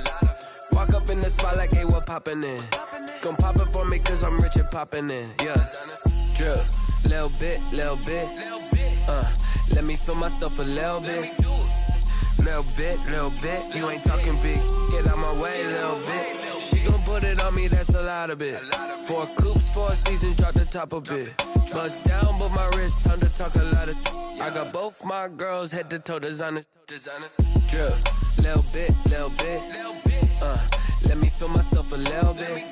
S3: Walk up in the spot like, hey, what poppin' in? Gon' pop it for me cause I'm rich and poppin' in. Yeah, drip, little bit. Let me feel myself a little bit. Little bit. You ain't talking big. Get out my way a little bit. She gon' put it on me, that's a lot of it. 4 coops, 4 seasons, drop the top of it. Bust down, but my wrist, time to talk a lot of. I got both my girls head to toe designer. Drip, little bit. Let me feel myself a little bit.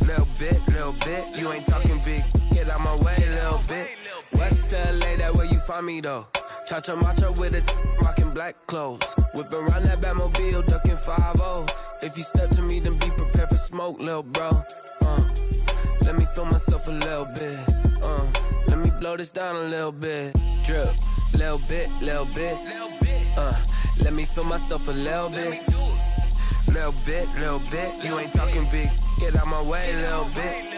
S3: Little bit. You ain't talking big. Get out my way a little bit. West LA, that where you find me though. Cha-cha matcha with it, rockin' black clothes. Whip around that Batmobile, ducking 5-0. If you step to me, then be prepared for smoke, lil' bro. Let me feel myself a little bit. Let me blow this down a little bit. Drip, little bit. Let me feel myself a little bit. Little bit. You ain't talking big. Get out my way a little bit.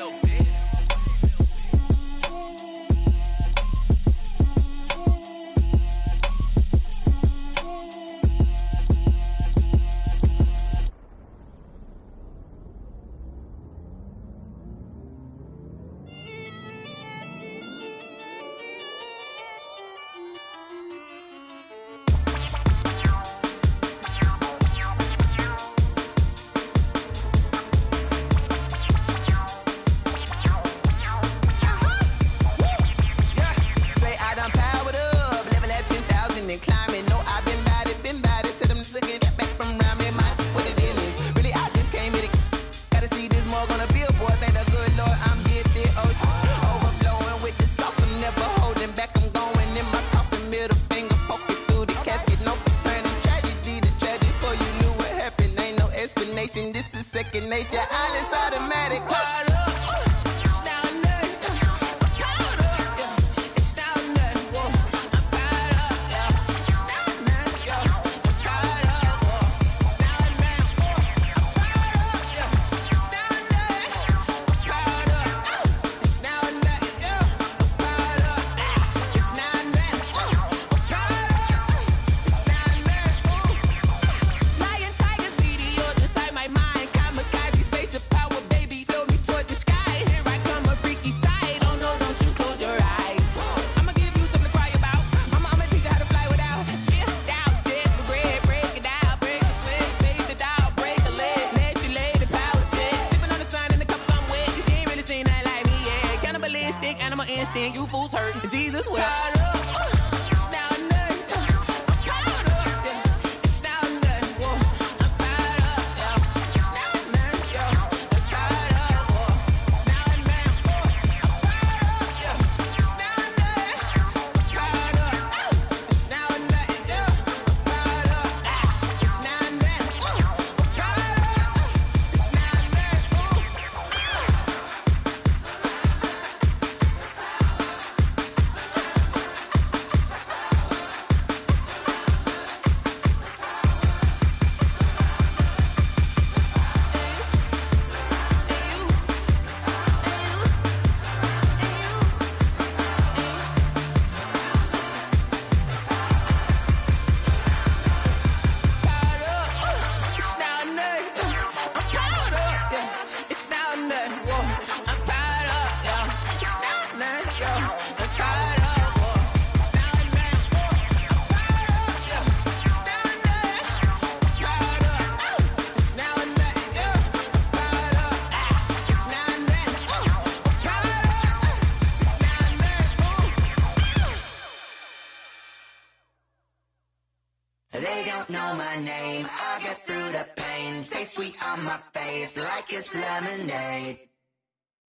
S2: They don't know my name, I get through the pain. Taste sweet on my face like it's lemonade.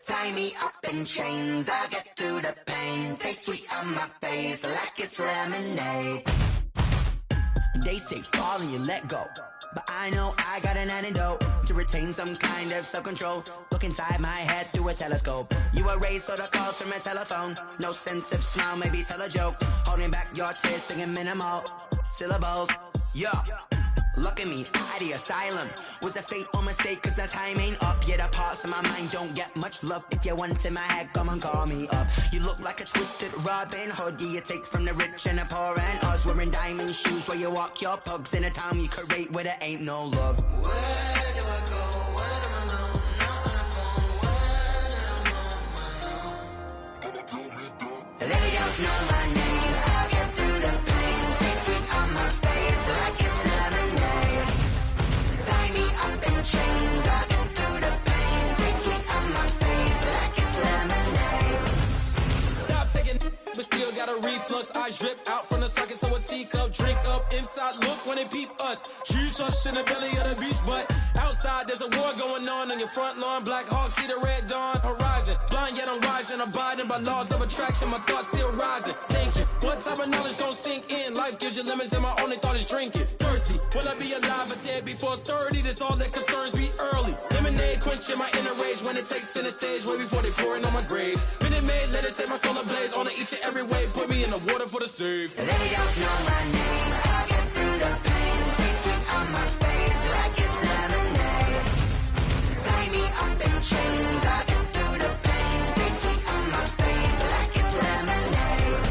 S2: Tie me up in chains, I'll get through the pain. Taste sweet on my face like it's lemonade.
S16: They say fall and you let go, but I know I got an antidote to retain some kind of self-control. Look inside my head through a telescope. You erase all the calls from a telephone. No sense of smile, maybe tell a joke. Holding back your tears, singing minimal syllables. Yeah. Look at me, out the asylum. Was a fate or mistake, cause the time ain't up. Yet the parts of my mind don't get much love. If you want in my head, come and call me up. You look like a twisted Robin Hood. Yeah, you take from the rich and the poor and us. Wearing diamond shoes where you walk your pugs in a town you create where there ain't no love.
S2: Where do I go? Where am I alone? Not on the phone. When I'm on my own. They don't know my name. I'll get through the pain. Taste sweet on my face like it's lemonade. Tie me up in chains. I'll get through the pain. Taste sweet on my face like it's lemonade.
S9: Stop taking, but still got a reflux. I drip out from the socket to a teacup. Drink up inside, look when they peep us. Jesus in the belly of the beach, but outside there's a war going on your front lawn. Black Hawk, see the red dawn horizon. Blind yet I'm rising, abiding by laws of attraction. My thoughts still rising, thinking what type of knowledge don't sink in. Life gives you limits and my only thought is drinking. Thirsty, will I be alive or dead before 30? That's all that concerns me early. Lemonade quenching my inner rage when it takes center stage way before they pour it on my grave. Minute Maid, let it set my soul ablaze on each and every way. Put me in the water for the save.
S2: They don't know my name. I'll get through the pain. Taste sweet on my face like it's lemonade. Tie me up in chains. I'll get through the pain. Taste sweet on my face like it's lemonade.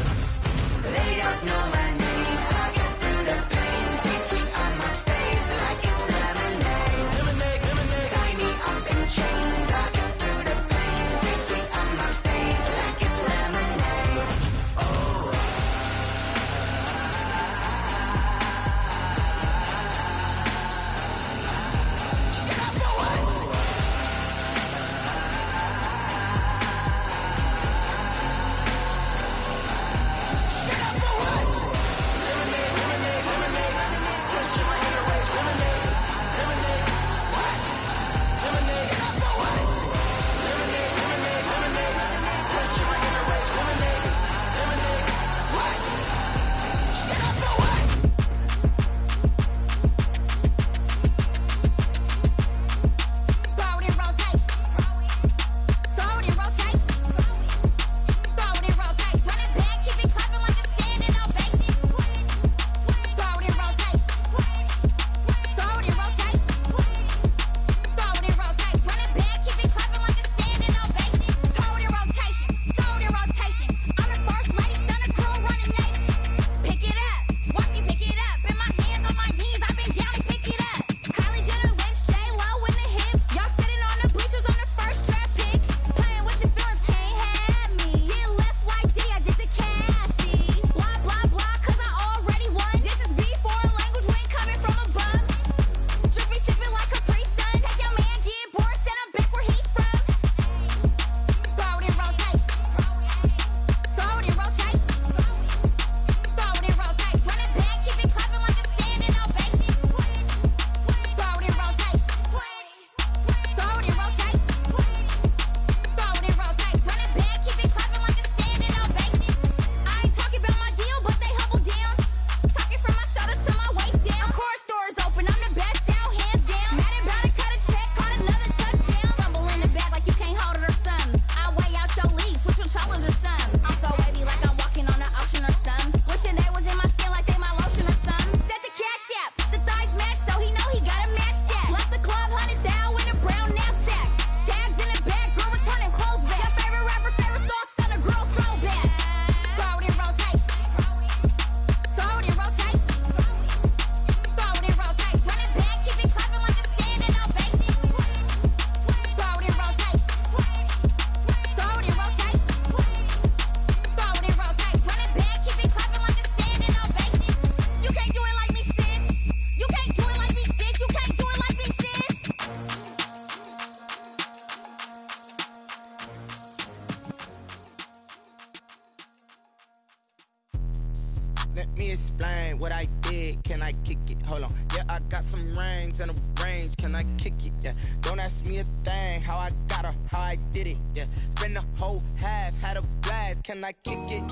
S2: They don't know my name. I'll get through the pain. Taste sweet on my face like it's lemonade.
S9: Lemonade, lemonade.
S2: Tie me up in chains. I'll get through the pain. Taste sweet on my face like it's lemonade. Oh.
S16: Let me explain what I did. Can I kick it?
S20: Hold on, yeah, I got some rings and a range. Can I kick it? Yeah, don't ask me a thing. How I got her, how I did it. Yeah, spend the whole half, had a blast. Can I kick it?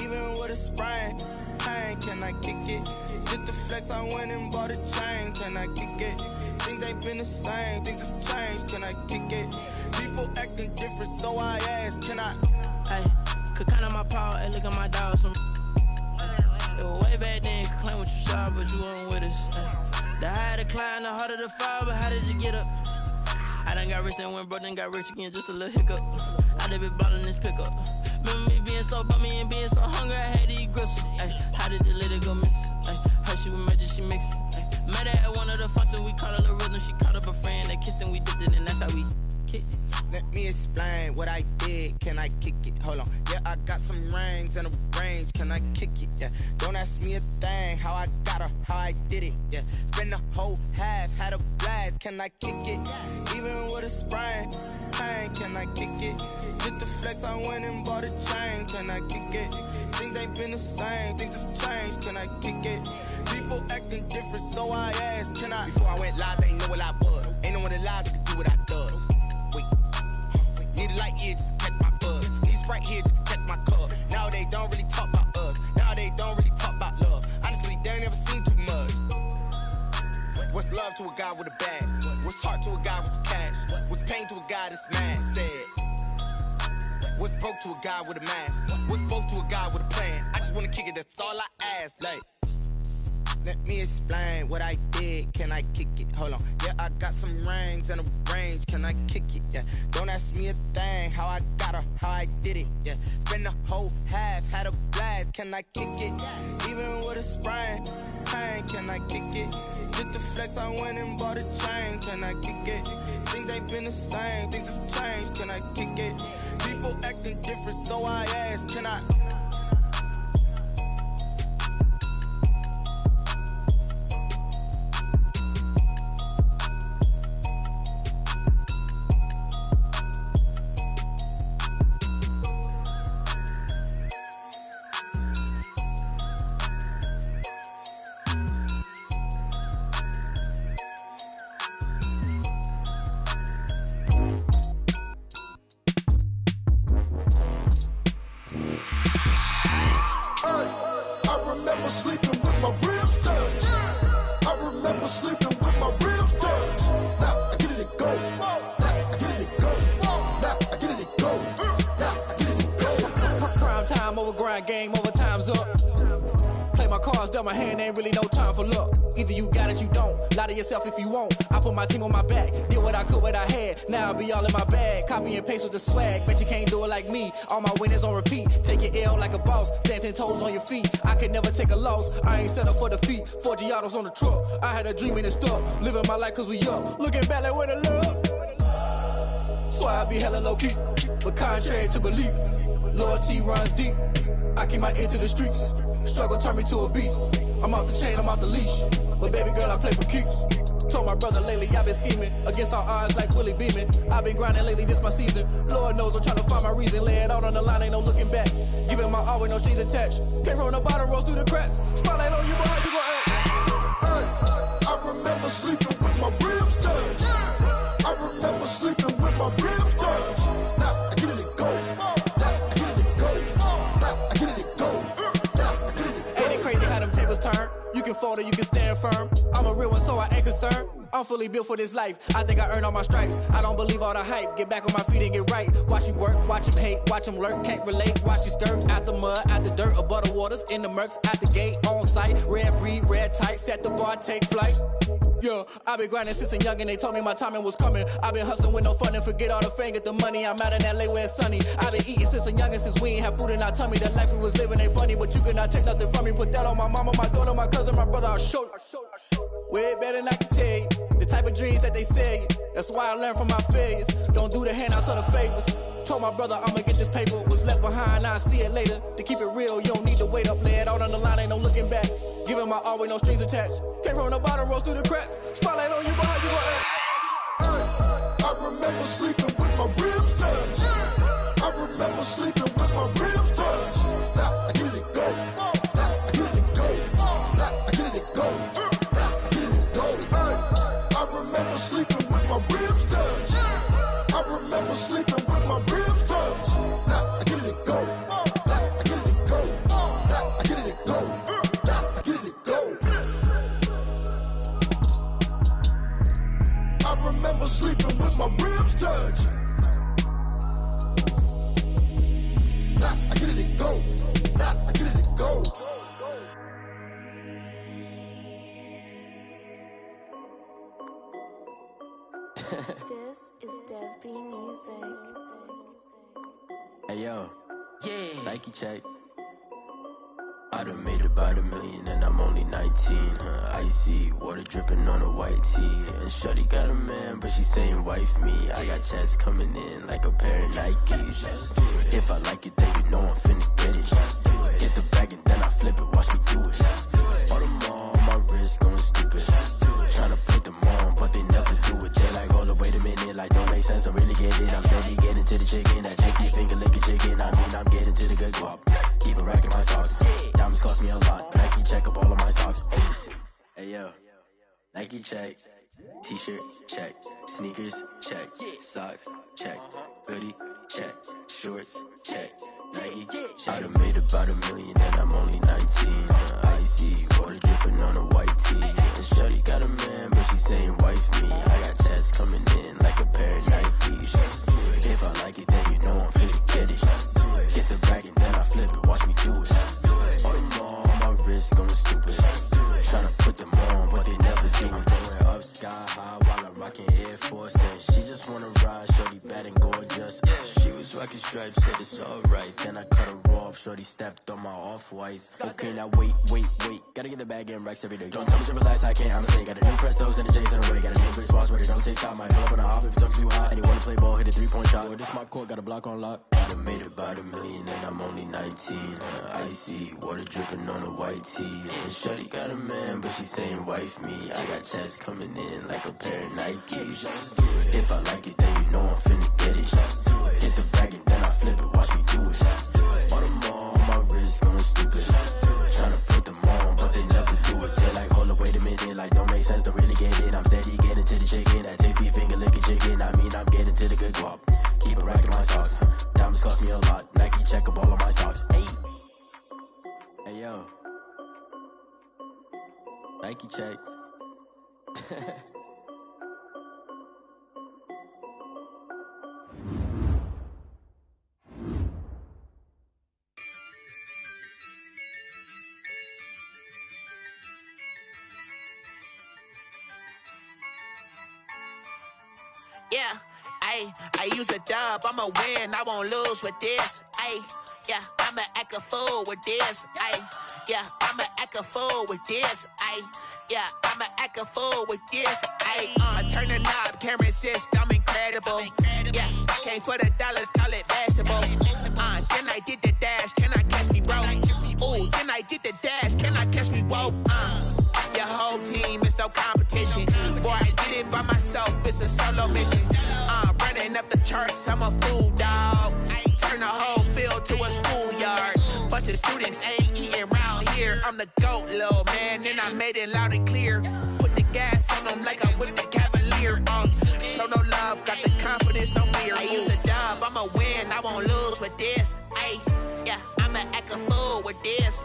S20: Even with a sprain, pain. Can I kick it? Just the flex, I went and bought a chain. Can I kick it? Things ain't been the same, things have changed. Can I kick it? People acting different, so I ask, can I?
S21: Hey, could count on my power, hey, look at my dog. Some it was way back then, could claim what you saw, but you weren't with us. Hey. The higher the climb, the harder the fall, but how did you get up? I done got rich and went broke, then got rich again, just a little hiccup. I done been ballin' this pickup. Remember me being so bummy and being so hungry, I had to eat gristle. Ay, how did you let it go miss? Ay, how she was magic, she mixed it. Met her at one of the functions, we caught her the rhythm, she caught up a friend, they kissed and we dipped it, and that's how we kicked it.
S20: Let me explain what I did. Can I kick it? Hold on. Yeah, I got some rings and a range. Can I kick it? Yeah. Don't ask me a thing. How I got her, how I did it. Yeah. Spend the whole half, had a blast. Can I kick it? Even with a sprain, pain. Can I kick it? Just the flex, I went and bought a chain. Can I kick it? Things ain't been the same. Things have changed. Can I kick it? People acting different, so I asked, can I? Before I went live, they ain't know what I was. Ain't no one alive that could do what I does. Wait. Need a light ear just to catch my buzz. Need Sprite here just to catch my cup. Now they don't really talk about us. Now they don't really talk about love. Honestly, they ain't never seen too much. What's love to a guy with a bag? What's heart to a guy with some cash? What's pain to a guy that's mad? Said. What's broke to a guy with a mask? What's both to a guy with a plan? I just wanna kick it, that's all I ask. Like, let me explain what I did. Can I kick it? Hold on. Yeah, I got some rings and a range. Can I kick it? Yeah. Don't ask me a thing. How I got her, how I did it. Yeah. Spend the whole half, had a blast. Can I kick it? Even with a sprain, pain. Can I kick it? Just the flex, I went and bought a chain. Can I kick it? Things ain't been the same. Things have changed. Can I kick it? People acting different, so I ask, can I?
S22: Game over, time's up. Play my cards dealt my hand, ain't really no time for luck. Either you got it, you don't. Lie to yourself if you won't. I put my team on my back, did what I could, what I had. Now I'll be all in my bag, copy and paste with the swag. Bet you can't do it like me. All my winners on repeat. Take your L like a boss, stand 10 toes on your feet. I could never take a loss, I ain't set up for defeat. 4 Giottos on the truck, I had a dream and it stuck. Living my life cause we up, looking back like where the love. So I be hella low key, but contrary to belief, loyalty runs deep. I keep my ear to the streets. Struggle turned me to a beast. I'm off the chain, I'm off the leash. But baby girl, I play for keeps. Told my brother lately, I've been scheming. Against all odds like Willie Beeman. I've been grinding lately, this my season. Lord knows I'm trying to find my reason. Lay it out on the line, ain't no looking back. Giving my all with no strings attached. Came from the bottom, rose through the cracks. Spotlight on you, boy, how you gon' act?
S5: Hey, I remember sleeping with my ribs touched. I remember sleeping with my ribs touched. Now I get it go.
S22: Turn. You can fold or you can stand firm. I'm a real one, so I ain't concerned. I'm fully built for this life. I think I earned all my stripes. I don't believe all the hype. Get back on my feet and get right. Watch you work, watch him hate, watch him lurk. Can't relate, watch you skirt. Out the mud, out the dirt, above the waters, in the murks, out the gate, on site. Red breed, red tight, set the bar, take flight. Yeah, I been grinding since a young and they told me my timing was coming. I been hustling with no fun and forget all the fame, get the money. I'm out in LA where it's sunny. I been eating since a young and since we ain't have food in our tummy. The life we was living ain't funny, but you cannot take nothing from me. Put that on my mama, my daughter, my cousin, my brother, I'll show you. Way better than I can tell you. The type of dreams that they sell you. That's why I learned from my failures. Don't do the handouts or the favors. Told my brother I'ma get this paper. Was left behind, I'll see it later. To keep it real, you don't need to wait up. Lay it out on the line, ain't no looking back. Giving my all with no strings attached. Came from the bottom, rose through the cracks. Spotlight on you, boy, how you gon' act?
S5: I remember sleeping with my ribs touched. I remember sleeping with my ribs touched. Now I get it go. Now I get it go. Now I get it go. sleeping with my ribs touched. I remember sleeping with my ribs touched. Now I get it to go. Now I get it to go. Now I get it to go. Now I get it to go. I remember sleeping with my ribs touched. Now I get it to go. Now I get it to go.
S7: This is Dev B Music.
S19: Hey yo, yeah, Nike check. I done made about $1 million and I'm only 19. Icy water dripping on a white tee. And shorty got a man, but she saying wife me. I got checks coming in like a pair of Nikes. If I like it, then you know I'm finna get it. Get the bag and then I flip it, watch me do it. All them on my wrist going stupid. Tryna put them on, but they never do it. They like, hold up, wait a minute, like don't make sense, don't really get it. I'm steady getting to the chicken, that chicky finger licking chicken. I mean, I'm getting to the good guap. Keep a rack in my socks. Diamonds cost me a lot. Nike check up all of my socks. Hey yo, Nike check. T-shirt check. Sneakers check. Socks check. Hoodie check. Shorts check. Nike I done made about $1 million and I'm only 19. Icy water dripping on a white tee. And shorty got a man, but she saying wife me. I got checks coming in like a pair of Nikes. If I like it, then you know I'm finna get it. Get the bag and then I flip it, watch me do it. All them on my wrist going stupid. Tryna put them on, but they never do it. Going up sky high while I'm rocking Air Force. And she just wanna ride, shorty bad and gorgeous. She was rocking stripes, said it's alright. Then I cut her off, shorty stepped on my off-whites. Okay, now wait. Gotta get the bag and racks every day. Don't tell me to relax, I can't, I'm saying. Got a new Prestos and a J's in the way. Got a new big spots, but it don't take time. Might pull up on a hop if it's up too high. And you wanna play ball, hit a 3-point shot. Boy, this my court, got a block on lock. I done made about $1 million and I'm only 19. Icy water dripping on a white tee. And shorty got a man, but she saying wife me. I got checks coming in like a pair of Nikes. If I like it, then you know I'm finna get it. Hit the bag and then I flip it, watch me do it. All them on my wrist going stupid. Tryna put them on, but they never do it. They like, hold up, wait a minute, like don't make sense, don't really get it. I'm steady getting to the chicken, that tasty finger licking chicken. I mean, I'm getting to the good guap. Keep a rack in my socks. Diamonds cost me a lot. Nike check up all of my socks. Hey yo, Nike check.
S4: Yeah, I use a dub, I'ma win, I won't lose with this. Yeah, I'ma act a fool with this. Yeah, I'ma act a fool with this. Yeah, I'ma act a fool with this. I turn the knob, camera assist, I'm incredible. Yeah, came for the dollars, call it vegetable. Then I did the dash, can I catch me, bro? Ooh, then I did the dash, can I catch me, whoa? Your whole team is no competition. Boy, I did it by myself, it's a solo mission. Running up the charts, I'm a fool, dog. Turn the whole field to a schoolyard. Bunch of students ain't eating round here. I'm the GOAT, little man, and I made it loud and clear. Put the gas on them like I whipped the Cavalier. Show no love, got the confidence, no fear. I use a dub, I'ma win, I won't lose with this. Yeah, I'ma act a fool with this.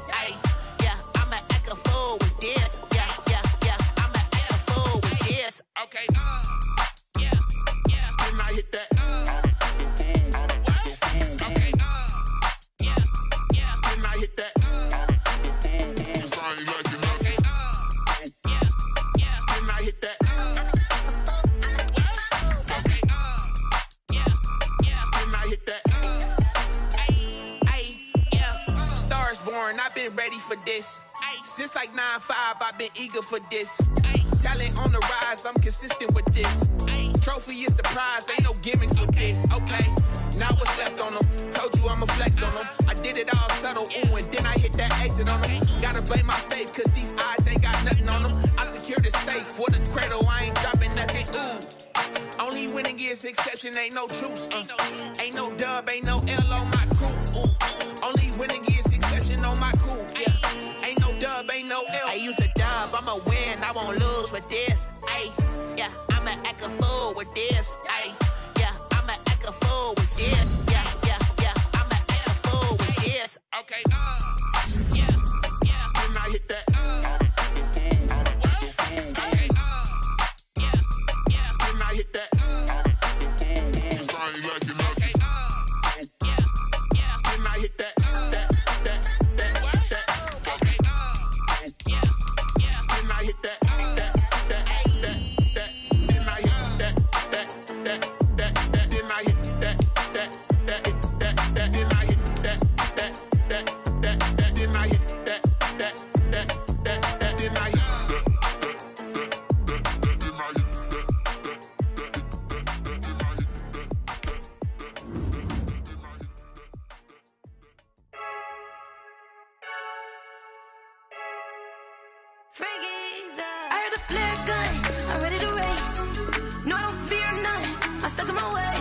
S4: Yeah, I'ma act a fool with this. Yeah, I'ma act a fool with this. Okay, yeah, when I hit that. Okay, yeah, when I hit that. Cause I ain't like it. Okay, yeah, when I hit that. Okay, yeah, when I hit that. Yeah, Stars born, I've been ready for this. Since like 9-5, I've been eager for this. Talent on the rise, I'm consistent with this. Trophy is the prize, ain't no gimmicks with this. Okay, now what's left on them? Told you I'ma flex on them. I did it all subtle, ooh, and then I hit that exit on them. Gotta blame my faith, cause these odds ain't got nothing on them. I secure the safe for the cradle, I ain't dropping nothing, ooh. Only winning is exception, ain't no truce. Ain't no dub, ain't no L on my crew. Only winning is exception on my crew, yeah. Ain't no dub, ain't no L. I use a dub, I'ma win, I won't lose with this. Yeah, I'ma act a fool with this. Ay, yeah, I'ma act a fool with this. Yeah, yeah, yeah, I'ma act a fool with this. Okay, yeah, yeah. When I hit that, okay, yeah, yeah. When I hit that, I ain't like it, okay, yeah, yeah. When I hit that.
S6: I heard the flare gun, I'm ready to race. No, I don't fear none, I'm stuck in my way.